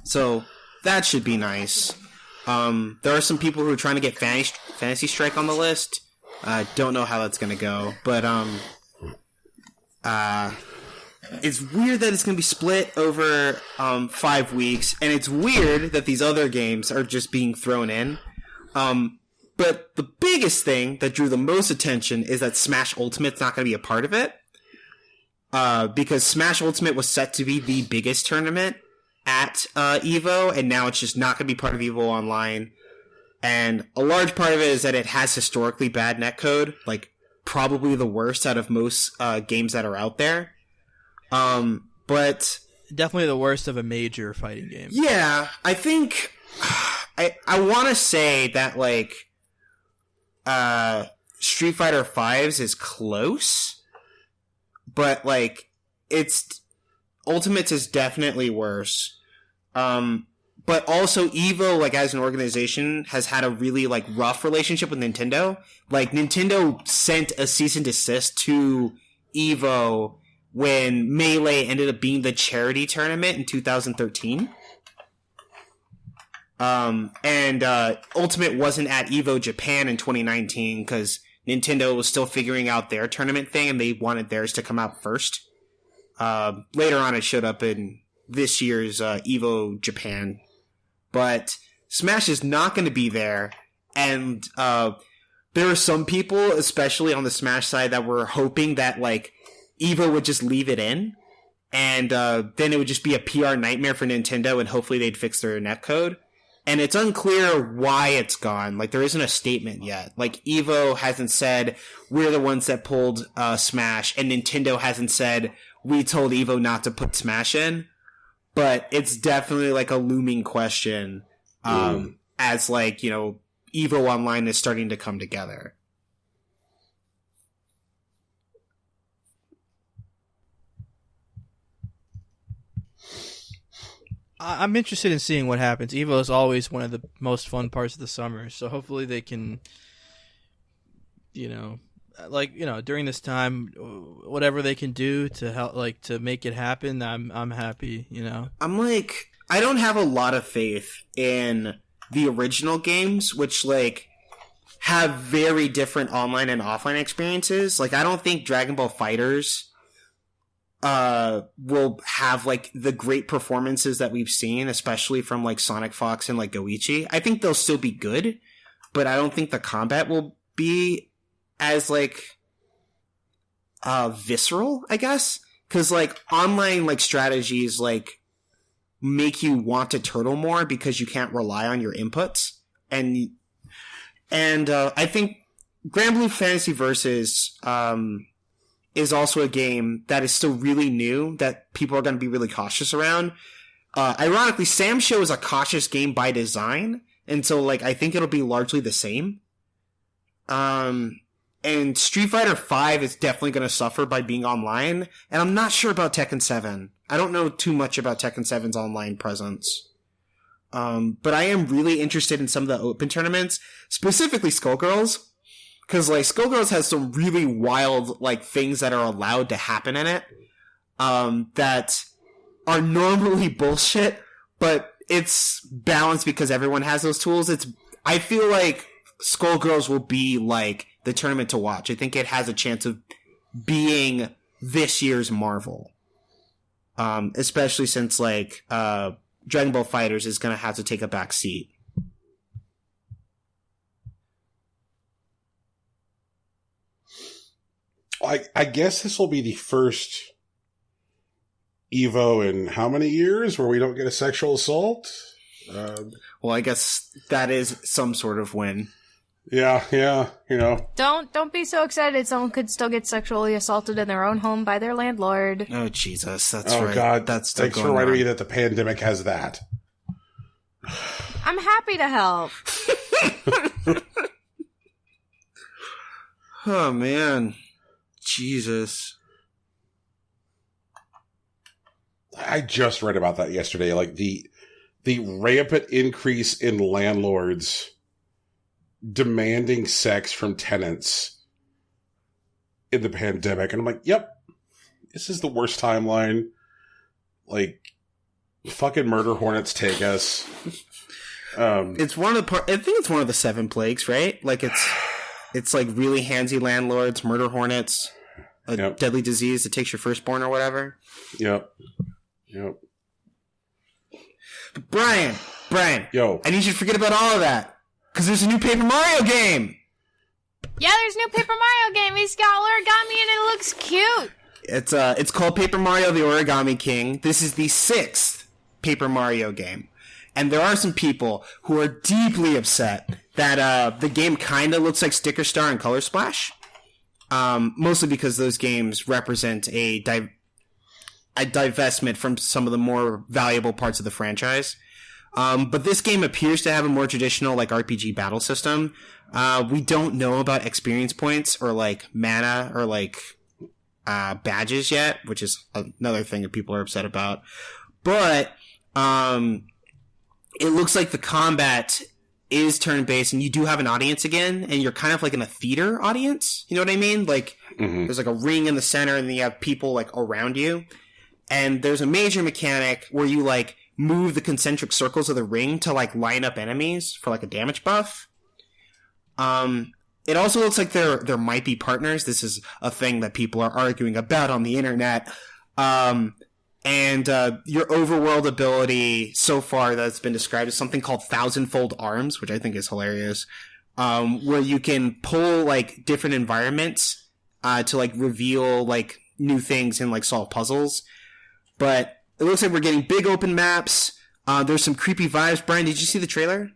So that should be nice. There are some people who are trying to get Fantasy Strike on the list. Don't know how that's gonna go, but it's weird that it's gonna be split over 5 weeks, and it's weird that these other games are just being thrown in. But the biggest thing that drew the most attention is that Smash Ultimate's not going to be a part of it. Because Smash Ultimate was set to be the biggest tournament at EVO, and now it's just not going to be part of EVO Online. And a large part of it is that it has historically bad netcode, like probably the worst out of most games that are out there. But definitely the worst of a major fighting game. Yeah, I think I want to say that like Street Fighter V's is close, but like it's Ultimates is definitely worse. But also Evo, like as an organization, has had a really like rough relationship with Nintendo. Like Nintendo sent a cease and desist to Evo when Melee ended up being the charity tournament in 2013. And Ultimate wasn't at EVO Japan in 2019 because Nintendo was still figuring out their tournament thing and they wanted theirs to come out first. Later on it showed up in this year's EVO Japan. But Smash is not going to be there, and there are some people, especially on the Smash side, that were hoping that like EVO would just leave it in, and then it would just be a PR nightmare for Nintendo, and hopefully they'd fix their netcode. And it's unclear why it's gone. Like, there isn't a statement yet. Like, EVO hasn't said, we're the ones that pulled Smash, and Nintendo hasn't said, we told EVO not to put Smash in. But it's definitely, like, a looming question as, like, you know, EVO Online is starting to come together. I'm interested in seeing what happens. EVO is always one of the most fun parts of the summer, so hopefully they can, you know, like, you know, during this time, whatever they can do to help, like, to make it happen, I'm happy, you know. I'm like, I don't have a lot of faith in the original games, which, like, have very different online and offline experiences. Like, I don't think Dragon Ball FighterZ will have, like, the great performances that we've seen, especially from, like, Sonic Fox and, like, Goichi. I think they'll still be good, but I don't think the combat will be as, like, visceral, I guess. Because, like, online, like, strategies, like, make you want to turtle more because you can't rely on your inputs. And I think Grand Blue Fantasy Versus is also a game that is still really new that people are going to be really cautious around. Ironically, Sam Show is a cautious game by design, and so, like, I think it'll be largely the same. And Street Fighter V is definitely going to suffer by being online, and I'm not sure about Tekken 7. I don't know too much about Tekken 7's online presence. But I am really interested in some of the open tournaments, specifically Skullgirls, because, like, Skullgirls has some really wild, like, things that are allowed to happen in it, that are normally bullshit, but it's balanced because everyone has those tools. I feel like Skullgirls will be, like, the tournament to watch. I think it has a chance of being this year's Marvel. Especially since, like, Dragon Ball FighterZ is going to have to take a back seat. I guess this will be the first Evo in how many years where we don't get a sexual assault? Well, I guess that is some sort of win. Yeah, you know. Don't be so excited. Someone could still get sexually assaulted in their own home by their landlord. Oh, Jesus. That's right. Oh, God. That's thanks for reminding me that the pandemic has that. I'm happy to help. Oh, man. Jesus. I just read about that yesterday. Like, the rampant increase in landlords demanding sex from tenants in the pandemic. And I'm like, yep, this is the worst timeline. Like, fucking murder hornets take us. It's one of the I think it's one of the 7 plagues, right? Like, it's like really handsy landlords, murder hornets, a deadly disease that takes your firstborn or whatever. Yep. But Brian, yo, I need you to forget about all of that. Because there's a new Paper Mario game! Yeah, there's a new Paper Mario game. He's got origami and it looks cute. It's called Paper Mario the Origami King. This is the 6th Paper Mario game. And there are some people who are deeply upset that the game kind of looks like Sticker Star and Color Splash. Mostly because those games represent a divestment from some of the more valuable parts of the franchise. But this game appears to have a more traditional, like, RPG battle system. We don't know about experience points or, like, mana or, like, badges yet, which is another thing that people are upset about. But it looks like the combat is turn-based, and you do have an audience again, and you're kind of like in a theater audience. You know what I mean? Like, There's, like, a ring in the center, and then you have people, like, around you. And there's a major mechanic where you, like, move the concentric circles of the ring to, like, line up enemies for, like, a damage buff. It also looks like there might be partners. This is a thing that people are arguing about on the internet. And your overworld ability so far that's been described as something called Thousandfold Arms, which I think is hilarious, where you can pull, like, different environments to, like, reveal, like, new things and, like, solve puzzles. But it looks like we're getting big open maps. There's some creepy vibes. Brian, did you see the trailer?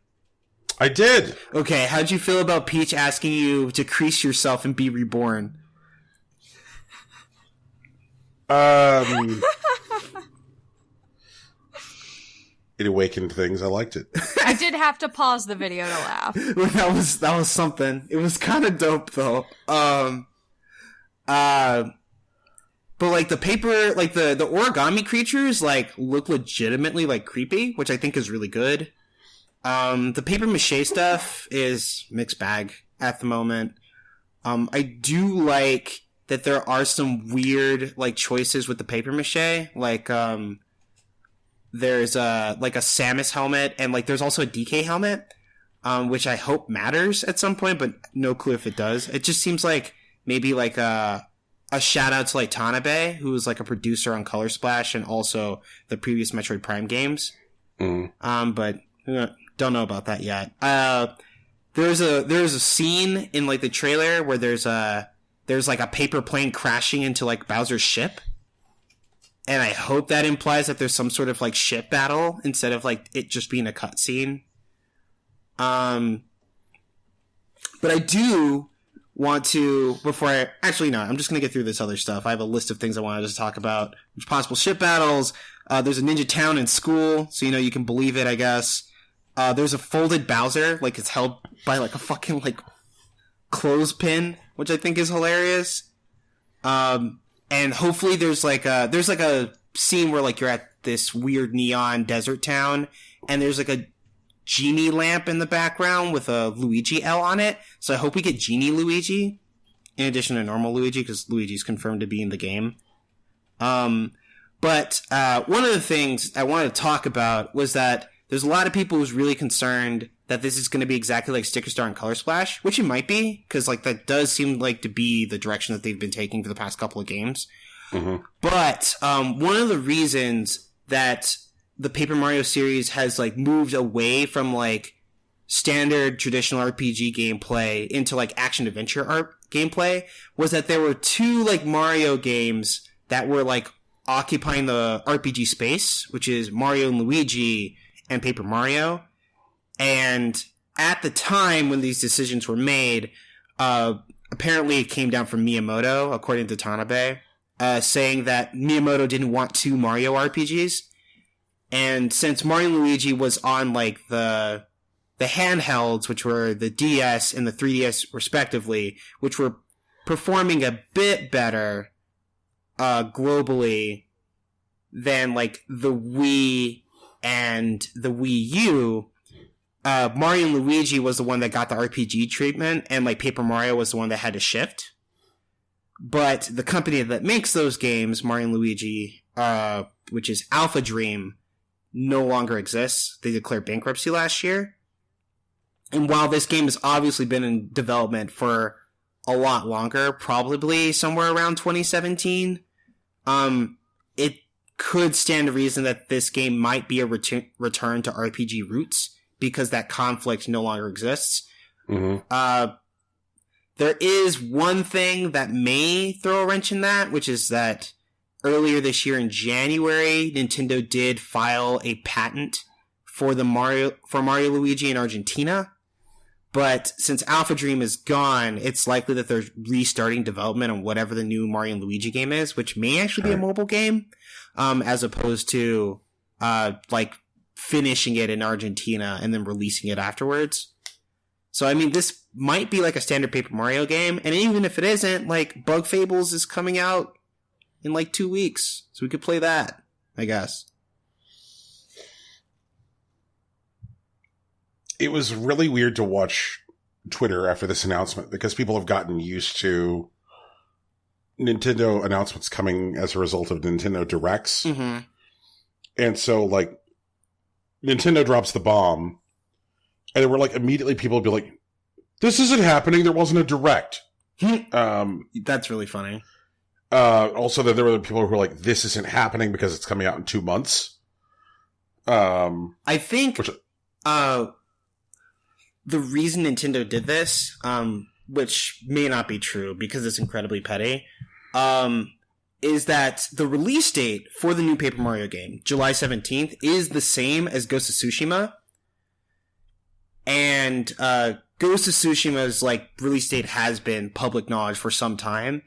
I did. Okay, how'd you feel about Peach asking you to crease yourself and be reborn? It awakened things. I liked it. I did have to pause the video to laugh. That was something. It was kind of dope, though. But, like, the paper, like, the origami creatures, like, look legitimately, like, creepy, which I think is really good. The paper mache stuff is mixed bag at the moment. I do like that there are some weird like choices with the paper mache. Like there's like a Samus helmet, and like there's also a DK helmet, which I hope matters at some point, but no clue if it does. It just seems like maybe like a shout out to like Tanabe, who was like a producer on Color Splash and also the previous Metroid Prime games. But don't know about that yet. There's a scene in like the trailer where there's like a paper plane crashing into like Bowser's ship, and I hope that implies that there's some sort of like ship battle instead of like it just being a cutscene. But I do want to, I'm just going to get through this other stuff. I have a list of things I wanted to talk about. There's possible ship battles. There's a ninja town in school, so you can believe it, I guess. There's a folded Bowser, like it's held by like a fucking like clothespin, which I think is hilarious. And hopefully there's like a scene where like you're at this weird neon desert town, and there's like a genie lamp in the background with a Luigi L on it. So I hope we get Genie Luigi in addition to normal Luigi, because Luigi's confirmed to be in the game. But one of the things I wanted to talk about was that there's a lot of people who's really concerned that this is going to be exactly like Sticker Star and Color Splash, which it might be, because like that does seem like to be the direction that they've been taking for the past couple of games. Mm-hmm. But one of the reasons that the Paper Mario series has like moved away from like standard traditional RPG gameplay into like action adventure gameplay was that there were two like Mario games that were like occupying the RPG space, which is Mario and Luigi and Paper Mario. And at the time when these decisions were made, apparently it came down from Miyamoto, according to Tanabe, saying that Miyamoto didn't want two Mario RPGs. And since Mario and Luigi was on like the handhelds, which were the DS and the 3DS respectively, which were performing a bit better globally than like the Wii and the Wii U, Mario and Luigi was the one that got the RPG treatment, and like Paper Mario was the one that had to shift. But the company that makes those games, Mario and Luigi, which is Alpha Dream, no longer exists. They declared bankruptcy last year. And while this game has obviously been in development for a lot longer, probably somewhere around 2017, it could stand to reason that this game might be a return to RPG roots, because that conflict no longer exists. Mm-hmm. There is one thing that may throw a wrench in that, which is that earlier this year in January, Nintendo did file a patent for Mario Luigi in Argentina. But since Alpha Dream is gone, it's likely that they're restarting development on whatever the new Mario and Luigi game is, which may actually be a mobile game, as opposed to like finishing it in Argentina and then releasing it afterwards. So, I mean, this might be like a standard Paper Mario game, and even if it isn't, like, Bug Fables is coming out in like 2 weeks, so we could play that, I guess. It was really weird to watch Twitter after this announcement, because people have gotten used to Nintendo announcements coming as a result of Nintendo Directs. Mm-hmm. And so, like, Nintendo drops the bomb, and there were, like, immediately people would be like, this isn't happening, there wasn't a Direct. That's really funny. Also, that there were people who were like, this isn't happening because it's coming out in 2 months. I think the reason Nintendo did this, which may not be true because it's incredibly petty, is that the release date for the new Paper Mario game, July 17th, is the same as Ghost of Tsushima. And Ghost of Tsushima's like release date has been public knowledge for some time,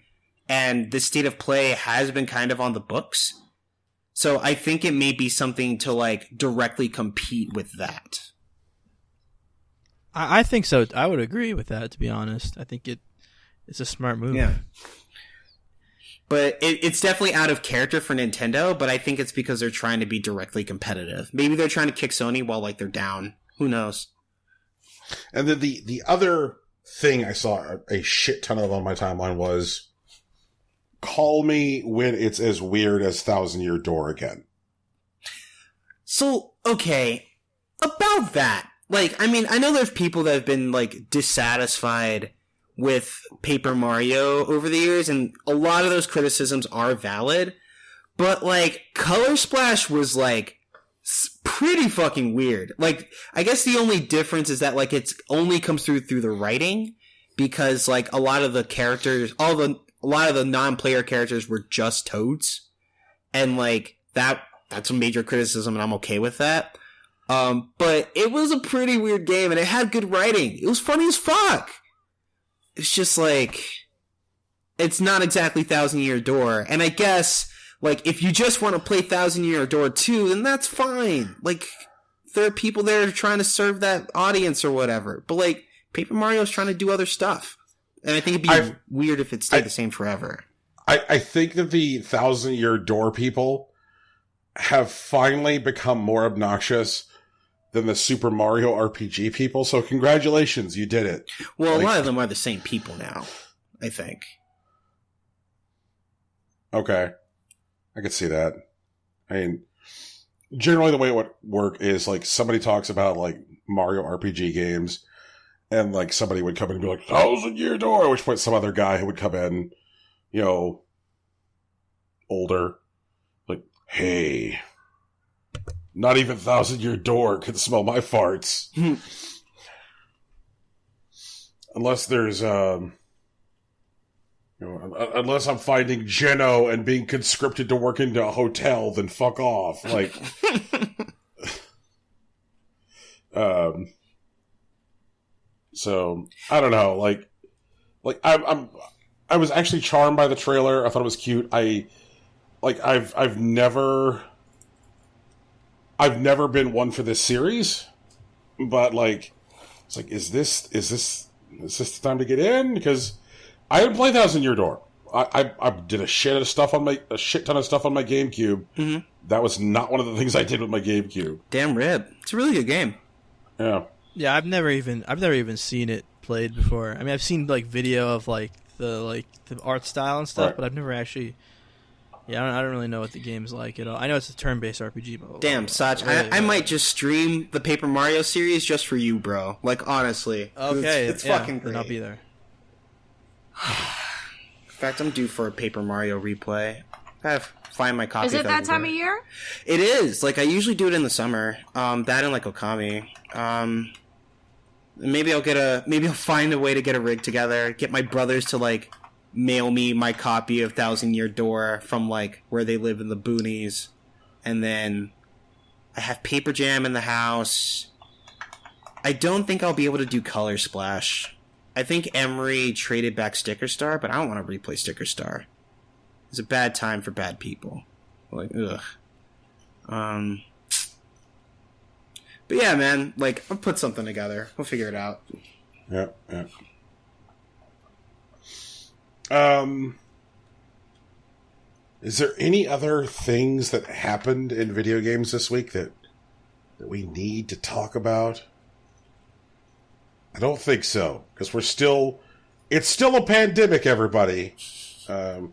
and the state of play has been kind of on the books. So I think it may be something to like directly compete with that. I think so. I would agree with that, to be honest. I think it's a smart move. Yeah. But it's definitely out of character for Nintendo, but I think it's because they're trying to be directly competitive. Maybe they're trying to kick Sony while like they're down. Who knows? And then the other thing I saw a shit ton of on my timeline was, call me when it's as weird as Thousand Year Door again. So, okay, about that. Like, I mean, I know there's people that have been, like, dissatisfied with Paper Mario over the years, and a lot of those criticisms are valid, but, like, Color Splash was, like, pretty fucking weird. Like, I guess the only difference is that, like, it's only comes through the writing, because, like, a lot of the characters, a lot of the non-player characters were just Toads, and, like, that's a major criticism, and I'm okay with that. But it was a pretty weird game, and it had good writing. It was funny as fuck. It's just like, it's not exactly Thousand Year Door. And I guess, like, if you just want to play Thousand Year Door 2, then that's fine. Like, there are people there trying to serve that audience or whatever. But, like, Paper Mario's trying to do other stuff. And I think it'd be weird if it stayed the same forever. I think that the Thousand Year Door people have finally become more obnoxious than the Super Mario RPG people, so congratulations, you did it. Well, a lot of them are the same people now, I think. Okay. I could see that. I mean, generally the way it would work is, like, somebody talks about, like, Mario RPG games, and, like, somebody would come in and be like, Thousand Year Door, at which point some other guy who would come in, you know, older, like, hey, not even Thousand Year Door can smell my farts. Unless there's, you know, unless I'm finding Geno and being conscripted to work into a hotel, then fuck off. Like, so I don't know. Like I was actually charmed by the trailer. I thought it was cute. I've never been one for this series, but, like, it's like, is this the time to get in? Because I haven't played Thousand Year Door. I did a shit ton of stuff on my GameCube. Mm-hmm. That was not one of the things I did with my GameCube. Damn rib. It's a really good game. Yeah. Yeah, I've never even seen it played before. I mean, I've seen, like, video of, like, the art style and stuff, right. But I've never actually. Yeah, I don't really know what the game's like at all. I know it's a turn-based RPG, but damn, Sach, I might just stream the Paper Mario series just for you, bro. Like, honestly. Okay, it's fucking great. Then I'll be there. In fact, I'm due for a Paper Mario replay. I have to find my copy. Is it that time of year? It is. Like, I usually do it in the summer. That and, like, Okami. Maybe I'll find a way to get a rig together, get my brothers to, like, mail me my copy of Thousand Year Door from, like, where they live in the boonies, and then I have Paper Jam in the house. I don't think I'll be able to do Color Splash. I think Emery traded back Sticker Star, but I don't want to replay Sticker Star. It's a bad time for bad people. Like, ugh. But yeah, man, like, I'll put something together. We'll figure it out. Yeah. Is there any other things that happened in video games this week that we need to talk about? I don't think so, because it's still a pandemic, everybody. You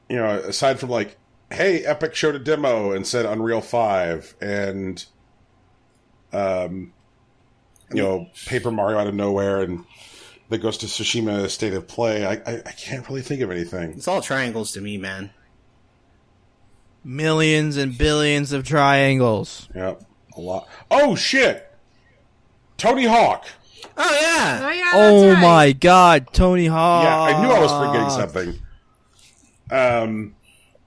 know, aside from, like, hey, Epic showed a demo and said Unreal 5, and, you know, Paper Mario out of nowhere, and the Ghost of Tsushima State of Play. I can't really think of anything. It's all triangles to me, man. Millions and billions of triangles. Yep, a lot. Oh, shit! Tony Hawk! Oh, yeah! Oh, yeah, Oh that's right. my god, Tony Hawk! Yeah, I knew I was forgetting something.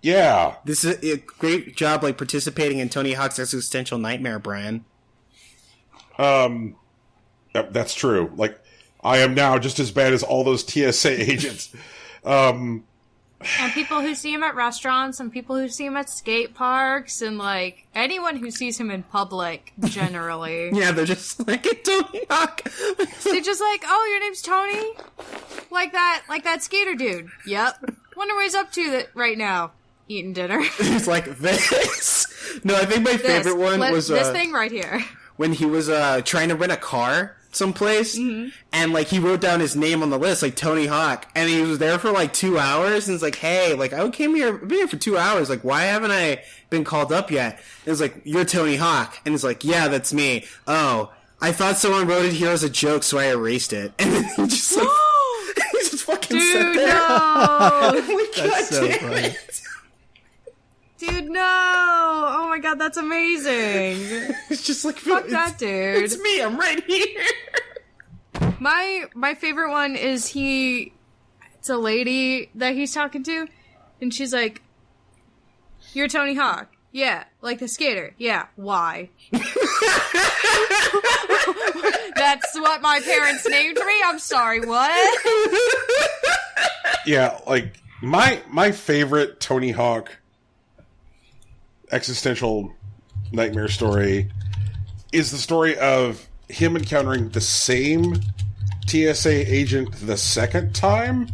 Yeah. This is a great job, like, participating in Tony Hawk's existential nightmare, Brian. That's true. Like, I am now just as bad as all those TSA agents. And people who see him at restaurants, and people who see him at skate parks, and, like, anyone who sees him in public, generally. Yeah, they're just like, Tony Hawk! They're just like, oh, your name's Tony? Like that skater dude. Yep. Wonder what he's up to right now. Eating dinner. It's like, this? No, I think my favorite one was... this thing right here. when he was trying to rent a car someplace, and like he wrote down his name on the list, like Tony Hawk, and he was there for like 2 hours, and it's like, hey, like I've been here for 2 hours, like why haven't I been called up yet? And it's like, you're Tony Hawk, and it's like, yeah, that's me. Oh, I thought someone wrote it here as a joke, so I erased it, and then he just like he just fucking sat there. No. That's so funny. Dude, no! Oh my god, that's amazing. It's just like, Fuck that dude. It's me. I'm right here. My favorite one is it's a lady that he's talking to, and she's like, "You're Tony Hawk." Yeah, like the skater. Yeah, why? That's what my parents named me? I'm sorry, what? Yeah, like, my favorite Tony Hawk existential nightmare story is the story of him encountering the same TSA agent the second time.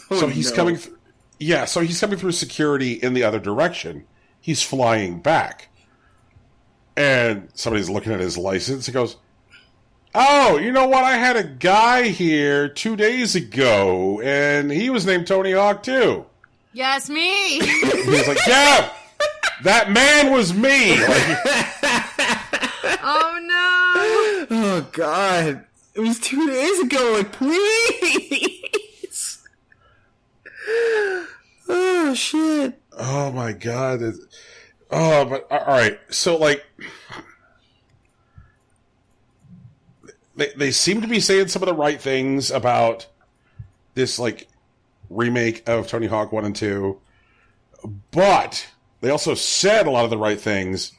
So he's coming through security in the other direction. He's flying back. And somebody's looking at his license and goes, "Oh, you know what? I had a guy here 2 days ago, and he was named Tony Hawk too." Yes, me! He's like, "Yeah, that man was me." Like, Oh no! Oh god, it was 2 days ago. Like, please. Oh shit. oh my god. But all right. So like, they seem to be saying some of the right things about this like remake of Tony Hawk 1 and 2, but they also said a lot of the right things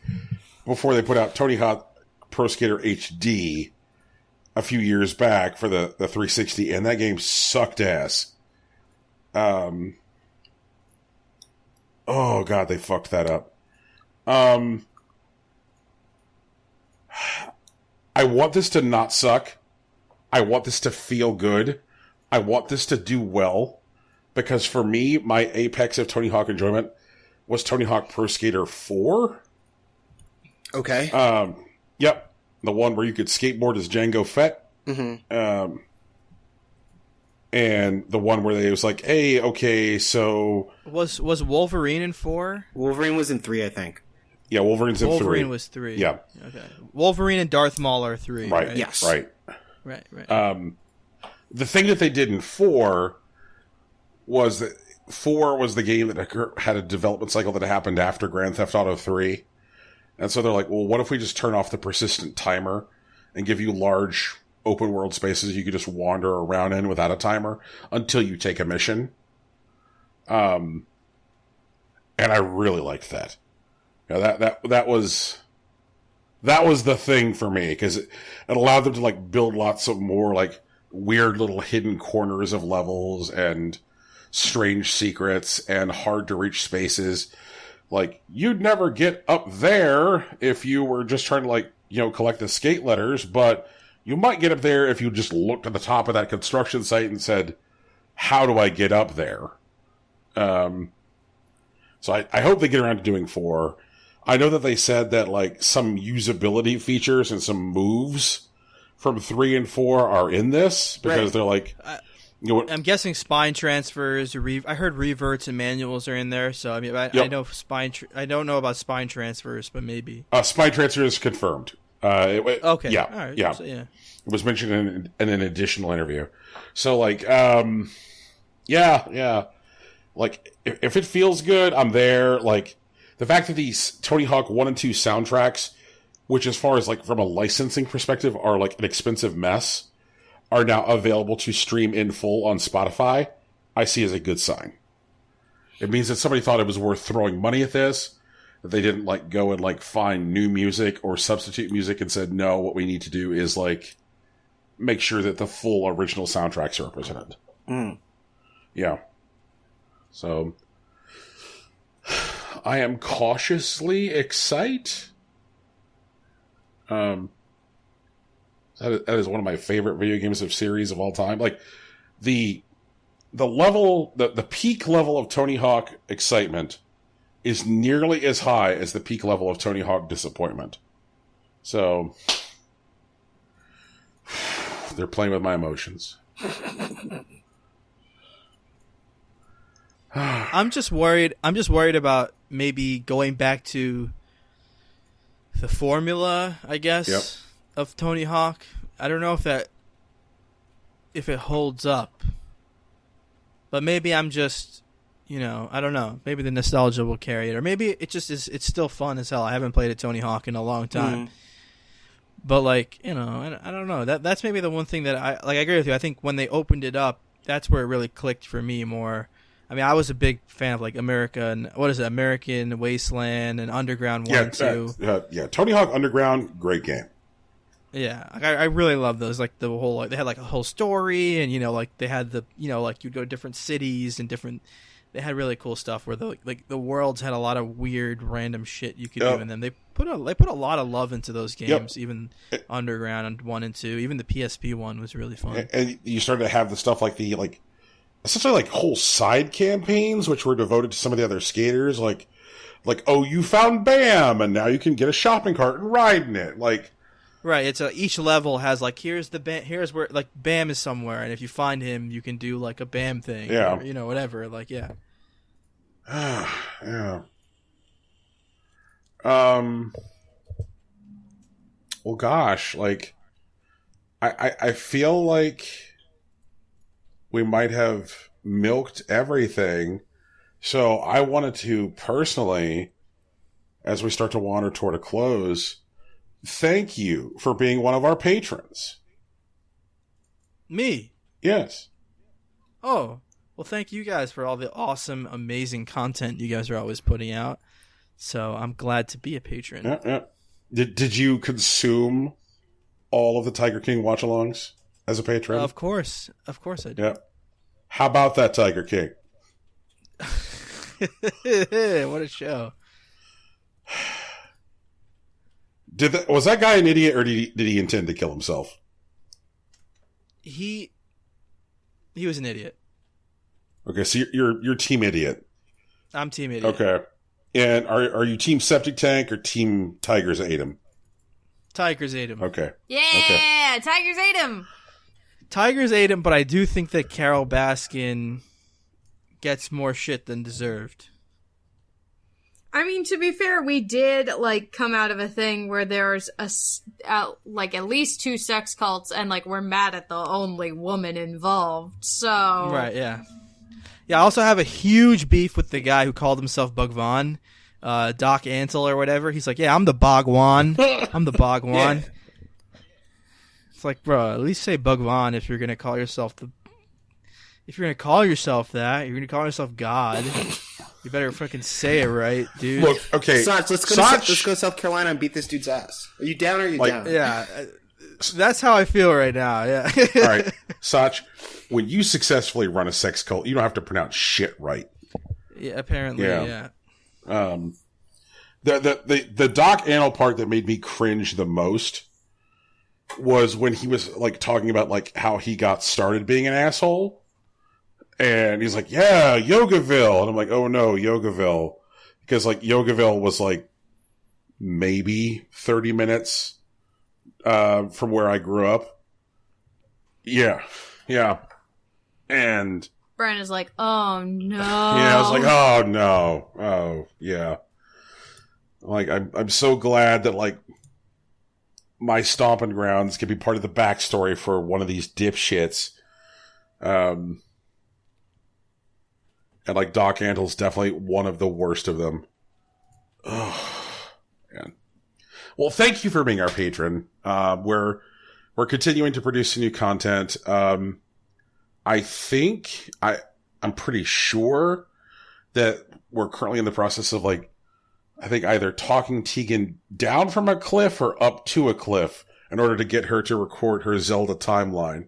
before they put out Tony Hawk Pro Skater HD a few years back for the 360, and that game sucked ass. Oh god, they fucked that up. I want this to not suck. I want this to feel good. I want this to do well. Because for me, my apex of Tony Hawk enjoyment was Tony Hawk Pro Skater 4. Okay. Yep. The one where you could skateboard as Django Fett. Mm-hmm. And the one where they was like, hey, okay, so... Was Wolverine in 4? Wolverine was in 3, I think. Yeah, Wolverine's in 3. Wolverine was 3. Yeah. Okay. Wolverine and Darth Maul are 3. Right. Yes. Right. Right. The thing that they did in 4 was that 4 was the game that had a development cycle that happened after Grand Theft Auto 3. And so they're like, well, what if we just turn off the persistent timer and give you large open world spaces you could just wander around in without a timer until you take a mission? And I really liked that. You know, that was the thing for me, because it allowed them to like build lots of more like weird little hidden corners of levels and strange secrets and hard to reach spaces. Like, you'd never get up there if you were just trying to like, you know, collect the skate letters, but you might get up there if you just looked at the top of that construction site and said, how do I get up there? So I hope they get around to doing 4. I know that they said that like some usability features and some moves from 3 and 4 are in this because they're like, you know, I'm guessing spine transfers. I heard reverts and manuals are in there. So I mean, I know spine. I don't know about spine transfers, but maybe spine transfer is confirmed. Okay. Yeah. All right. Yeah. So, yeah. It was mentioned in an additional interview. So like, yeah. Like, if it feels good, I'm there. Like, the fact that these Tony Hawk 1 and 2 soundtracks, which as far as like from a licensing perspective are like an expensive mess, are now available to stream in full on Spotify, I see as a good sign. It means that somebody thought it was worth throwing money at this, that they didn't like go and like find new music or substitute music and said, no, what we need to do is like make sure that the full original soundtracks are represented. Yeah. So I am cautiously excited. That is one of my favorite video games of series of all time. Like the level, the peak level of Tony Hawk excitement is nearly as high as the peak level of Tony Hawk disappointment. So they're playing with my emotions. I'm just worried about maybe going back to the formula, I guess, of Tony Hawk. I don't know if it holds up. But maybe I'm just, I don't know. Maybe the nostalgia will carry it. Or maybe it just is, it's still fun as hell. I haven't played a Tony Hawk in a long time. But, like, I don't know. That's maybe the one thing that I agree with you. I think when they opened it up, that's where it really clicked for me more. I mean, I was a big fan of, like, American Wasteland and Underground 1 and 2. Tony Hawk Underground, great game. Yeah, I really love those. Like the whole, like they had like a whole story, and like they had the, like you'd go to different cities and different. They had really cool stuff where the worlds had a lot of weird random shit you could do in them. They put a lot of love into those games. Even Underground 1 and 2, even the PSP one was really fun. And you started to have the stuff like essentially like whole side campaigns which were devoted to some of the other skaters. Like oh, you found Bam, and now you can get a shopping cart and ride in it. Like. Right, it's each level has like here's where like Bam is somewhere, and if you find him, you can do like a Bam thing, or, whatever. Like yeah. Well, gosh, like I feel like we might have milked everything, so I wanted to personally, as we start to wander toward a close, thank you for being one of our patrons. Me? Yes. Oh, well, thank you guys for all the awesome, amazing content you guys are always putting out. So I'm glad to be a patron. Yeah. Did you consume all of the Tiger King watch-alongs as a patron? Of course I did. Yeah. How about that, Tiger King? What a show. Was that guy an idiot, or did he intend to kill himself? He was an idiot. Okay, so you're team idiot. I'm team idiot. Okay, and are you team septic tank or team Tigers ate him? Tigers ate him. Okay. Yeah, okay. Tigers ate him. Tigers ate him, but I do think that Carol Baskin gets more shit than deserved. I mean, to be fair, we did, like, come out of a thing where there's at least 2 sex cults, and, like, we're mad at the only woman involved, so... Right, yeah. Yeah, I also have a huge beef with the guy who called himself Bhagwan, Doc Antle or whatever. He's like, yeah, I'm the Bhagwan. I'm the Bhagwan. Yeah. It's like, bro, at least say Bhagwan if you're going to call yourself If you're going to call yourself that, you're going to call yourself God... You better fucking say it right, dude. Look, okay. Sach, let's go to South Carolina and beat this dude's ass. Are you down or are you down? Yeah. That's how I feel right now, yeah. All right. Sach, when you successfully run a sex cult, you don't have to pronounce shit right. Yeah, apparently, yeah. The Doc Antle part that made me cringe the most was when he was, like, talking about, like, how he got started being an asshole. And he's like, yeah, Yogaville. And I'm like, oh no, Yogaville. Because, like, Yogaville was, like, maybe 30 minutes from where I grew up. Yeah. And... Brian is like, oh no. Yeah, I was like, oh no. Oh, yeah. Like, I'm so glad that, like, my stomping grounds can be part of the backstory for one of these dipshits. And, like, Doc Antle's definitely one of the worst of them. Oh, man. Well, thank you for being our patron. We're continuing to produce new content. I'm pretty sure that we're currently in the process of, like, I think either talking Tegan down from a cliff or up to a cliff in order to get her to record her Zelda timeline.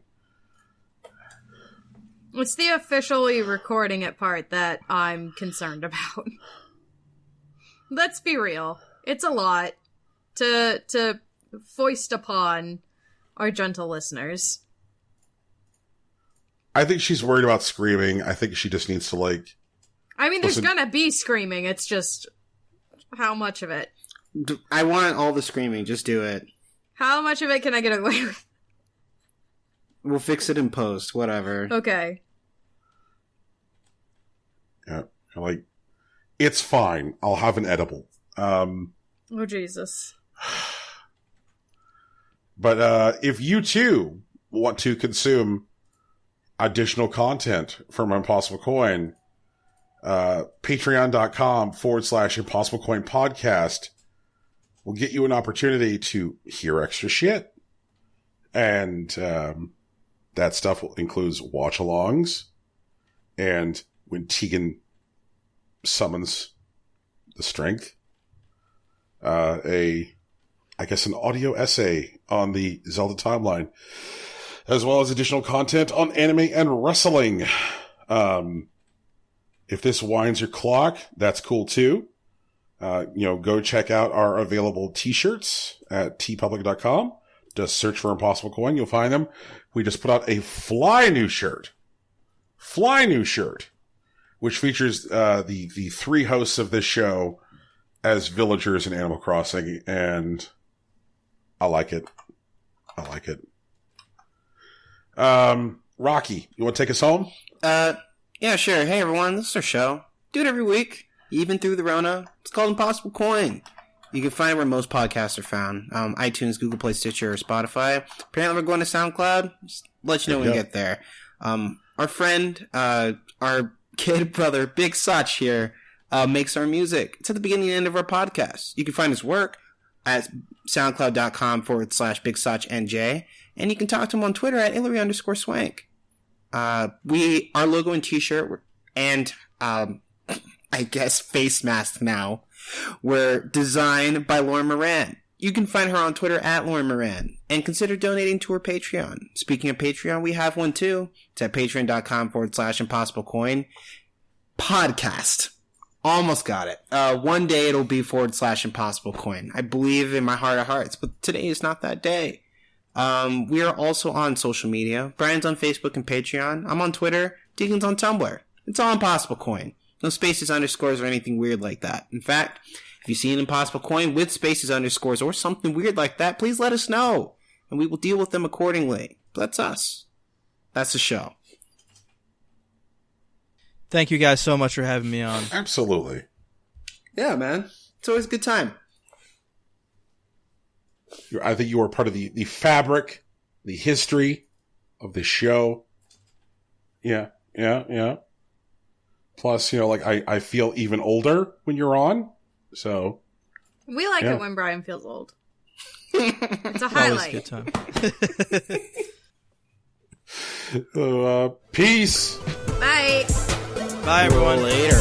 It's the officially recording it part that I'm concerned about. Let's be real. It's a lot to foist upon our gentle listeners. I think she's worried about screaming. I think she just needs to, like... I mean, there's gonna be screaming. It's just how much of it. I want all the screaming. Just do it. How much of it can I get away with? We'll fix it in post. Whatever. Okay. Yeah, like, it's fine. I'll have an edible. Oh, Jesus. But if you too want to consume additional content from Impossible Coin, patreon.com/Impossible Coin podcast will get you an opportunity to hear extra shit. And that stuff includes watch-alongs, and when Tegan summons the strength, an audio essay on the Zelda timeline, as well as additional content on anime and wrestling. If this winds your clock, that's cool too. Go check out our available t-shirts at tpublic.com. Just search for Impossible Coin. You'll find them. We just put out a fly new shirt, which features the three hosts of this show as villagers in Animal Crossing, and I like it. Rocky, you want to take us home? Yeah, sure. Hey, everyone, this is our show. Do it every week, even through the Rona. It's called Impossible Coin. You can find it where most podcasts are found. iTunes, Google Play, Stitcher, or Spotify. Apparently, we're going to SoundCloud. Just let you know when we get there. Our friend, our kid brother, Big Sach here, makes our music. It's at the beginning and end of our podcast. You can find his work at soundcloud.com/BigSachNJ. And you can talk to him on Twitter at Hillary_Swank. Our logo and t-shirt and, I guess face mask now, were designed by Lauren Moran. You can find her on Twitter at Lauren Moran, and consider donating to her Patreon. Speaking of Patreon, we have one too. It's at patreon.com/Impossible Coin podcast. Almost got it. One day it'll be /Impossible Coin. I believe in my heart of hearts, but today is not that day. We are also on social media. Brian's on Facebook and Patreon. I'm on Twitter. Deacon's on Tumblr. It's all Impossible Coin. No spaces, underscores, or anything weird like that. In fact, if you see an Impossible Coin with spaces, underscores, or something weird like that, please let us know, and we will deal with them accordingly. But that's us. That's the show. Thank you guys so much for having me on. Absolutely. Yeah, man. It's always a good time. I think you are part of the fabric, the history of the show. Yeah. Plus, I feel even older when you're on. So we like it when Brian feels old. It's a highlight. Always a good time. Peace. Bye. Bye, everyone. Later.